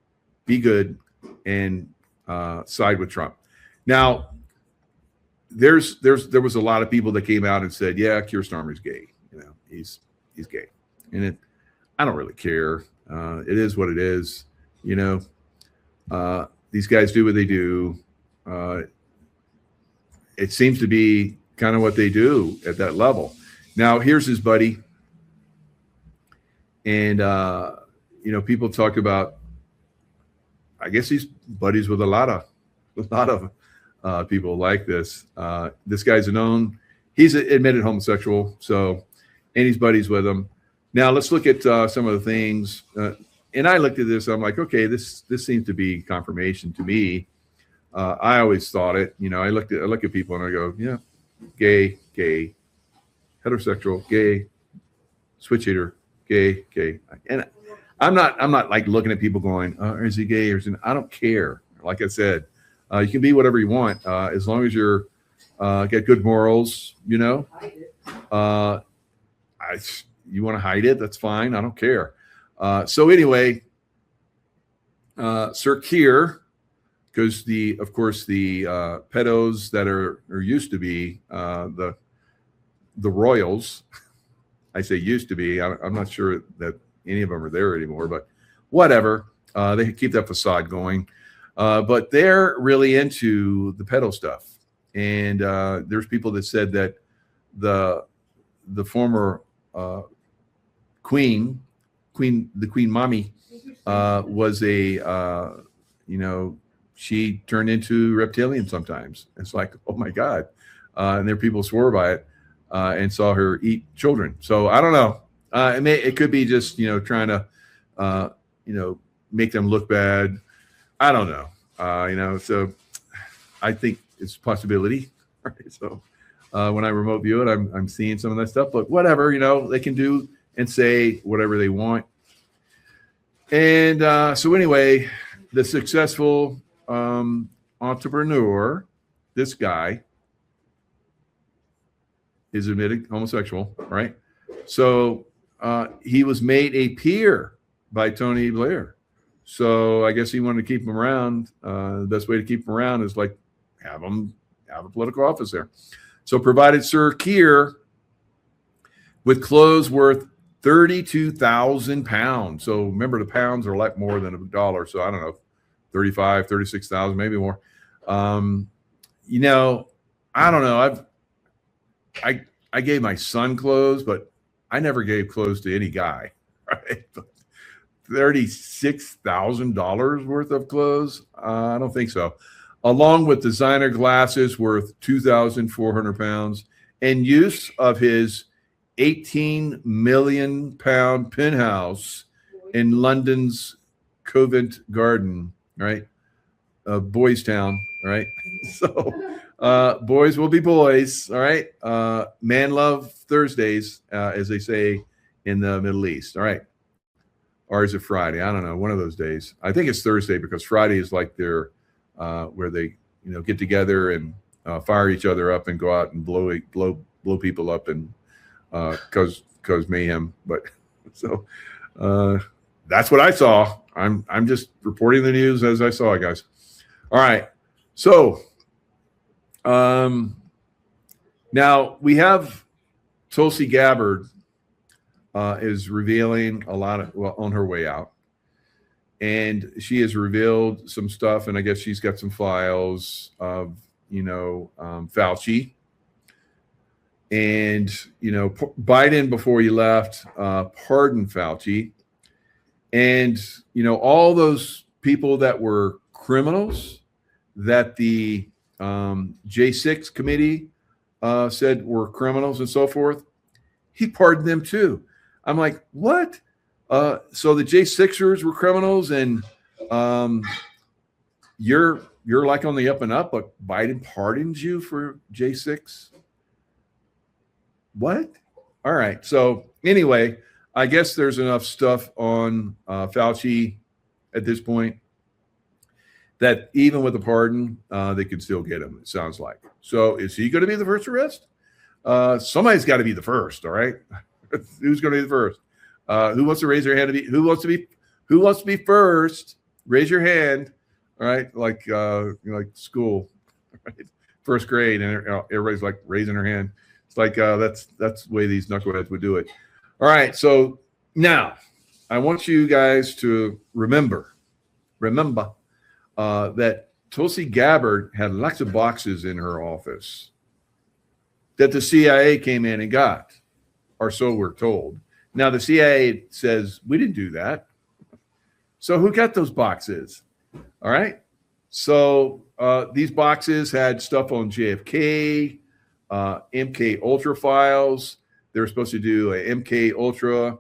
be good, and side with Trump. Now, there was a lot of people that came out and said, yeah, Keir Starmer's gay. He's gay. And I don't really care. It is what it is. These guys do what they do. It seems to be kind of what they do at that level. Now, here's his buddy. And, people talk about, I guess he's buddies with a lot of people like this. This guy's he's an admitted homosexual. So, and he's buddies with them. Now let's look at some of the things. And I looked at this. I'm like, okay, this seems to be confirmation to me. I always thought it. I look at people and I go, yeah, gay, heterosexual, gay, switch hitter, gay. And I'm not like looking at people going, is he gay or is he? I don't care. Like I said, you can be whatever you want as long as you're got good morals. You want to hide it, that's fine. I don't care. So anyway, Sir Keir, because of course the pedos that are used to be the royals. I say used to be. I'm not sure that any of them are there anymore, but whatever. They keep that facade going. But they're really into the pedo stuff. And there's people that said that the former queen mommy was she turned into reptilian sometimes. It's like, oh my God. And there people swore by it and saw her eat children. So I don't know. It could be just, trying to, make them look bad. I don't know. So I think it's a possibility. Right? So when I remote view it, I'm seeing some of that stuff, but whatever, they can do and say whatever they want. And so anyway, the successful entrepreneur, this guy is admitted homosexual, right? So he was made a peer by Tony Blair. So I guess he wanted to keep him around. The best way to keep him around is like have a political office there. So provided Sir Keir with clothes worth 32,000 pounds. So remember, the pounds are a lot more than a dollar. So I don't know, 35, 36,000, maybe more. I don't know. I gave my son clothes, but I never gave clothes to any guy, right? $36,000 worth of clothes? I don't think so. Along with designer glasses worth 2,400 pounds and use of his 18 million pound penthouse in London's Covent Garden, right? Boys Town, right? So boys will be boys, all right? Man love Thursdays, as they say in the Middle East, all right? Or is it Friday? I don't know, one of those days. I think it's Thursday because Friday is like their where they get together and fire each other up and go out and blow people up and cause mayhem. But so that's what I saw. I'm just reporting the news as I saw it, guys. All right. So now we have Tulsi Gabbard is revealing a lot of, well, on her way out. And she has revealed some stuff, and I guess she's got some files of, Fauci. And, Biden, before he left, pardoned Fauci. And, all those people that were criminals that the J6 committee said were criminals and so forth, he pardoned them too. I'm like, what? So the J6ers were criminals, and you're like on the up and up, but Biden pardons you for J6? What? All right. So anyway, I guess there's enough stuff on Fauci at this point that even with a pardon, they could still get him, it sounds like. So is he going to be the first arrest? Somebody's got to be the first. All right. Who's going to be the first? Who wants to raise their hand who wants to be first? Raise your hand. All right. Like school, right? First grade. And everybody's like raising their hand. It's like, that's the way these knuckleheads would do it. All right. So now I want you guys to remember that Tulsi Gabbard had lots of boxes in her office that the CIA came in and got, or so we're told. Now, the CIA says, we didn't do that. So who got those boxes? All right. So these boxes had stuff on JFK, MK Ultra files. They were supposed to do a MK Ultra,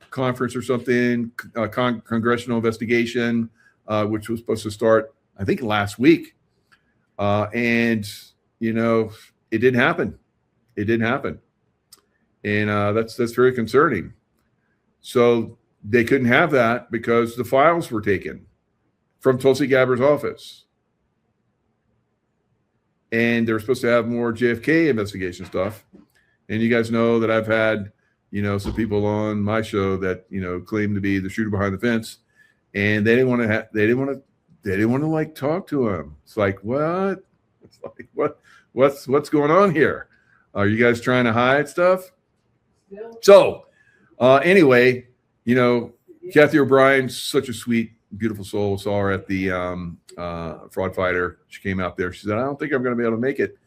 conference or something, congressional investigation, which was supposed to start, I think, last week. And it didn't happen. It didn't happen. And that's very concerning. So they couldn't have that because the files were taken from Tulsi Gabbard's office. And they were supposed to have more JFK investigation stuff. And you guys know that I've had, some people on my show that, claim to be the shooter behind the fence. And they didn't want to like talk to him. It's like, what? It's like, what's going on here? Are you guys trying to hide stuff? So anyway, Kathy O'Brien's such a sweet, beautiful soul. Saw her at the Fraud Fighter. She came out there. She said, I don't think I'm going to be able to make it.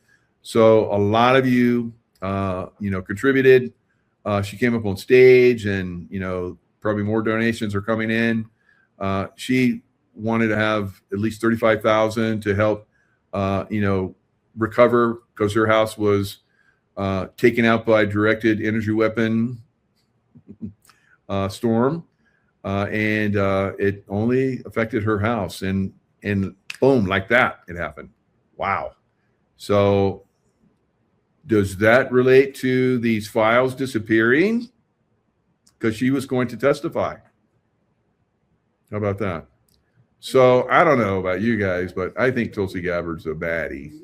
So a lot of you, contributed. She came up on stage, and, probably more donations are coming in. She wanted to have at least $35,000 to help, recover, because her house was taken out by directed energy weapon storm. And it only affected her house, and boom, like that, it happened. Wow. So does that relate to these files disappearing? Because she was going to testify. How about that? So I don't know about you guys, but I think Tulsi Gabbard's a baddie,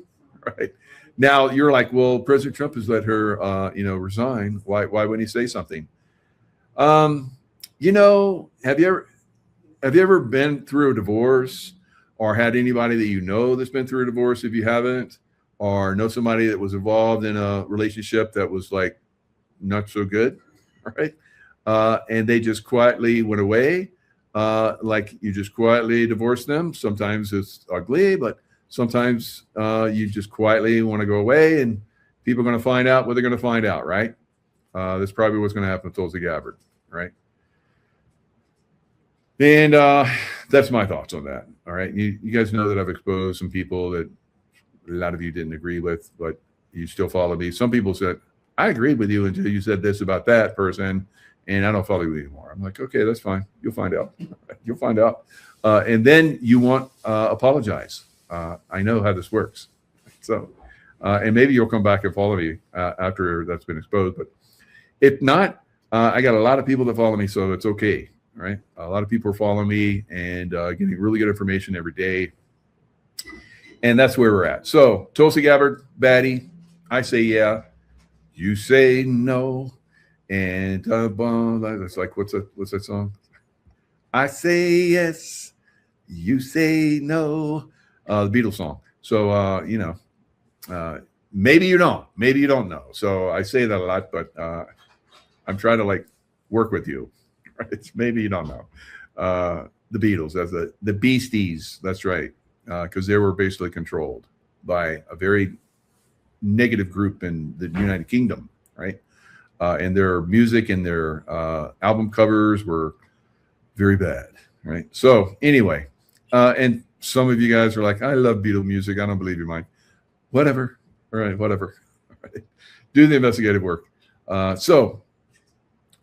right? Now you're like, well, President Trump has let her, resign. Why wouldn't he say something? Have you ever been through a divorce, or had anybody that that's been through a divorce? If you haven't, or know somebody that was involved in a relationship that was like not so good, right? And they just quietly went away. Like you just quietly divorced them. Sometimes it's ugly, but sometimes you just quietly want to go away, and people are going to find out what they're going to find out, right? That's probably what's going to happen with Tulsi Gabbard, right? And that's my thoughts on that. All right. You guys know that I've exposed some people that a lot of you didn't agree with, but you still follow me. Some people said, I agreed with you until you said this about that person, and I don't follow you anymore. I'm like, okay, that's fine. You'll find out. You'll find out. And then you want apologize. I know how this works. So, and maybe you'll come back and follow me after that's been exposed. But if not, I got a lot of people that follow me, so it's okay. Right? A lot of people are following me and getting really good information every day. And that's where we're at. So Tulsi Gabbard, baddie. I say yeah. You say no. And it's like, what's that song? I say yes. You say no. The Beatles song. So, maybe you don't. Maybe you don't know. So I say that a lot, but I'm trying to like work with you. Right? Maybe you don't know. The Beatles, that's the Beasties. That's right, because they were basically controlled by a very negative group in the United Kingdom, right? And their music and their album covers were very bad, right? So anyway, and some of you guys are like, I love Beatle music. I don't believe you, Mike. Whatever. All right, whatever. All right. Do the investigative work. So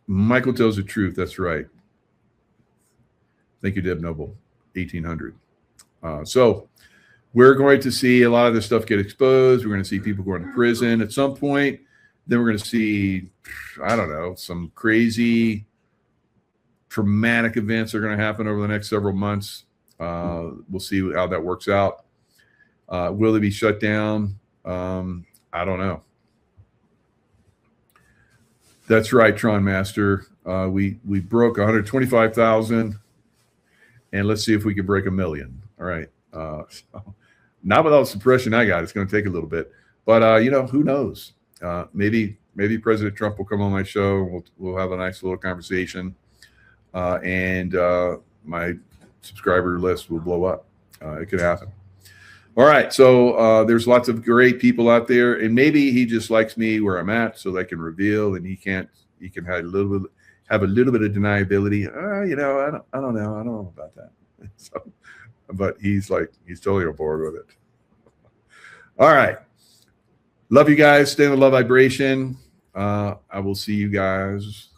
Michael tells the truth. That's right. Thank you, Deb Noble, 1800. So we're going to see a lot of this stuff get exposed. We're going to see people going to prison at some point. Then we're going to see, I don't know, some crazy traumatic events are going to happen over the next several months. We'll see how that works out. Will they be shut down? I don't know. That's right, Tron Master. We broke 125,000, and let's see if we can break 1 million. All right. So not with all the suppression I got. It's going to take a little bit, but who knows? Maybe President Trump will come on my show. We'll have a nice little conversation, and my subscriber list will blow up. It could happen. All right. So there's lots of great people out there, and maybe he just likes me where I'm at, so they can reveal, and he can have a little bit of deniability. I don't know about that. So, but he's totally on board with it. All right. Love you guys. Stay in the love vibration. I will see you guys.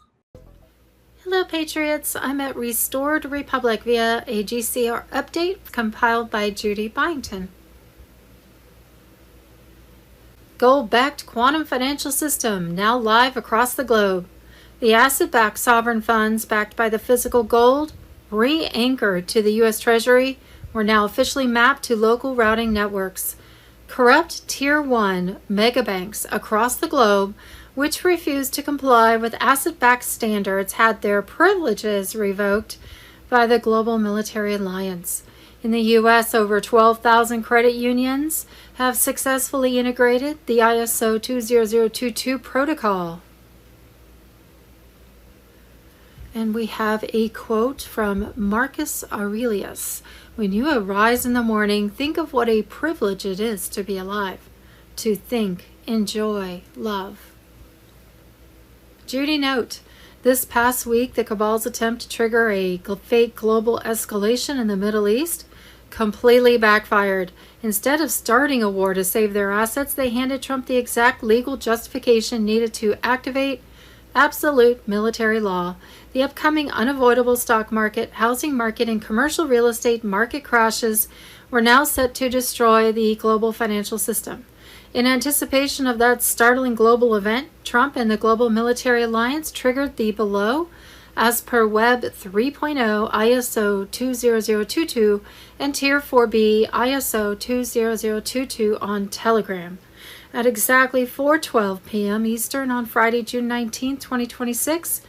Hello, Patriots. I'm at Restored Republic via a GCR update compiled by Judy Byington. Gold-backed quantum financial system now live across the globe. The asset-backed sovereign funds backed by the physical gold, re-anchored to the U.S. Treasury, were now officially mapped to local routing networks. Corrupt Tier 1 megabanks across the globe, which refused to comply with asset-backed standards, had their privileges revoked by the Global Military Alliance. In the U.S., over 12,000 credit unions have successfully integrated the ISO 20022 protocol. And we have a quote from Marcus Aurelius. When you arise in the morning, think of what a privilege it is to be alive, to think, enjoy, love. Judy note, this past week, the cabal's attempt to trigger a fake global escalation in the Middle East completely backfired. Instead of starting a war to save their assets, they handed Trump the exact legal justification needed to activate absolute military law. The upcoming unavoidable stock market, housing market, and commercial real estate market crashes were now set to destroy the global financial system. In anticipation of that startling global event, Trump and the Global Military Alliance triggered the below, as per Web 3.0 ISO 20022 and Tier 4B ISO 20022 on Telegram. At exactly 4:12 p.m. Eastern on Friday, June 19, 2026,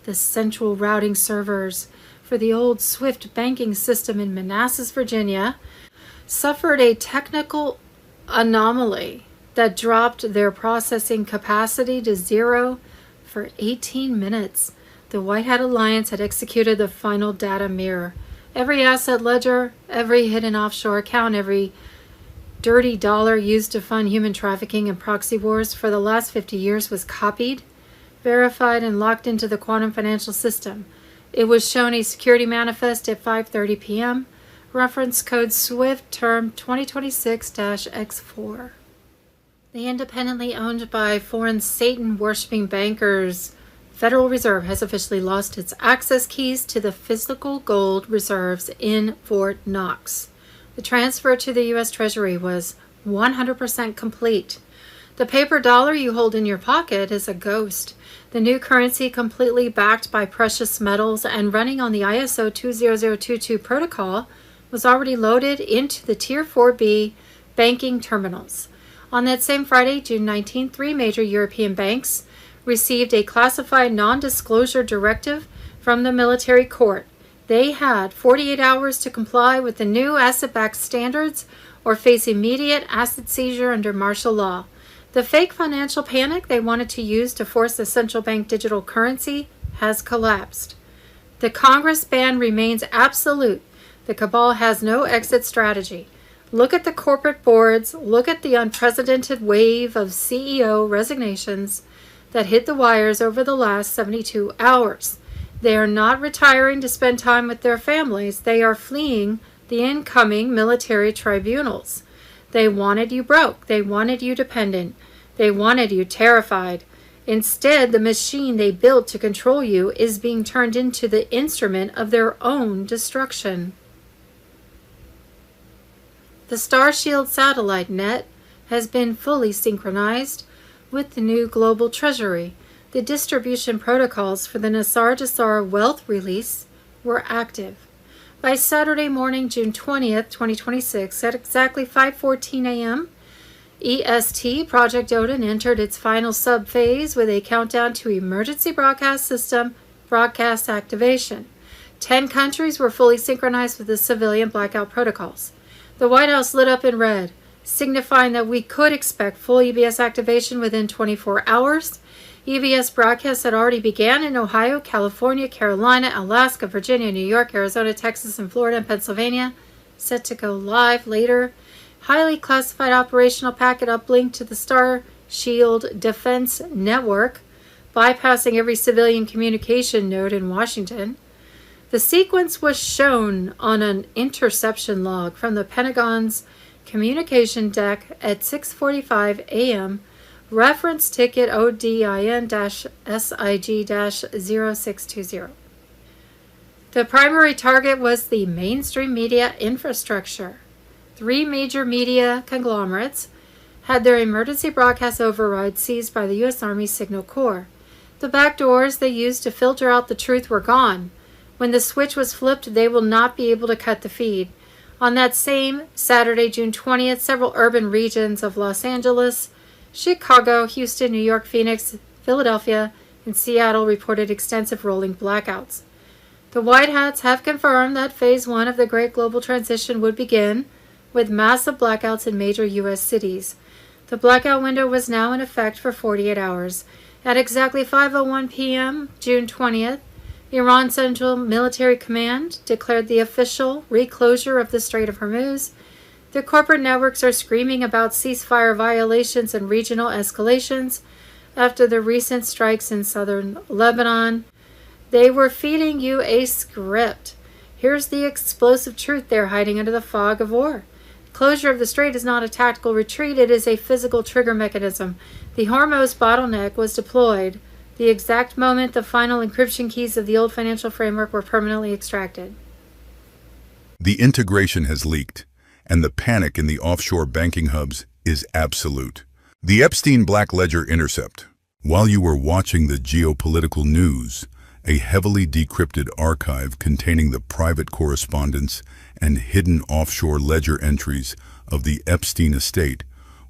the central routing servers for the old SWIFT banking system in Manassas, Virginia, suffered a technical anomaly that dropped their processing capacity to 0 for 18 minutes. The White Hat Alliance had executed the final data mirror. Every asset ledger, every hidden offshore account, every dirty dollar used to fund human trafficking and proxy wars for the last 50 years was copied, verified, and locked into the quantum financial system. It was shown a security manifest at 5:30 p.m., reference code SWIFT term 2026-X4. The independently owned by foreign Satan-worshipping bankers, Federal Reserve has officially lost its access keys to the physical gold reserves in Fort Knox. The transfer to the U.S. Treasury was 100% complete. The paper dollar you hold in your pocket is a ghost. The new currency, completely backed by precious metals and running on the ISO 20022 protocol, was already loaded into the Tier 4B banking terminals. On that same Friday, June 19, 3 major European banks received a classified non-disclosure directive from the military court. They had 48 hours to comply with the new asset-backed standards or face immediate asset seizure under martial law. The fake financial panic they wanted to use to force the central bank digital currency has collapsed. The Congress ban remains absolute. The cabal has no exit strategy. Look at the corporate boards. Look at the unprecedented wave of CEO resignations that hit the wires over the last 72 hours. They are not retiring to spend time with their families. They are fleeing the incoming military tribunals. They wanted you broke. They wanted you dependent. They wanted you terrified. Instead, the machine they built to control you is being turned into the instrument of their own destruction. The Starshield satellite net has been fully synchronized with the new global treasury. The distribution protocols for the Nassar-Jassar wealth release were active. By Saturday morning, June 20th, 2026, at exactly 5:14 a.m., EST, Project Odin entered its final sub-phase with a countdown to emergency broadcast system broadcast activation. 10 countries were fully synchronized with the civilian blackout protocols. The White House lit up in red, signifying that we could expect full EBS activation within 24 hours. EBS broadcasts had already began in Ohio, California, Carolina, Alaska, Virginia, New York, Arizona, Texas, and Florida, and Pennsylvania, set to go live later. Highly classified operational packet uplinked to the Starshield Defense Network, bypassing every civilian communication node in Washington. The sequence was shown on an interception log from the Pentagon's communication deck at 6:45 a.m., reference ticket ODIN-SIG-0620. The primary target was the mainstream media infrastructure. 3 major media conglomerates had their emergency broadcast overrides seized by the U.S. Army Signal Corps. The back doors they used to filter out the truth were gone. When the switch was flipped, they will not be able to cut the feed. On that same Saturday, June 20th, several urban regions of Los Angeles, Chicago, Houston, New York, Phoenix, Philadelphia, and Seattle reported extensive rolling blackouts. The White Hats have confirmed that Phase 1 of the Great Global Transition would begin with massive blackouts in major U.S. cities. The blackout window was now in effect for 48 hours. At exactly 5:01 p.m., June 20th, Iran Central Military Command declared the official reclosure of the Strait of Hormuz. The corporate networks are screaming about ceasefire violations and regional escalations after the recent strikes in southern Lebanon. They were feeding you a script. Here's the explosive truth they're hiding under the fog of war. Closure of the strait is not a tactical retreat, it is a physical trigger mechanism. The Hormuz bottleneck was deployed the exact moment the final encryption keys of the old financial framework were permanently extracted. The integration has leaked, and the panic in the offshore banking hubs is absolute. The Epstein Black Ledger Intercept. While you were watching the geopolitical news, a heavily decrypted archive containing the private correspondence and hidden offshore ledger entries of the Epstein estate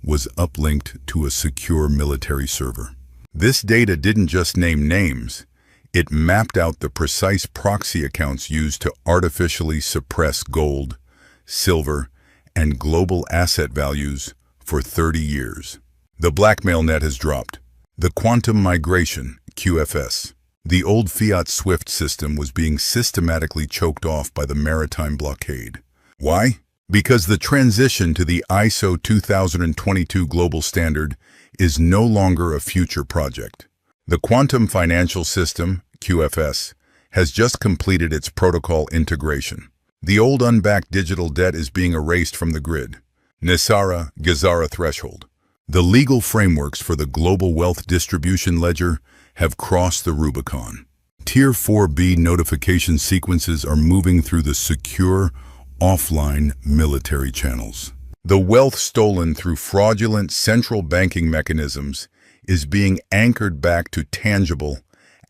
was uplinked to a secure military server. This data didn't just name names, it mapped out the precise proxy accounts used to artificially suppress gold, silver, and global asset values for 30 years. The blackmail net has dropped. The quantum migration, QFS. The old fiat SWIFT system was being systematically choked off by the maritime blockade. Why? Because the transition to the ISO 2022 global standard is no longer a future project. The Quantum Financial System, QFS, has just completed its protocol integration. The old unbacked digital debt is being erased from the grid. Nassar-Jassar threshold. The legal frameworks for the global wealth distribution ledger have crossed the Rubicon. Tier 4B notification sequences are moving through the secure, offline military channels. The wealth stolen through fraudulent central banking mechanisms is being anchored back to tangible,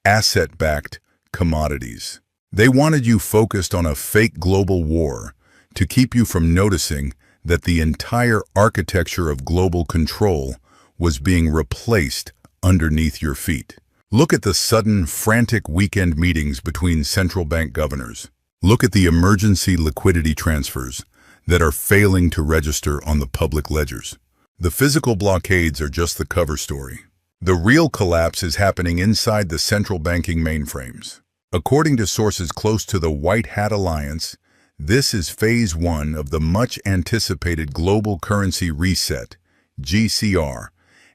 asset-backed commodities. They wanted you focused on a fake global war to keep you from noticing that the entire architecture of global control was being replaced underneath your feet. Look at the sudden, frantic weekend meetings between central bank governors. Look at the emergency liquidity transfers that are failing to register on the public ledgers. The physical blockades are just the cover story. The real collapse is happening inside the central banking mainframes. According to sources close to the White Hat Alliance, this is phase 1 of the much-anticipated global currency reset, GCR,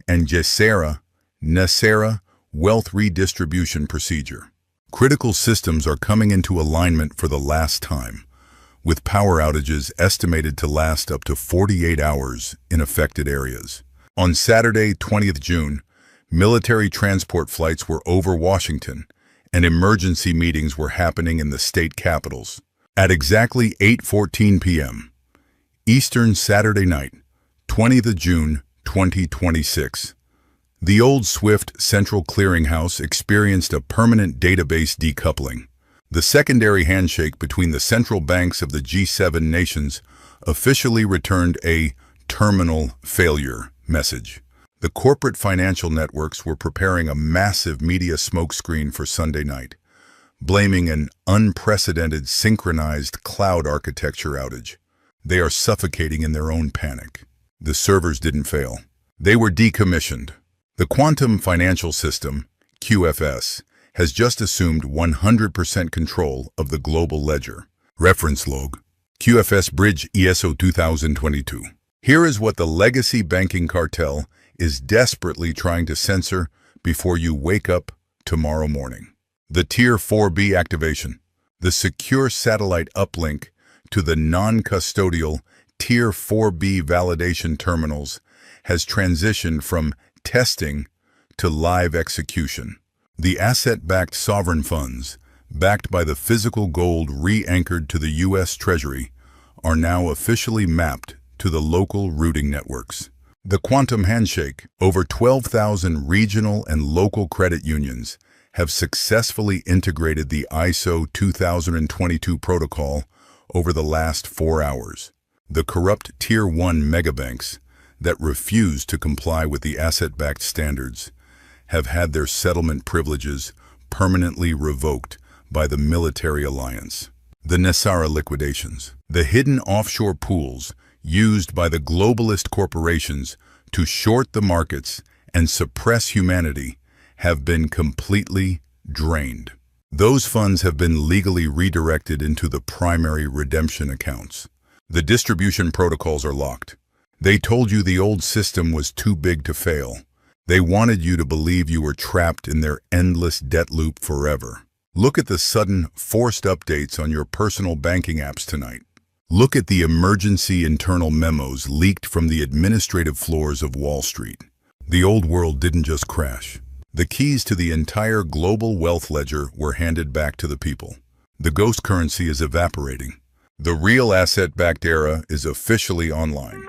and NESARA wealth redistribution procedure. Critical systems are coming into alignment for the last time, with power outages estimated to last up to 48 hours in affected areas. On Saturday, 20th June, military transport flights were over Washington, and emergency meetings were happening in the state capitals. At exactly 8:14 p.m. Eastern Saturday night, 20th of June, 2026, the old SWIFT Central Clearinghouse experienced a permanent database decoupling. The secondary handshake between the central banks of the G7 nations officially returned a terminal failure message. The corporate financial networks were preparing a massive media smokescreen for Sunday night, blaming an unprecedented synchronized cloud architecture outage. They are suffocating in their own panic. The servers didn't fail. They were decommissioned. The quantum financial system, QFS, has just assumed 100% control of the global ledger. Reference log, QFS Bridge ESO 2022. Here is what the legacy banking cartel is desperately trying to censor before you wake up tomorrow morning. The Tier 4B activation, the secure satellite uplink to the non-custodial Tier 4B validation terminals, has transitioned from testing to live execution. The asset-backed sovereign funds, backed by the physical gold re-anchored to the U.S. Treasury, are now officially mapped to the local routing networks. The quantum handshake, over 12,000 regional and local credit unions have successfully integrated the ISO 2022 protocol over the last 4 hours. The corrupt Tier 1 megabanks that refuse to comply with the asset-backed standards have had their settlement privileges permanently revoked by the military alliance. The NESARA liquidations, the hidden offshore pools used by the globalist corporations to short the markets and suppress humanity, have been completely drained. Those funds have been legally redirected into the primary redemption accounts. The distribution protocols are locked. They told you the old system was too big to fail. They wanted you to believe you were trapped in their endless debt loop forever. Look at the sudden, forced updates on your personal banking apps tonight. Look at the emergency internal memos leaked from the administrative floors of Wall Street. The old world didn't just crash. The keys to the entire global wealth ledger were handed back to the people. The ghost currency is evaporating. The real asset-backed era is officially online.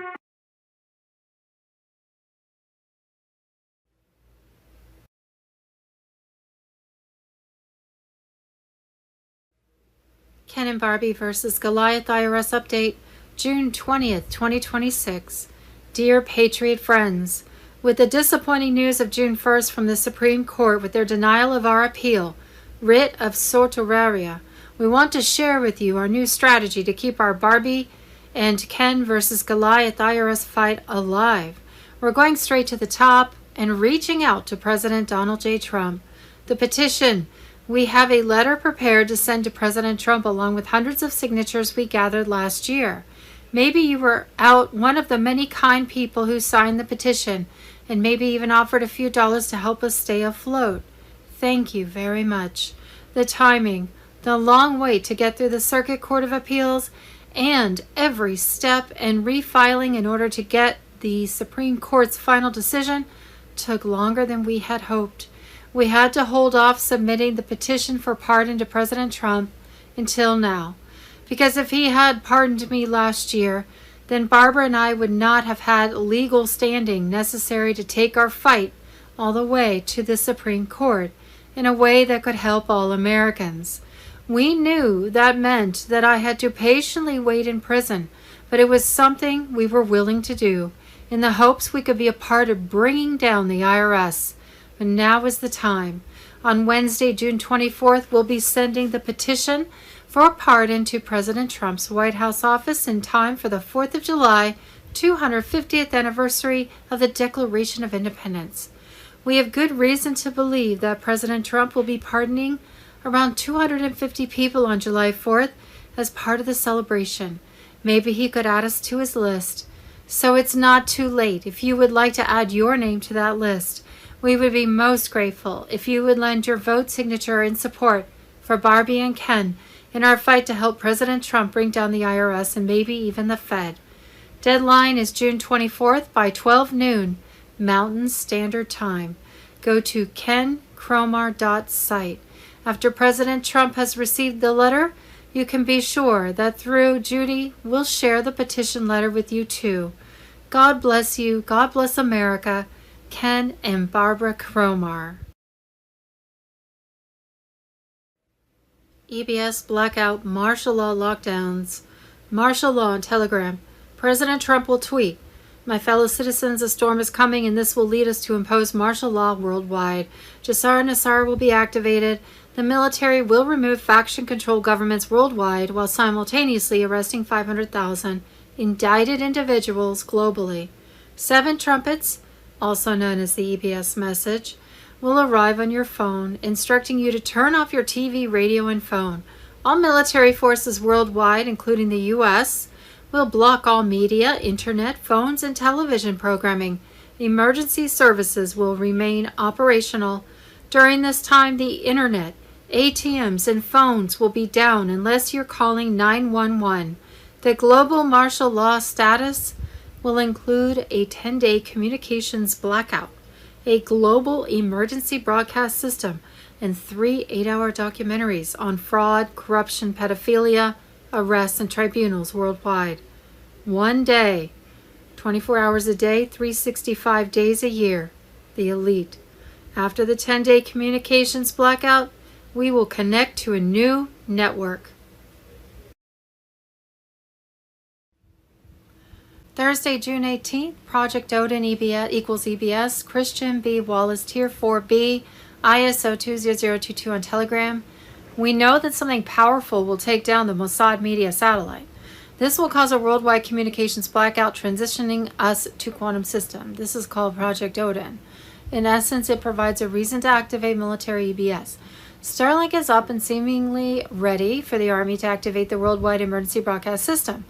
Ken and Barbie versus Goliath IRS update, June 20th, 2026. Dear Patriot friends, with the disappointing news of June 1st from the Supreme Court with their denial of our appeal, writ of certiorari, we want to share with you our new strategy to keep our Barbie and Ken versus Goliath IRS fight alive. We're going straight to the top and reaching out to President Donald J. Trump. The petition. We have a letter prepared to send to President Trump along with hundreds of signatures we gathered last year. Maybe you were one of the many kind people who signed the petition and maybe even offered a few dollars to help us stay afloat. Thank you very much. The timing, the long wait to get through the Circuit Court of Appeals, and every step and refiling in order to get the Supreme Court's final decision took longer than we had hoped. We had to hold off submitting the petition for pardon to President Trump until now, because if he had pardoned me last year, then Barbara and I would not have had legal standing necessary to take our fight all the way to the Supreme Court in a way that could help all Americans. We knew that meant that I had to patiently wait in prison, but it was something we were willing to do in the hopes we could be a part of bringing down the IRS. But now is the time. On Wednesday, June 24th, we'll be sending the petition for pardon to President Trump's White House office in time for the 4th of July, 250th anniversary of the Declaration of Independence. We have good reason to believe that President Trump will be pardoning around 250 people on July 4th as part of the celebration. Maybe he could add us to his list. So it's not too late. If you would like to add your name to that list, we would be most grateful if you would lend your vote signature in support for Barbie and Ken in our fight to help President Trump bring down the IRS and maybe even the Fed. Deadline is June 24th by 12 noon, Mountain Standard Time. Go to kencromar.site. After President Trump has received the letter, you can be sure that through Judy, we'll share the petition letter with you too. God bless you. God bless America. Ken and Barbara Cromar. EBS blackout, martial law lockdowns. Martial law on Telegram. President Trump will tweet, "My fellow citizens, a storm is coming and this will lead us to impose martial law worldwide. Jasar Nassar will be activated. The military will remove faction-controlled governments worldwide while simultaneously arresting 500,000 indicted individuals globally. 7 trumpets, also known as the EBS message, will arrive on your phone, instructing you to turn off your TV, radio, and phone. All military forces worldwide, including the U.S., will block all media, internet, phones, and television programming. Emergency services will remain operational. During this time, the internet, ATMs, and phones will be down unless you're calling 911. The global martial law status will include a 10-day communications blackout, a global emergency broadcast system, and 3 8-hour documentaries on fraud, corruption, pedophilia, arrests, and tribunals worldwide. One day, 24 hours a day, 365 days a year, the elite. After the 10-day communications blackout, we will connect to a new network. Thursday, June 18th, Project Odin EBS equals EBS, Christian B. Wallace Tier 4B, ISO 20022 on Telegram. We know that something powerful will take down the Mossad media satellite. This will cause a worldwide communications blackout, transitioning us to quantum system. This is called Project Odin. In essence, it provides a reason to activate military EBS. Starlink is up and seemingly ready for the Army to activate the worldwide emergency broadcast system.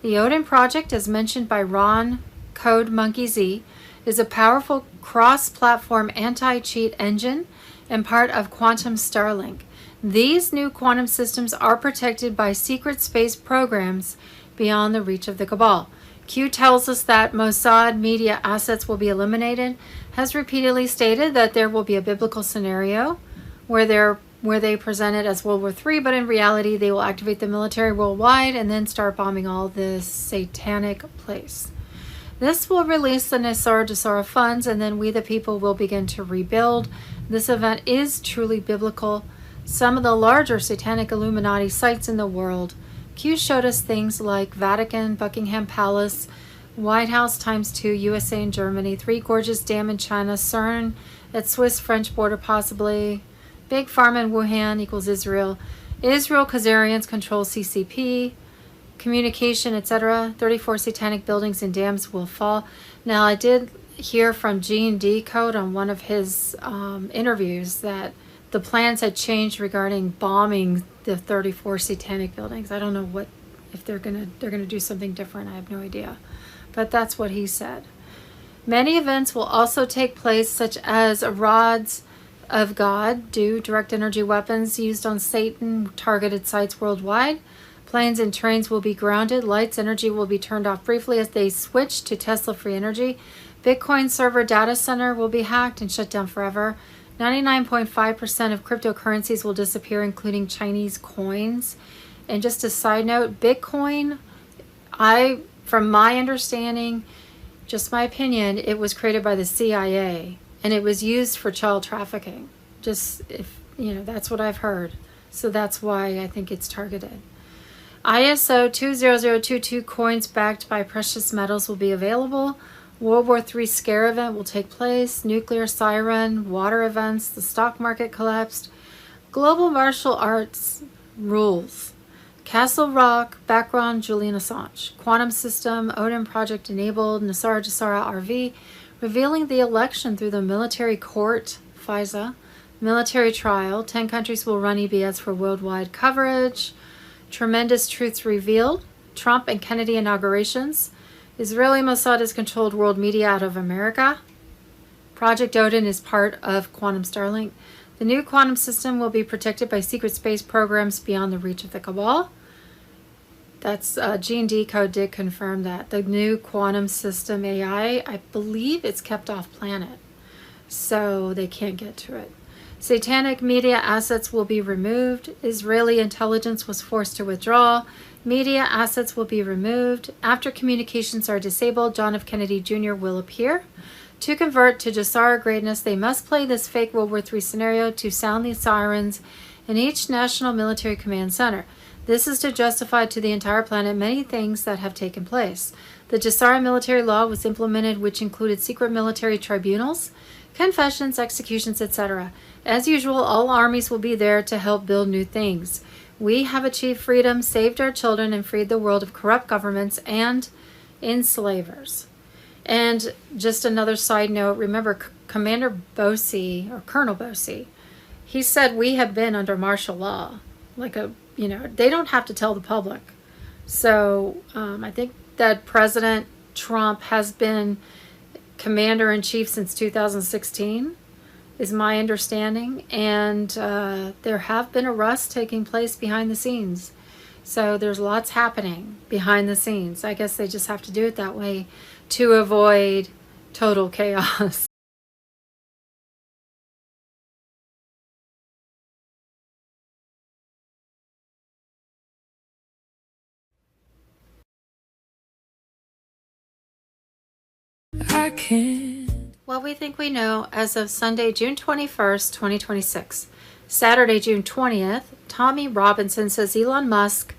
The Odin project, as mentioned by Ron Code Monkey Z, is a powerful cross-platform anti-cheat engine and part of Quantum Starlink. These new quantum systems are protected by secret space programs beyond the reach of the cabal. Q tells us that Mossad media assets will be eliminated, has repeatedly stated that there will be a biblical scenario where they present it as World War III, but in reality they will activate the military worldwide and then start bombing all this satanic place. This will release the Nisar Jasara funds, and then we the people will begin to rebuild. This event is truly biblical. Some of the larger satanic Illuminati sites in the world. Q showed us things like Vatican, Buckingham Palace, White House ×2, USA and Germany, Three Gorges Dam in China, CERN at Swiss-French border possibly, Big Pharma in Wuhan equals Israel, Israel Khazarians control CCP, communication, etc. 34 satanic buildings and dams will fall. Now, I did hear from G&D Code on one of his interviews that the plans had changed regarding bombing the 34 satanic buildings. I don't know what if they're gonna do something different. I have no idea, but that's what he said. Many events will also take place, such as rods of God, direct energy weapons used on Satan targeted sites worldwide. Planes and trains will be grounded. Lights, energy will be turned off briefly as they switch to Tesla free energy. Bitcoin server data center will be hacked and shut down forever. 99.5% of cryptocurrencies will disappear, including Chinese coins. And just a side note, Bitcoin, from my understanding, just my opinion, it was created by the CIA and it was used for child trafficking. That's what I've heard. So that's why I think it's targeted. ISO 20022 coins backed by precious metals will be available. World War III scare event will take place. Nuclear siren, water events, the stock market collapsed. Global martial arts rules. Castle Rock, background Julian Assange. Quantum System, Odin Project enabled, Nasara Jasara RV, revealing the election through the military court, FISA, military trial. 10 countries will run EBS for worldwide coverage. Tremendous truths revealed. Trump and Kennedy inaugurations. Israeli Mossad has controlled world media out of America. Project Odin is part of Quantum Starlink. The new quantum system will be protected by secret space programs beyond the reach of the cabal. That's G&D Code did confirm that. The new quantum system AI, I believe it's kept off planet, so they can't get to it. Satanic media assets will be removed. Israeli intelligence was forced to withdraw. Media assets will be removed. After communications are disabled, John F. Kennedy Jr. will appear. To convert to Jassara greatness, they must play this fake World War III scenario to sound the sirens in each national military command center. This is to justify to the entire planet many things that have taken place. The Jassara military law was implemented, which included secret military tribunals, confessions, executions, etc. As usual, all armies will be there to help build new things. We have achieved freedom, saved our children, and freed the world of corrupt governments and enslavers. And just another side note, remember Commander Bosey, or Colonel Bosey, he said we have been under martial law. They don't have to tell the public. So I think that President Trump has been commander-in-chief since 2016, is my understanding. And there have been arrests taking place behind the scenes. So there's lots happening behind the scenes. I guess they just have to do it that way to avoid total chaos. What we think we know as of Sunday, June 21st, 2026. Saturday, June 20th, Tommy Robinson says Elon Musk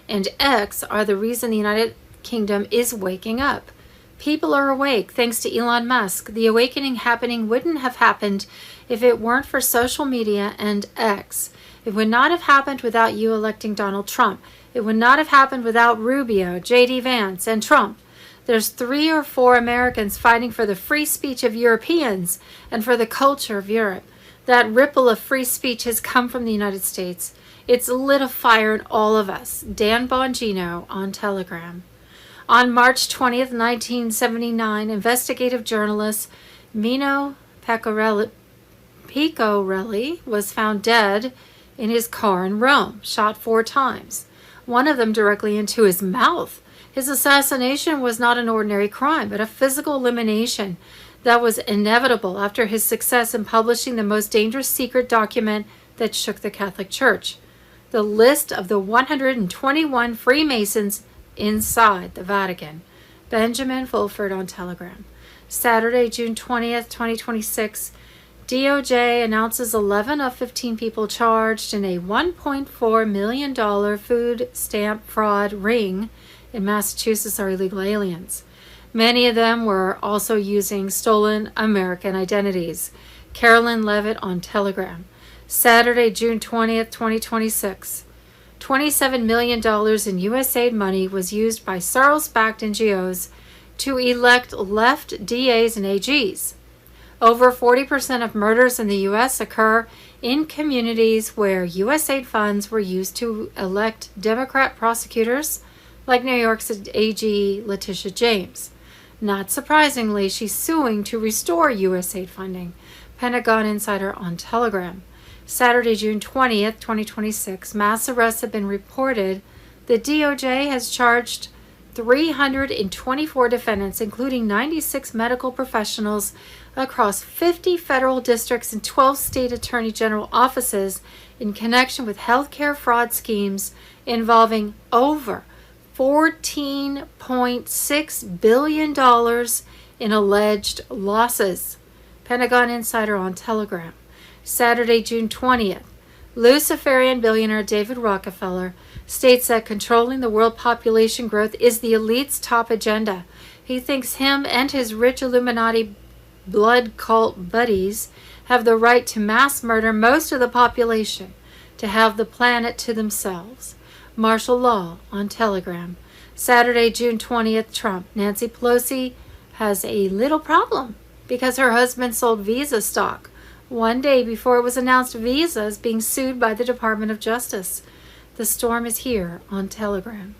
and X are the reason the United Kingdom is waking up. People are awake thanks to Elon Musk. The awakening happening wouldn't have happened if it weren't for social media and X. It would not have happened without you electing Donald Trump. It would not have happened without Rubio, J.D. Vance, and Trump. There's 3 or 4 Americans fighting for the free speech of Europeans and for the culture of Europe. That ripple of free speech has come from the United States. It's lit a fire in all of us. Dan Bongino on Telegram. On March 20th, 1979, investigative journalist Mino Pecorelli was found dead in his car in Rome, shot 4 times, one of them directly into his mouth. His assassination was not an ordinary crime, but a physical elimination that was inevitable after his success in publishing the most dangerous secret document that shook the Catholic Church, the list of the 121 Freemasons inside the Vatican. Benjamin Fulford on Telegram. Saturday, June 20th, 2026, DOJ announces 11 of 15 people charged in a $1.4 million food stamp fraud ring in Massachusetts are illegal aliens. Many of them were also using stolen American identities. Carolyn Levitt on Telegram. Saturday, June 20th, 2026. $27 million in USAID money was used by Soros-backed NGOs to elect left DAs and AGs. Over 40% of murders in the U.S. occur in communities where USAID funds were used to elect Democrat prosecutors, like New York's AG Letitia James. Not surprisingly, she's suing to restore USAID funding. Pentagon Insider on Telegram. Saturday, June 20th, 2026, mass arrests have been reported. The DOJ has charged 324 defendants, including 96 medical professionals across 50 federal districts and 12 state attorney general offices in connection with healthcare fraud schemes involving over $14.6 billion in alleged losses. Pentagon Insider on Telegram. Saturday, June 20th, Luciferian billionaire David Rockefeller states that controlling the world population growth is the elite's top agenda. He thinks him and his rich Illuminati blood cult buddies have the right to mass murder most of the population, to have the planet to themselves. Martial law on Telegram. Saturday, June 20th, Trump. Nancy Pelosi has a little problem because her husband sold Visa stock one day before it was announced Visa is being sued by the Department of Justice. The storm is here on Telegram.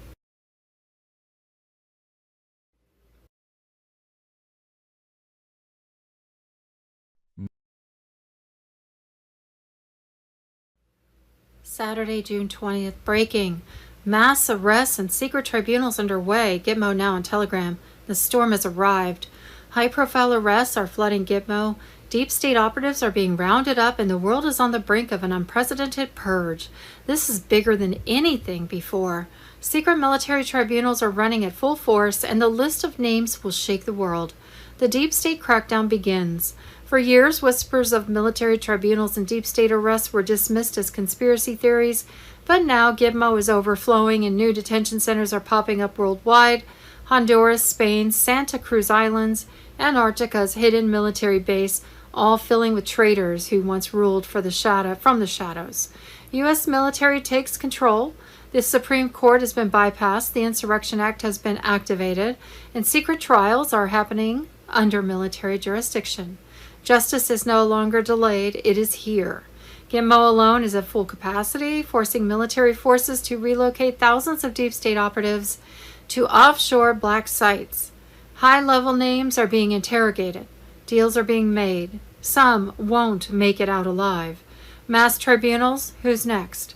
Saturday, June 20th. Breaking. Mass arrests and secret tribunals underway. Gitmo now on Telegram. The storm has arrived. High-profile arrests are flooding Gitmo. Deep state operatives are being rounded up, and the world is on the brink of an unprecedented purge. This is bigger than anything before. Secret military tribunals are running at full force, and the list of names will shake the world. The deep state crackdown begins. For years, whispers of military tribunals and deep state arrests were dismissed as conspiracy theories, but now Gitmo is overflowing and new detention centers are popping up worldwide. Honduras, Spain, Santa Cruz Islands, Antarctica's hidden military base, all filling with traitors who once ruled from the shadows. U.S. military takes control. The Supreme Court has been bypassed. The Insurrection Act has been activated, and secret trials are happening under military jurisdiction. Justice is no longer delayed. It is here. Gitmo alone is at full capacity, forcing military forces to relocate thousands of deep state operatives to offshore black sites. High-level names are being interrogated. Deals are being made. Some won't make it out alive. Mass tribunals? Who's next?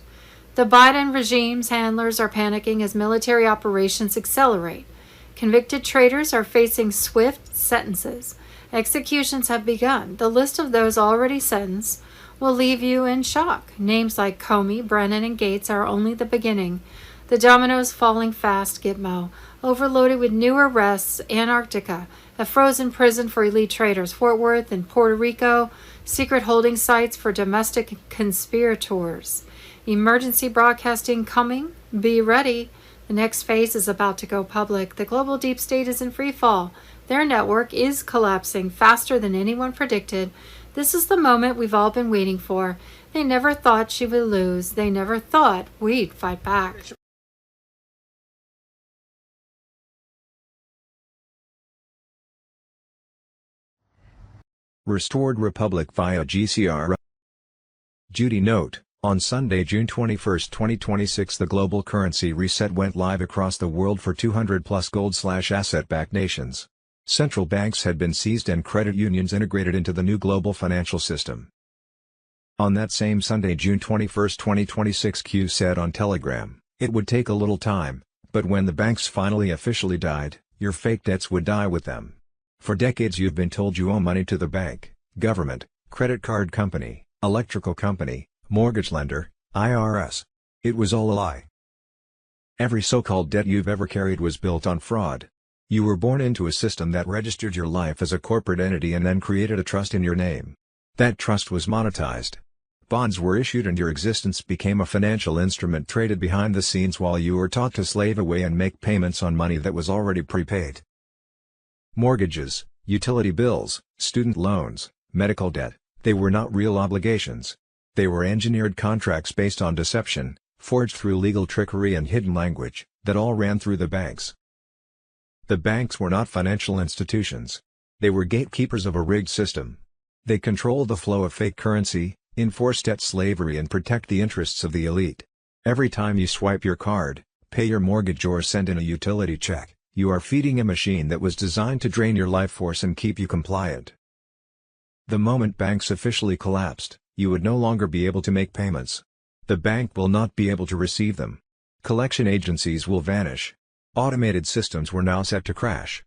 The Biden regime's handlers are panicking as military operations accelerate. Convicted traitors are facing swift sentences. Executions have begun. The list of those already sentenced will leave you in shock. Names like Comey, Brennan, and Gates are only the beginning. The dominoes falling fast, Gitmo. Overloaded with new arrests, Antarctica, a frozen prison for elite traitors, Fort Worth and Puerto Rico, secret holding sites for domestic conspirators. Emergency broadcasting coming. Be ready. The next phase is about to go public. The global deep state is in free fall. Their network is collapsing faster than anyone predicted. This is the moment we've all been waiting for. They never thought she would lose. They never thought we'd fight back. Restored Republic via GCR. Judy note, on Sunday, June 21, 2026, the global currency reset went live across the world for 200+ gold/asset-backed nations. Central banks had been seized and credit unions integrated into the new global financial system. On that same Sunday, June 21, 2026, Q said on Telegram, it would take a little time, but when the banks finally officially died, your fake debts would die with them. For decades you've been told you owe money to the bank, government, credit card company, electrical company, mortgage lender, IRS. It was all a lie. Every so-called debt you've ever carried was built on fraud. You were born into a system that registered your life as a corporate entity and then created a trust in your name. That trust was monetized. Bonds were issued and your existence became a financial instrument traded behind the scenes while you were taught to slave away and make payments on money that was already prepaid. Mortgages, utility bills, student loans, medical debt, they were not real obligations. They were engineered contracts based on deception, forged through legal trickery and hidden language, that all ran through the banks. The banks were not financial institutions. They were gatekeepers of a rigged system. They controlled the flow of fake currency, enforce debt slavery and protect the interests of the elite. Every time you swipe your card, pay your mortgage or send in a utility check, you are feeding a machine that was designed to drain your life force and keep you compliant. The moment banks officially collapsed, you would no longer be able to make payments. The bank will not be able to receive them. Collection agencies will vanish. Automated systems were now set to crash.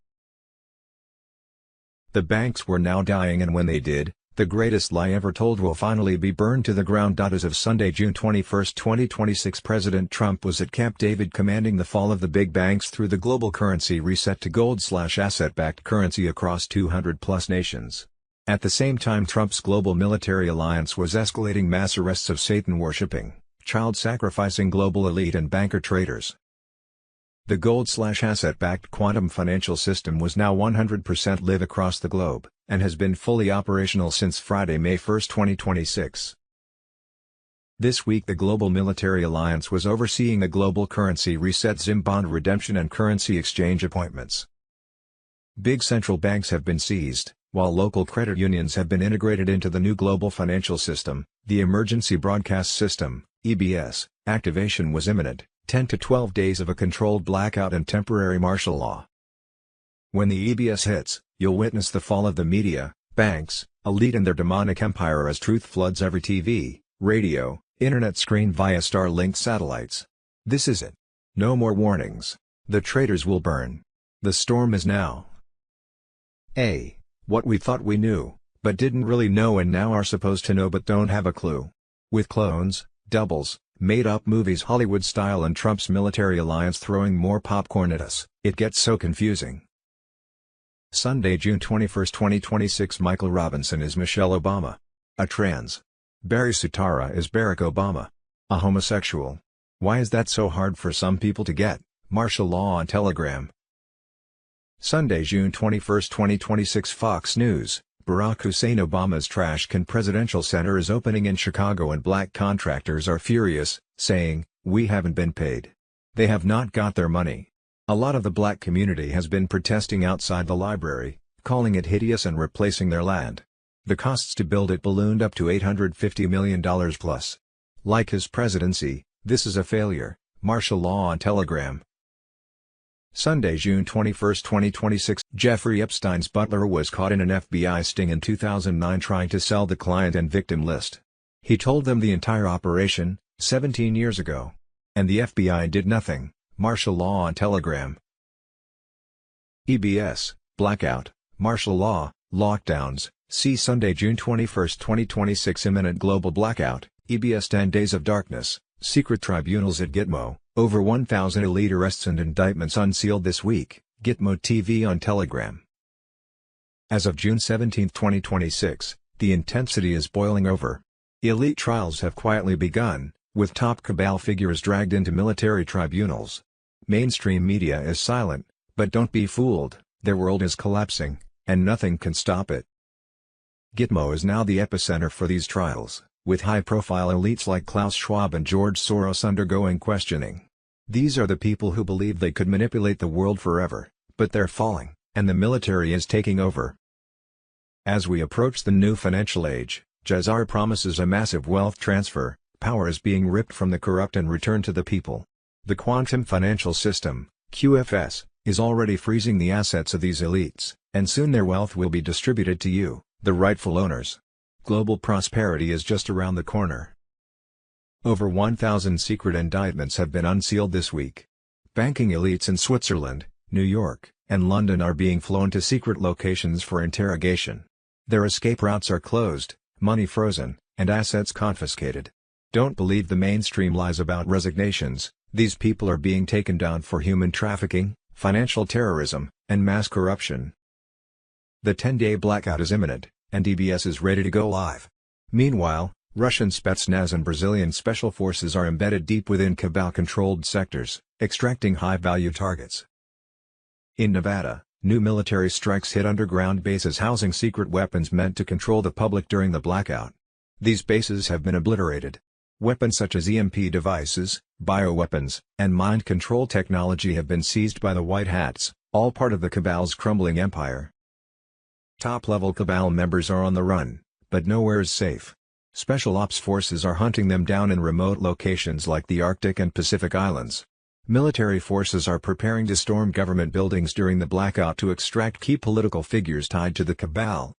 The banks were now dying, and when they did, the greatest lie ever told will finally be burned to the ground. As of Sunday, June 21, 2026, President Trump was at Camp David commanding the fall of the big banks through the global currency reset to gold/asset-backed currency across 200+ nations. At the same time, Trump's global military alliance was escalating mass arrests of Satan-worshipping, child-sacrificing global elite and banker traitors. The gold/asset-backed quantum financial system was now 100% live across the globe, and has been fully operational since Friday, May 1, 2026. This week the Global Military Alliance was overseeing the global currency reset, ZIM bond redemption and currency exchange appointments. Big central banks have been seized, while local credit unions have been integrated into the new global financial system. The Emergency Broadcast System, EBS, activation was imminent, 10 to 12 days of a controlled blackout and temporary martial law. When the EBS hits, you'll witness the fall of the media, banks, elite and their demonic empire as truth floods every TV, radio, internet screen via Starlink satellites. This is it. No more warnings. The traitors will burn. The storm is now. What we thought we knew, but didn't really know and now are supposed to know but don't have a clue. With clones, doubles, made-up movies Hollywood style and Trump's military alliance throwing more popcorn at us, it gets so confusing. Sunday, June 21, 2026. Michael Robinson is Michelle Obama. A trans. Barry Sutara is Barack Obama. A homosexual. Why is that so hard for some people to get? Martial law on Telegram. Sunday, June 21, 2026. Fox News. Barack Hussein Obama's Trash Can Presidential Center is opening in Chicago and black contractors are furious, saying, "We haven't been paid. They have not got their money." A lot of the black community has been protesting outside the library, calling it hideous and replacing their land. The costs to build it ballooned up to $850 million plus. Like his presidency, this is a failure. Martial law on Telegram. Sunday, June 21, 2026. Jeffrey Epstein's butler was caught in an FBI sting in 2009 trying to sell the client and victim list. He told them the entire operation, 17 years ago. And the FBI did nothing. Martial law on Telegram. EBS, blackout, martial law, lockdowns. See Sunday, June 21, 2026. Imminent global blackout, EBS 10 days of darkness, secret tribunals at Gitmo. Over 1,000 elite arrests and indictments unsealed this week, Gitmo TV on Telegram. As of June 17, 2026, the intensity is boiling over. Elite trials have quietly begun, with top cabal figures dragged into military tribunals. Mainstream media is silent, but don't be fooled, their world is collapsing, and nothing can stop it. Gitmo is now the epicenter for these trials, with high-profile elites like Klaus Schwab and George Soros undergoing questioning. These are the people who believe they could manipulate the world forever, but they're falling, and the military is taking over. As we approach the new financial age, Jazar promises a massive wealth transfer. Power is being ripped from the corrupt and returned to the people. The quantum financial system, QFS, is already freezing the assets of these elites, and soon their wealth will be distributed to you, the rightful owners. Global prosperity is just around the corner. Over 1,000 secret indictments have been unsealed this week. Banking elites in Switzerland, New York, and London are being flown to secret locations for interrogation. Their escape routes are closed, money frozen, and assets confiscated. Don't believe the mainstream lies about resignations. These people are being taken down for human trafficking, financial terrorism, and mass corruption. The 10-day blackout is imminent, and EBS is ready to go live. Meanwhile, Russian Spetsnaz and Brazilian special forces are embedded deep within cabal-controlled sectors, extracting high-value targets. In Nevada, new military strikes hit underground bases housing secret weapons meant to control the public during the blackout. These bases have been obliterated. Weapons such as EMP devices, bioweapons, and mind control technology have been seized by the White Hats, all part of the cabal's crumbling empire. Top-level cabal members are on the run, but nowhere is safe. Special ops forces are hunting them down in remote locations like the Arctic and Pacific Islands. Military forces are preparing to storm government buildings during the blackout to extract key political figures tied to the cabal.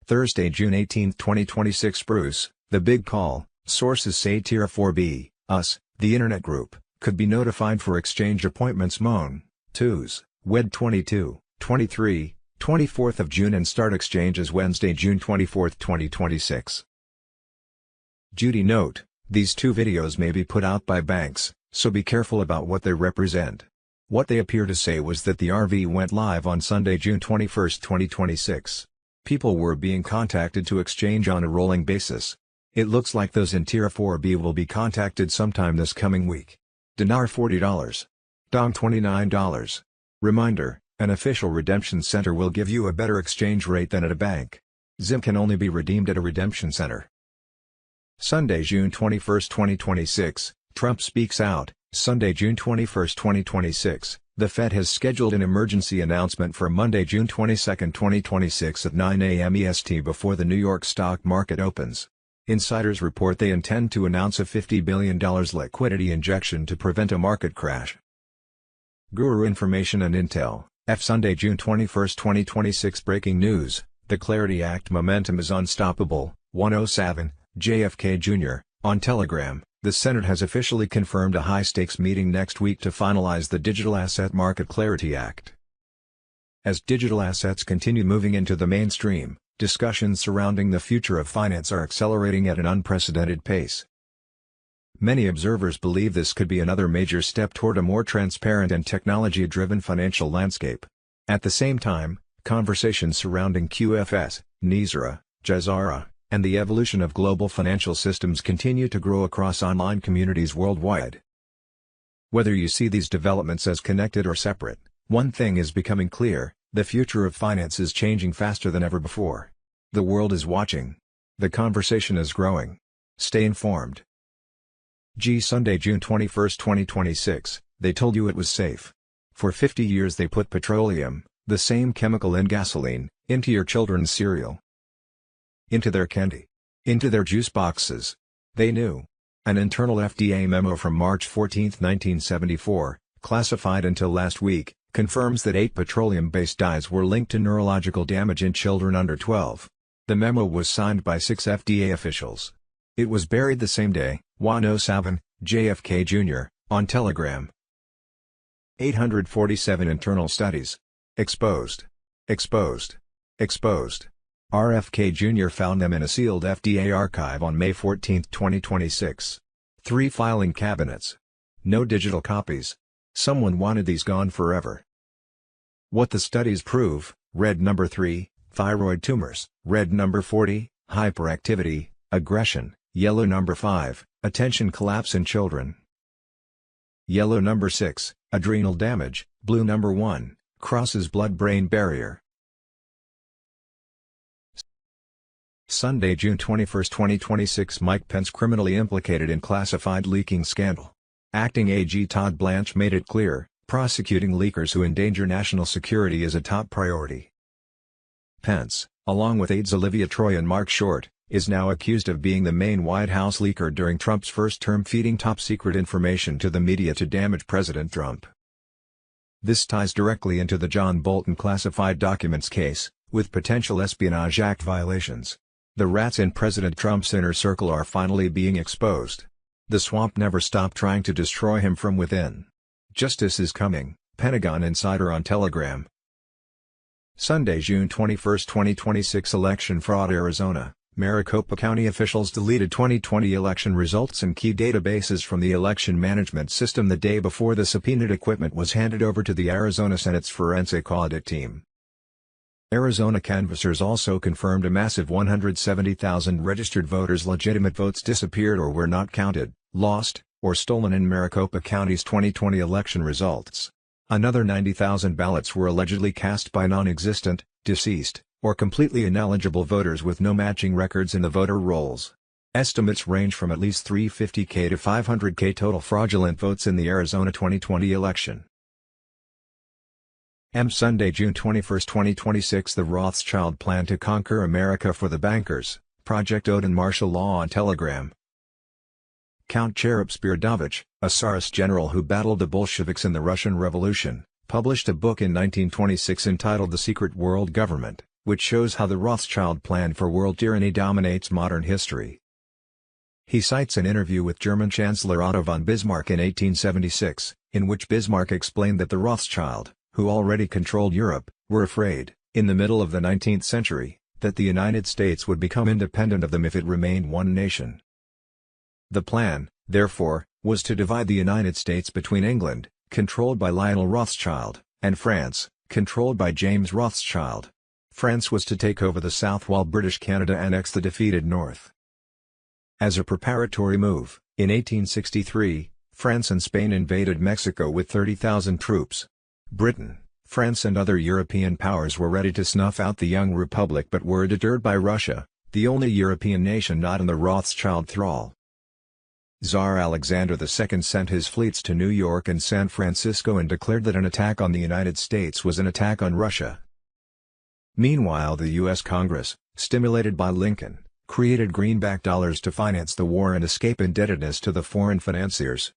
Thursday, June 18, 2026. Bruce, the big call. Sources say Tier 4B, us, the internet group, could be notified for exchange appointments Moan, Twos, Wed 22, 23, 24th of June and start exchanges Wednesday, June 24, 2026. Judy note, these two videos may be put out by banks, so be careful about what they represent. What they appear to say was that the RV went live on Sunday, June 21, 2026. People were being contacted to exchange on a rolling basis. It looks like those in Tier 4B will be contacted sometime this coming week. Dinar $40. Dong $29. Reminder, an official redemption center will give you a better exchange rate than at a bank. ZIM can only be redeemed at a redemption center. Sunday, June 21, 2026, Trump speaks out. Sunday, June 21, 2026, the Fed has scheduled an emergency announcement for Monday, June 22, 2026 at 9 a.m. EST before the New York stock market opens. Insiders report they intend to announce a $50 billion liquidity injection to prevent a market crash. Guru Information and Intel, Sunday, June 21, 2026 breaking news, the Clarity Act momentum is unstoppable, 107, JFK Jr., on Telegram. The Senate has officially confirmed a high-stakes meeting next week to finalize the Digital Asset Market Clarity Act. As digital assets continue moving into the mainstream, discussions surrounding the future of finance are accelerating at an unprecedented pace. Many observers believe this could be another major step toward a more transparent and technology-driven financial landscape. At the same time, conversations surrounding QFS, NISRA, JAZARA, and the evolution of global financial systems continue to grow across online communities worldwide. Whether you see these developments as connected or separate, one thing is becoming clear: the future of finance is changing faster than ever before. The world is watching. The conversation is growing. Stay informed. Sunday, June 21, 2026, they told you it was safe. For 50 years they put petroleum, the same chemical in gasoline, into your children's cereal, into their candy, into their juice boxes. They knew. An internal FDA memo from March 14, 1974, classified until last week, confirms that 8 petroleum-based dyes were linked to neurological damage in children under 12. The memo was signed by 6 FDA officials. It was buried the same day, 107, JFK Jr., on Telegram. 847 internal studies. Exposed. Exposed. Exposed. RFK Jr. found them in a sealed FDA archive on May 14, 2026. 3 filing cabinets. No digital copies. Someone wanted these gone forever. What the studies prove: red number 3, thyroid tumors; red number 40, hyperactivity, aggression; yellow number 5, attention collapse in children; yellow number 6, adrenal damage; blue number 1, crosses blood-brain barrier. Sunday, June 21, 2026 Mike Pence criminally implicated in classified leaking scandal. Acting AG Todd Blanche made it clear, prosecuting leakers who endanger national security is a top priority. Pence, along with aides Olivia Troy and Mark Short, is now accused of being the main White House leaker during Trump's first term, feeding top-secret information to the media to damage President Trump. This ties directly into the John Bolton classified documents case, with potential Espionage Act violations. The rats in President Trump's inner circle are finally being exposed. The swamp never stopped trying to destroy him from within. Justice is coming, Pentagon insider on Telegram. Sunday, June 21, 2026 Election fraud. Arizona, Maricopa County officials deleted 2020 election results and key databases from the election management system the day before the subpoenaed equipment was handed over to the Arizona Senate's forensic audit team. Arizona canvassers also confirmed a massive 170,000 registered voters' legitimate votes disappeared or were not counted, lost, or stolen in Maricopa County's 2020 election results. Another 90,000 ballots were allegedly cast by non-existent, deceased, or completely ineligible voters with no matching records in the voter rolls. Estimates range from at least 350,000 to 500,000 total fraudulent votes in the Arizona 2020 election. Sunday, June 21, 2026 The Rothschild plan to conquer America for the bankers, Project Odin martial law on Telegram. Count Cherep-Spiridovich, a Tsarist general who battled the Bolsheviks in the Russian Revolution, published a book in 1926 entitled The Secret World Government, which shows how the Rothschild plan for world tyranny dominates modern history. He cites an interview with German Chancellor Otto von Bismarck in 1876, in which Bismarck explained that the Rothschild, who already controlled Europe, were afraid, in the middle of the 19th century, that the United States would become independent of them if it remained one nation. The plan, therefore, was to divide the United States between England, controlled by Lionel Rothschild, and France, controlled by James Rothschild. France was to take over the South while British Canada annexed the defeated North. As a preparatory move, in 1863, France and Spain invaded Mexico with 30,000 troops. Britain, France and other European powers were ready to snuff out the young republic but were deterred by Russia, the only European nation not in the Rothschild thrall. Tsar Alexander II sent his fleets to New York and San Francisco and declared that an attack on the United States was an attack on Russia. Meanwhile, the U.S. Congress, stimulated by Lincoln, created greenback dollars to finance the war and escape indebtedness to the foreign financiers.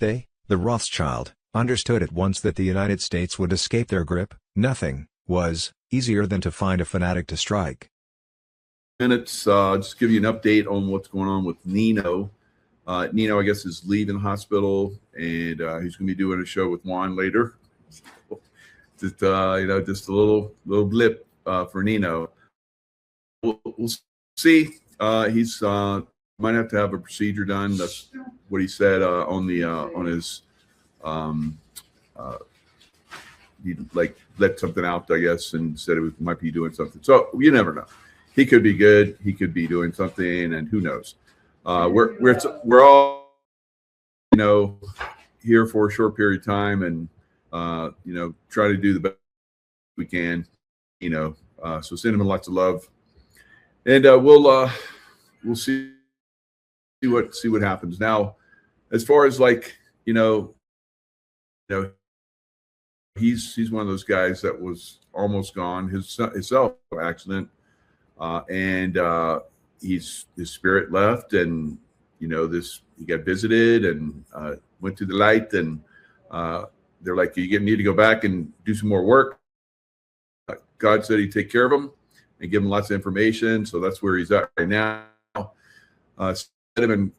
They, the Rothschild, understood at once that the United States would escape their grip. Nothing was easier than to find a fanatic to strike. Minutes, just give you an update on what's going on with Nino. Nino, I guess, is leaving the hospital, and he's going to be doing a show with Juan later. Just just a little blip for Nino. We'll see. He's might have to have a procedure done. That's what he said on his. He let something out, I guess, and said it might be doing something. So you never know. He could be good. He could be doing something, and who knows? We're all here for a short period of time, and try to do the best we can. So send him lots of love, and we'll see what happens. Now, as far as he's one of those guys that was almost gone. His accident, and his spirit left, and he got visited and went to the light, and they're like, you need to go back and do some more work. God said he'd take care of him and give him lots of information, so that's where he's at right now. Set him in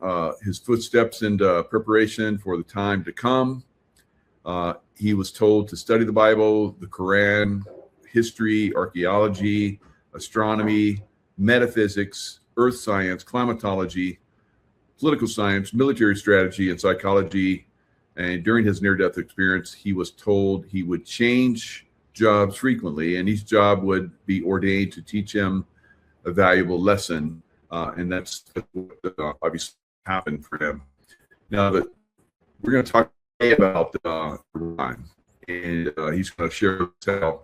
his footsteps into preparation for the time to come. He was told to study the Bible, the Quran, history, archaeology, astronomy, metaphysics, earth science, climatology, political science, military strategy, and psychology. And during his near-death experience, he was told he would change jobs frequently, and each job would be ordained to teach him a valuable lesson. And that's what obviously happened for him. Now, that we're going to talk about Iran, and he's going to share how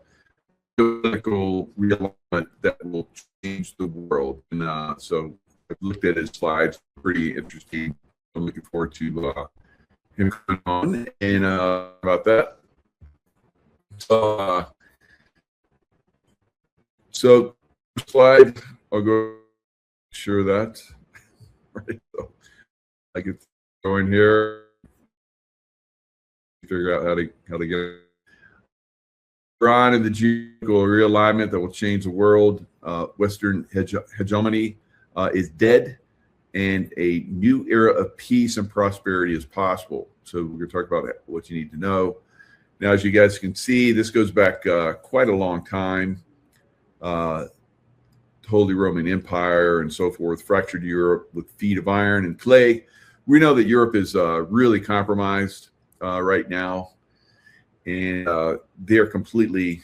political realignment that will change the world. And so I've looked at his slides, pretty interesting. I'm looking forward to him coming on and about that. So slide, I'll go share that. Right, so I can go in here, figure out how to get Iran and the geopolitical realignment that will change the world. Western hegemony is dead, and a new era of peace and prosperity is possible. So we're going to talk about what you need to know. Now, as you guys can see, this goes back quite a long time. Holy Roman Empire and so forth, fractured Europe with feet of iron and clay. We know that Europe is really compromised right now, and they're completely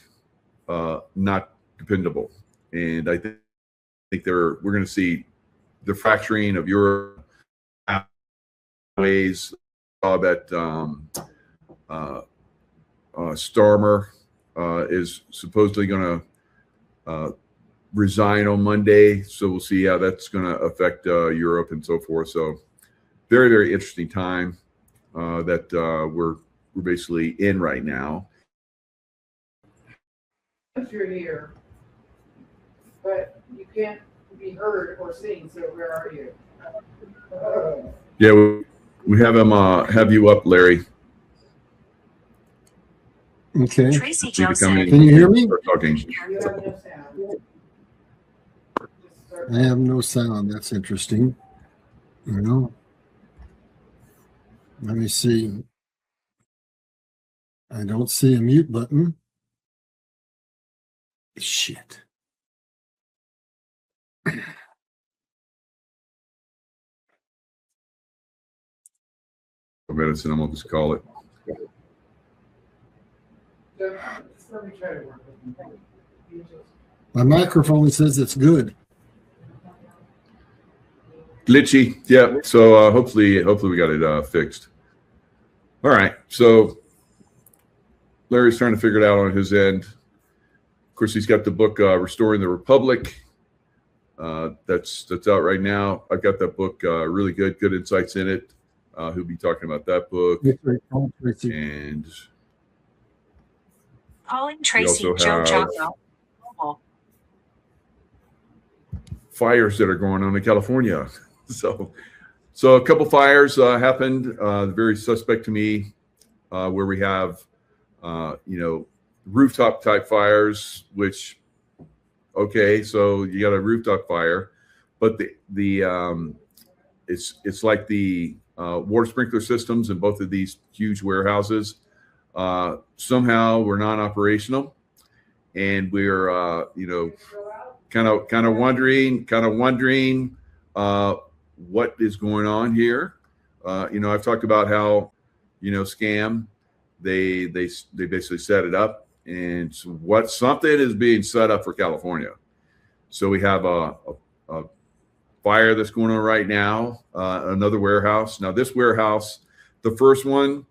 not dependable. And I think we're going to see the fracturing of Europe ways. That Starmer is supposedly going to resign on Monday, so we'll see how that's going to affect Europe and so forth. So very, very interesting time that we're basically in right now. You're here, but you can't be heard or seen. So where are you? Yeah, we have him. Have you up, Larry? Okay. Tracy Johnson. Can you hear me? Talking. You have no sound. I have no sound. That's interesting. Let me see. I don't see a mute button. Shit. Medicine, I'm gonna just call it. Let me try to work with you. My microphone says it's good. Glitchy, yeah. So hopefully we got it fixed. All right. So Larry's trying to figure it out on his end. Of course, he's got the book Restoring the Republic. That's out right now. I've got that book, really good insights in it. Who'll be talking about that book. And calling we Tracy also Joe have Jocko. fires that are going on in California. So a couple fires happened, very suspect to me, where we have, rooftop type fires, which, okay, so you got a rooftop fire, but it's like the water sprinkler systems in both of these huge warehouses somehow were non-operational, and we're kind of wondering what is going on here. I've talked about how scam, they basically set it up, and something is being set up for California. So we have a fire that's going on right now, another warehouse. Now this warehouse, the first one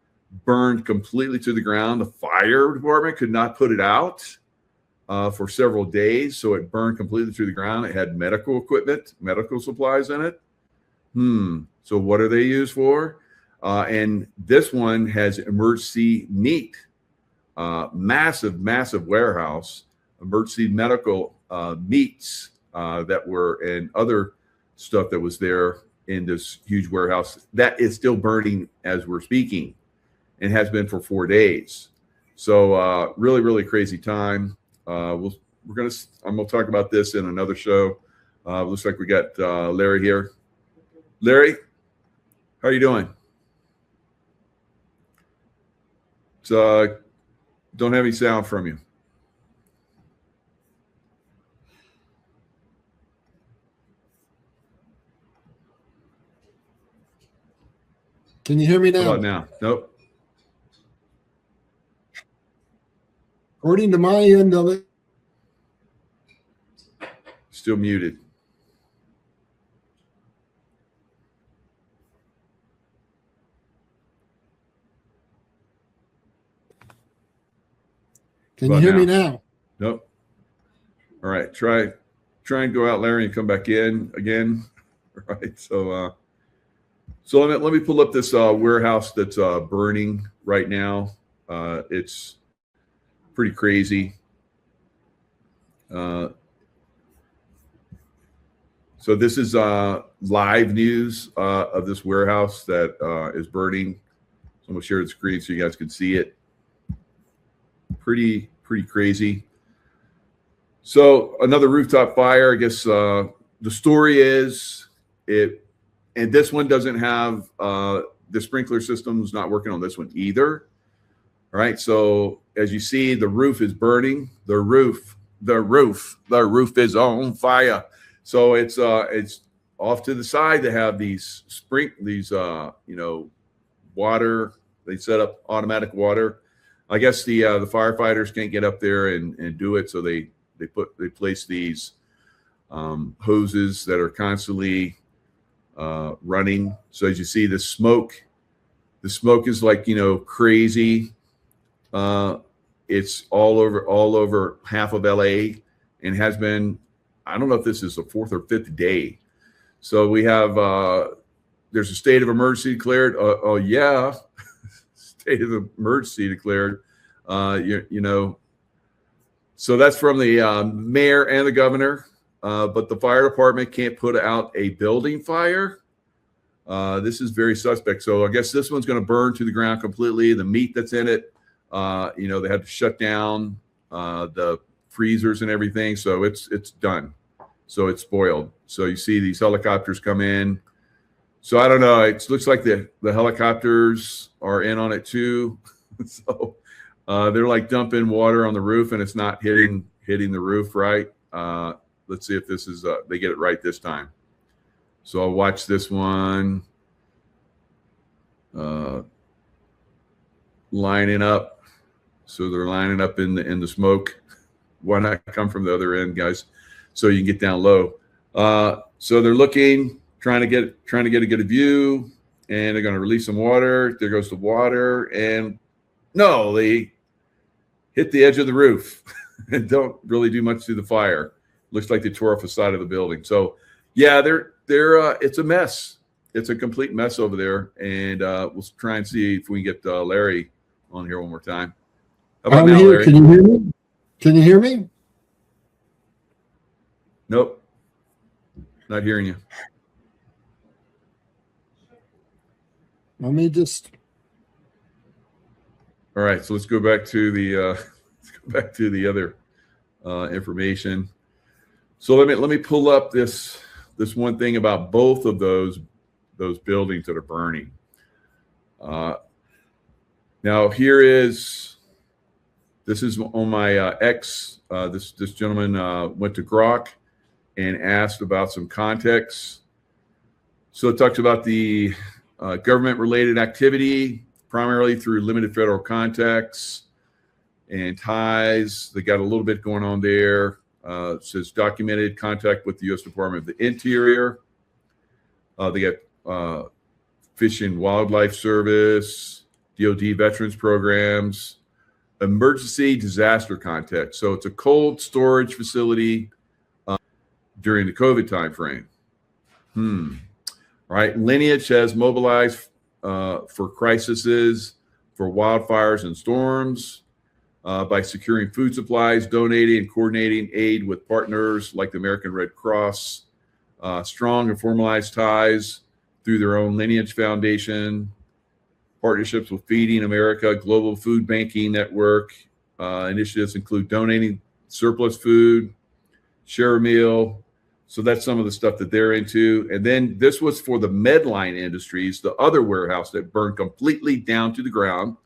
burned completely to the ground. The fire department could not put it out for several days, so it burned completely through the ground. It had medical equipment, medical supplies in it. So what are they used for? And this one has emergency meat, massive warehouse, emergency medical meats that were, and other stuff that was there in this huge warehouse that is still burning as we're speaking, and has been for 4 days. So really crazy time. I'm gonna talk about this in another show. Looks like we got Larry here. Larry, how are you doing? Don't have any sound from you. Can you hear me now? How about now? Nope. According to my end of it, Still muted. can you hear me now? Nope. All right. Try and go out, Larry, and come back in again. All right. So let me pull up this warehouse that's burning right now. It's pretty crazy. So this is live news of this warehouse that is burning. So I'm gonna share the screen so you guys can see it. Pretty crazy. So another rooftop fire. I guess the story is it, and this one doesn't have the sprinkler system's not working on this one either. All right. So as you see, the roof is burning. The roof is on fire. So it's off to the side. They have these water. They set up automatic water. I guess the firefighters can't get up there and do it, so they place these hoses that are constantly running. So as you see, the smoke is like crazy. It's all over half of LA, and has been. I don't know if this is the 4th or 5th day. So we have there's a state of emergency declared. Oh yeah. State of emergency declared. So that's from the mayor and the governor, but the fire department can't put out a building fire. This is very suspect. So I guess this one's going to burn to the ground completely. The meat that's in it, they had to shut down the freezers and everything. So it's done. So it's spoiled. So you see these helicopters come in. So I don't know. It looks like the helicopters are in on it too. So they're like dumping water on the roof, and it's not hitting the roof right. Let's see if this is they get it right this time. So I'll watch this one. Lining up. So they're lining up in the smoke. Why not come from the other end, guys? So you can get down low. So they're looking. Trying to get a good view, and they're going to release some water. There goes the water, and no, they hit the edge of the roof and don't really do much to the fire. Looks like they tore off the side of the building. So yeah, it's a mess. It's a complete mess over there. And we'll try and see if we can get Larry on here one more time. How about I'm now, here. Larry? Can you hear me? Can you hear me? Nope. Not hearing you. Let me just. All right, so let's go back to the other information. So let me pull up this one thing about both of those buildings that are burning. Now this is on my X. This gentleman went to Grok and asked about some context. So it talks about the government-related activity, primarily through limited federal contacts and ties. They got a little bit going on there. It says documented contact with the U.S. Department of the Interior. They got Fish and Wildlife Service, DoD Veterans Programs, emergency disaster context. So it's a cold storage facility during the COVID timeframe. Right. Lineage has mobilized for crises, for wildfires and storms, by securing food supplies, donating and coordinating aid with partners like the American Red Cross, strong and formalized ties through their own Lineage Foundation, partnerships with Feeding America, Global Food Banking Network. Initiatives include donating surplus food, share a meal. So that's some of the stuff that they're into. And then this was for the Medline Industries, the other warehouse that burned completely down to the ground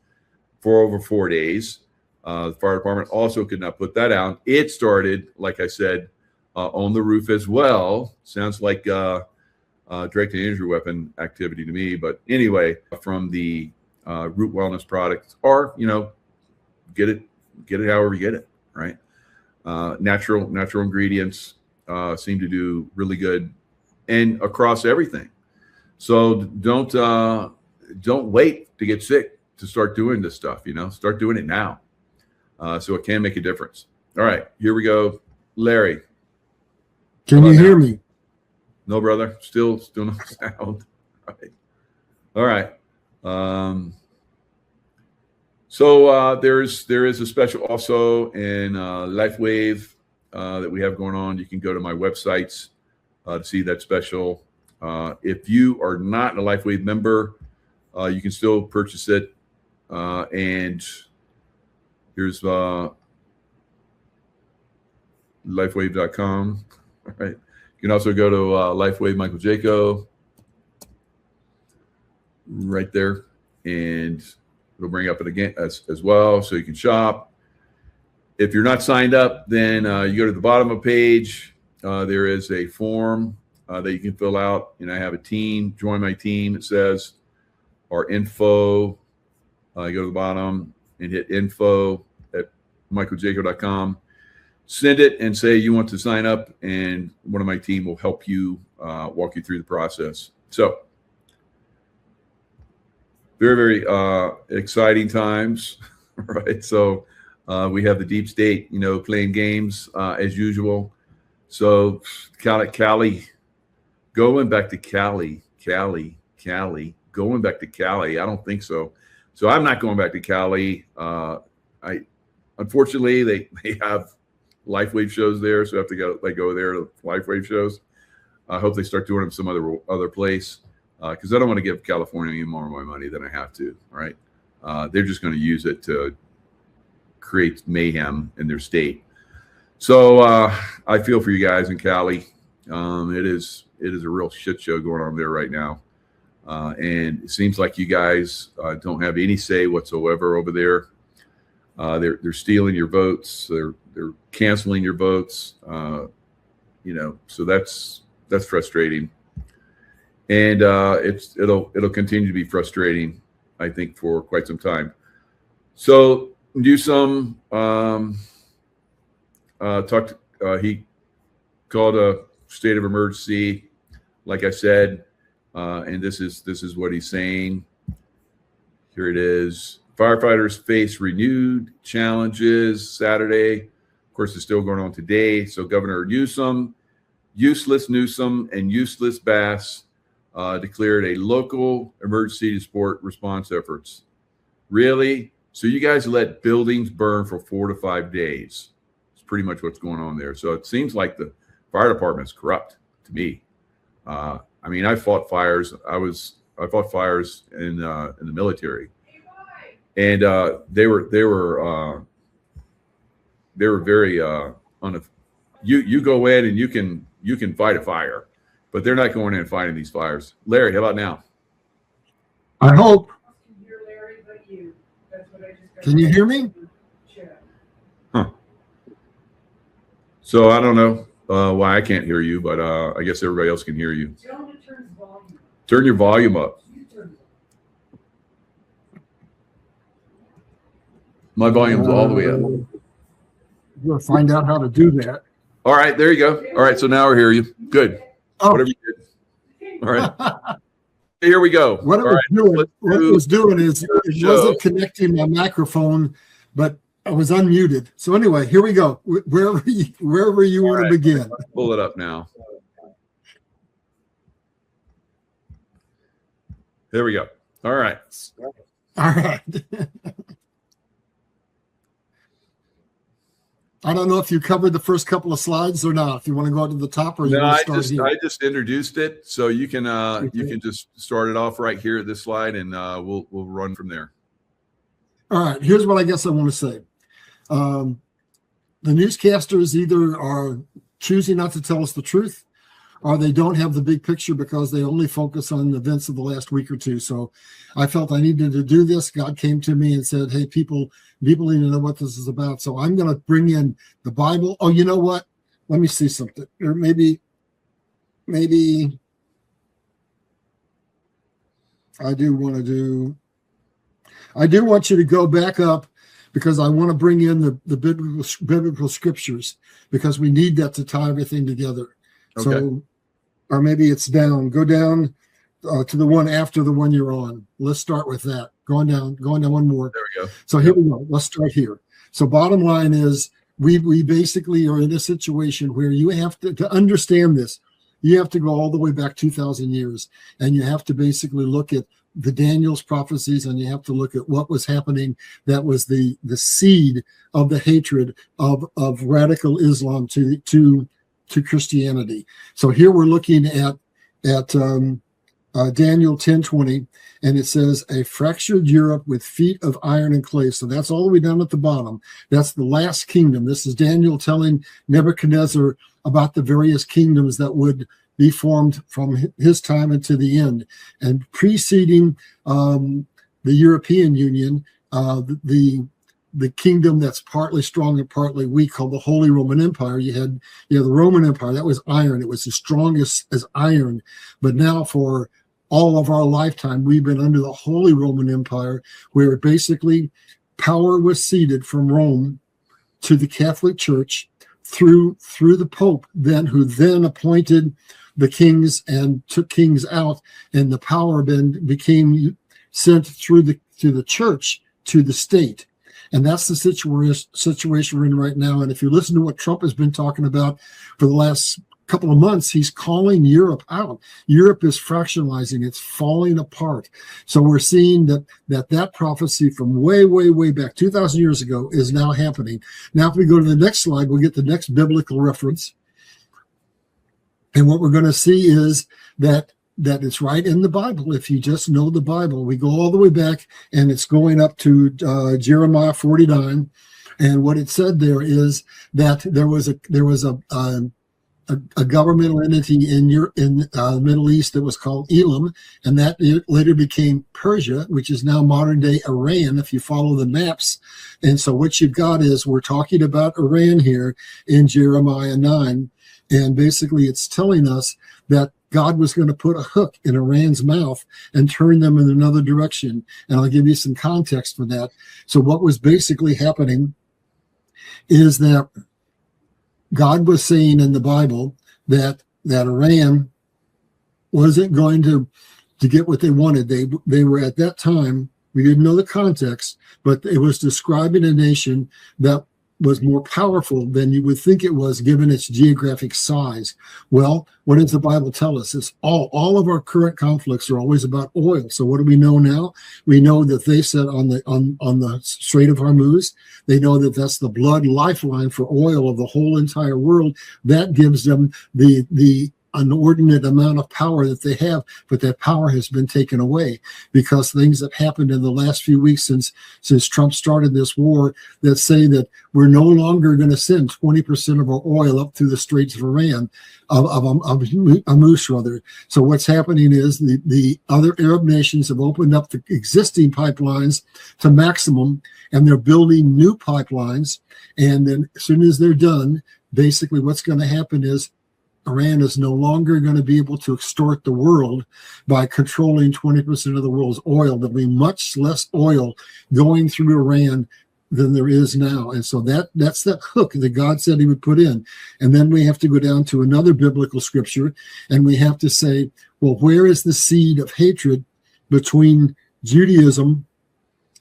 for over 4 days. The fire department also could not put that out. It started, like I said, on the roof as well. Sounds like direct to injury weapon activity to me. But anyway, from the Root Wellness products, or get it however you get it, right? Natural ingredients seem to do really good, and across everything. So don't wait to get sick to start doing this stuff. Start doing it now, so it can make a difference. All right, here we go, Larry. Can you hear me? No, brother. Still no sound. All right. So there is a special also in LifeWave that we have going on. You can go to my websites to see that special. If you are not a LifeWave member, you can still purchase it. And here's lifewave.com. All right. You can also go to LifeWave Michael Jaco right there, and it'll bring up it again as well, so you can shop. If you're not signed up, then you go to the bottom of the page. There is a form that you can fill out, and I have a team. Join my team. It says our info. You go to the bottom and hit info at michaeljaco.com. Send it and say you want to sign up, and one of my team will help you walk you through the process. So very, very exciting times, right? So we have the deep state, playing games as usual. So Cali, going back to Cali, going back to Cali. I don't think so. So I'm not going back to Cali. Unfortunately, they have LifeWave shows there, so I have to go there to LifeWave shows. I hope they start doing them some other place, because I don't want to give California any more of my money than I have to. Right? They're just going to use it to create mayhem in their state. So I feel for you guys in Cali. It is a real shit show going on there right now, and it seems like you guys don't have any say whatsoever over there. They're stealing your votes. They're canceling your votes. So that's frustrating, and it'll continue to be frustrating, I think, for quite some time. So Newsom he called a state of emergency, like I said, and this is what he's saying. Here it is. Firefighters face renewed challenges Saturday course, it's still going on today. So Governor Newsom, and Useless Bass declared a local emergency to support response efforts. Really? So you guys let buildings burn for 4 to 5 days. It's pretty much what's going on there. So it seems like the fire department is corrupt to me. I mean, I fought fires. I fought fires in the military, and they were very you go in and you can fight a fire, but they're not going in and fighting these fires. Larry, how about now? I hope. Can you hear me? Huh. So I don't know why I can't hear you, but I guess everybody else can hear you. Turn your volume up. My volume's all the way up. We'll find out how to do that. All right, there you go. All right, so now we hear you. Good. Oh. Whatever you did. All right. Here we go. What it was doing is it wasn't connecting my microphone, but I was unmuted. So anyway, here we go. Wherever you want to begin. Pull it up now. There we go. All right. All right. I don't know if you covered the first couple of slides or not. If you want to go to the top, or you want to start here. I just introduced it, so you can you can just start it off right here at this slide, and we'll run from there. All right. Here's what I guess I want to say. The newscasters either are choosing not to tell us the truth, or they don't have the big picture because they only focus on the events of the last week or two. So I felt I needed to do this. God came to me and said, hey, people need to know what this is about. So I'm going to bring in the Bible. Oh, you know what? Let me see something. Or maybe I do want you to go back up, because I want to bring in the biblical scriptures, because we need that to tie everything together. Okay. So, or maybe it's down. Go down to the one after the one you're on. Let's start with that. Going down one more. There we go. So here we go. Let's start here. So bottom line is we basically are in a situation where you have to understand this. You have to go all the way back 2,000 years, and you have to basically look at the Daniel's prophecies, and you have to look at what was happening. That was the seed of the hatred of radical Islam to Christianity. So here we're looking at Daniel 10:20, and it says a fractured Europe with feet of iron and clay. So that's all the way down at the bottom. That's the last kingdom. This is Daniel telling Nebuchadnezzar about the various kingdoms that would be formed from his time until the end. And preceding the European Union, the kingdom that's partly strong and partly weak, called the Holy Roman Empire. You had the Roman Empire. That was iron. It was as strong as iron. But now for all of our lifetime, we've been under the Holy Roman Empire, where basically power was ceded from Rome to the Catholic Church through the Pope, who then appointed the kings and took kings out, and the power then became sent through the church to the state. And that's the situation we're in right now. And if you listen to what Trump has been talking about for the last couple of months, he's calling Europe out. Europe is fractionalizing. It's falling apart. So we're seeing that prophecy from way, way, way back 2,000 years ago is now happening. Now, if we go to the next slide, we'll get the next biblical reference. And what we're going to see is that it's right in the Bible. If you just know the Bible, we go all the way back, and it's going up to Jeremiah 49. And what it said there is that there was a governmental entity in the Middle East that was called Elam, and that later became Persia, which is now modern day Iran, if you follow the maps. And so what you've got is, we're talking about Iran here in Jeremiah 9. And basically it's telling us that God was going to put a hook in Iran's mouth and turn them in another direction. And I'll give you some context for that. So what was basically happening is that God was saying in the Bible that Iran wasn't going to get what they wanted. They were, at that time, we didn't know the context, but it was describing a nation that was more powerful than you would think it was, given its geographic size. Well, what does the Bible tell us? It's all of our current conflicts are always about oil. So what do we know now? We know that they said on the Strait of Hormuz, they know that that's the blood lifeline for oil of the whole entire world. That gives them the inordinate amount of power that they have, but that power has been taken away because things that happened in the last few weeks since Trump started this war that say that we're no longer going to send 20% of our oil up through the Straits of Iran, of Hormuz rather. So what's happening is the other Arab nations have opened up the existing pipelines to maximum, and they're building new pipelines. And then as soon as they're done, basically what's going to happen is Iran is no longer going to be able to extort the world by controlling 20% of the world's oil. There'll be much less oil going through Iran than there is now. And so that's that hook that God said he would put in. And then we have to go down to another biblical scripture, and we have to say, well, where is the seed of hatred between Judaism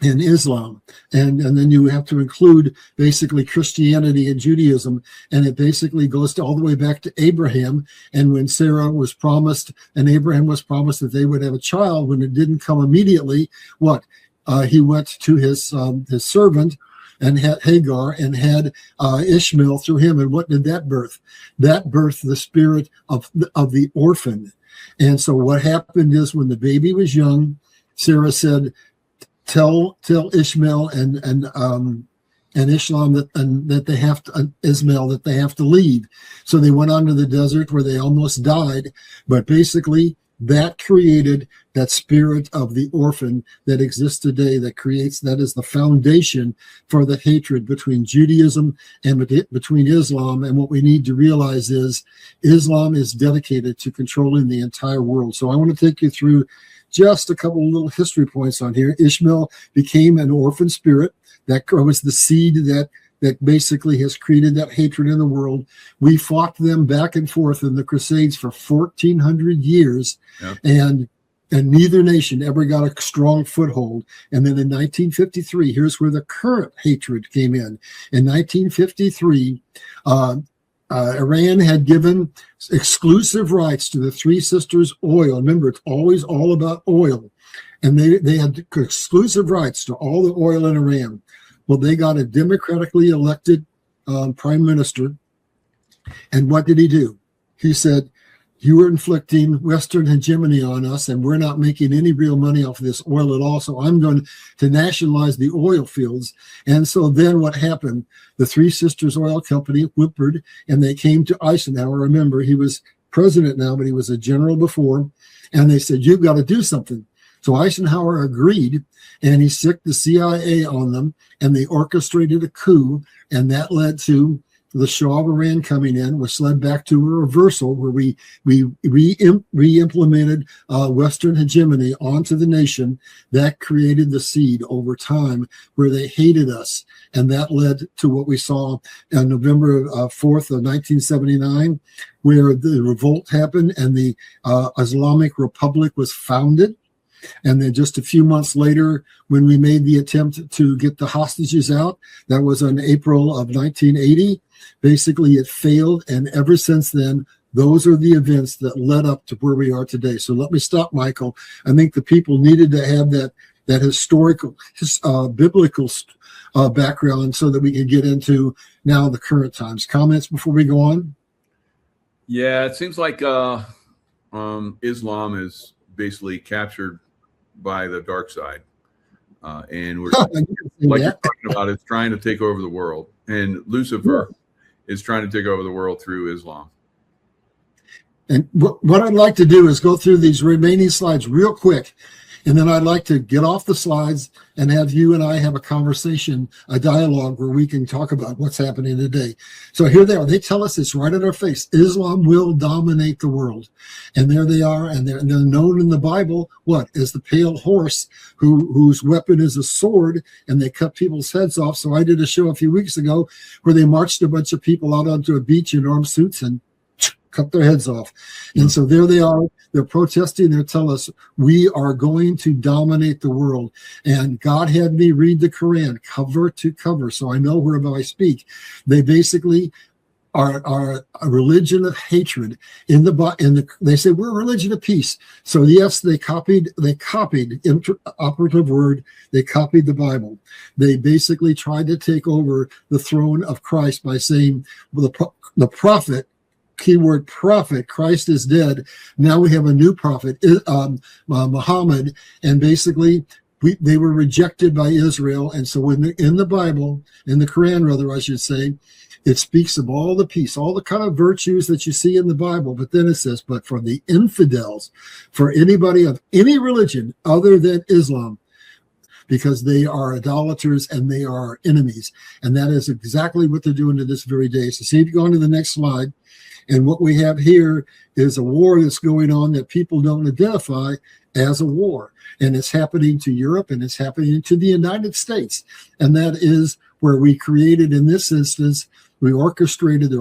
and Islam? And then you have to include basically Christianity and Judaism, and it basically goes all the way back to Abraham. And when Sarah was promised and Abraham was promised that they would have a child, when it didn't come immediately, he went to his servant and had Hagar and had Ishmael through him. And what did that birth? That birthed the spirit of the orphan. And so what happened is when the baby was young, Sarah said, Tell Ishmael and Islam that they have to Ismail that they have to leave. So they went on to the desert where they almost died. But basically, that created that spirit of the orphan that exists today. That is the foundation for the hatred between Judaism and between Islam. And what we need to realize is Islam is dedicated to controlling the entire world. So I want to take you through just a couple of little history points on here. Ishmael became an orphan spirit. That was the seed that basically has created that hatred in the world. We fought them back and forth in the Crusades for 1,400 years, yep. and neither nation ever got a strong foothold. And then in 1953, here's where the current hatred came in. In 1953, Iran had given exclusive rights to the Three Sisters oil. Remember, it's always all about oil. And they had exclusive rights to all the oil in Iran. Well, they got a democratically elected prime minister. And what did he do? He said, you are inflicting Western hegemony on us, and we're not making any real money off of this oil at all. So I'm going to nationalize the oil fields. And so then what happened? The Three Sisters Oil Company whimpered, and they came to Eisenhower. Remember, he was president now, but he was a general before. And they said, you've got to do something. So Eisenhower agreed, and he sicked the CIA on them, and they orchestrated a coup, and that led to the Shah of Iran coming in, which led back to a reversal where we re-implemented Western hegemony onto the nation. That created the seed over time where they hated us. And that led to what we saw on November 4th of 1979, where the revolt happened and the Islamic Republic was founded. And then just a few months later, when we made the attempt to get the hostages out, that was in April of 1980. Basically, it failed. And ever since then, those are the events that led up to where we are today. So let me stop, Michael. I think the people needed to have that historical, biblical background so that we can get into now the current times. Comments before we go on? Yeah, it seems like Islam is basically captured by the dark side. And we're like you're talking about, it's trying to take over the world. And Lucifer is trying to take over the world through Islam. And what I'd like to do is go through these remaining slides real quick. And then I'd like to get off the slides and have you and I have a conversation, a dialogue where we can talk about what's happening today. So here they are. They tell us it's right in our face. Islam will dominate the world. And there they are. And they're known in the Bible, as the pale horse whose weapon is a sword, and they cut people's heads off. So I did a show a few weeks ago where they marched a bunch of people out onto a beach in armed suits and cut their heads off. And so there they are. They're protesting. They're telling us we are going to dominate the world. And God had me read the Quran cover to cover, so I know wherever I speak. They basically are a religion of hatred. They say we're a religion of peace. So yes, they copied operative word. They copied the Bible. They basically tried to take over the throne of Christ by saying, well, the prophet, keyword prophet, Christ is dead. Now we have a new prophet, Muhammad, and basically they were rejected by Israel. And so in the Bible, in the Quran rather, I should say, it speaks of all the peace, all the kind of virtues that you see in the Bible. But then it says, but for the infidels, for anybody of any religion other than Islam, because they are idolaters and they are our enemies. And that is exactly what they're doing to this very day. So see if you go on to the next slide. And what we have here is a war that's going on that people don't identify as a war. And it's happening to Europe and it's happening to the United States. And that is where we created, in this instance, we orchestrated the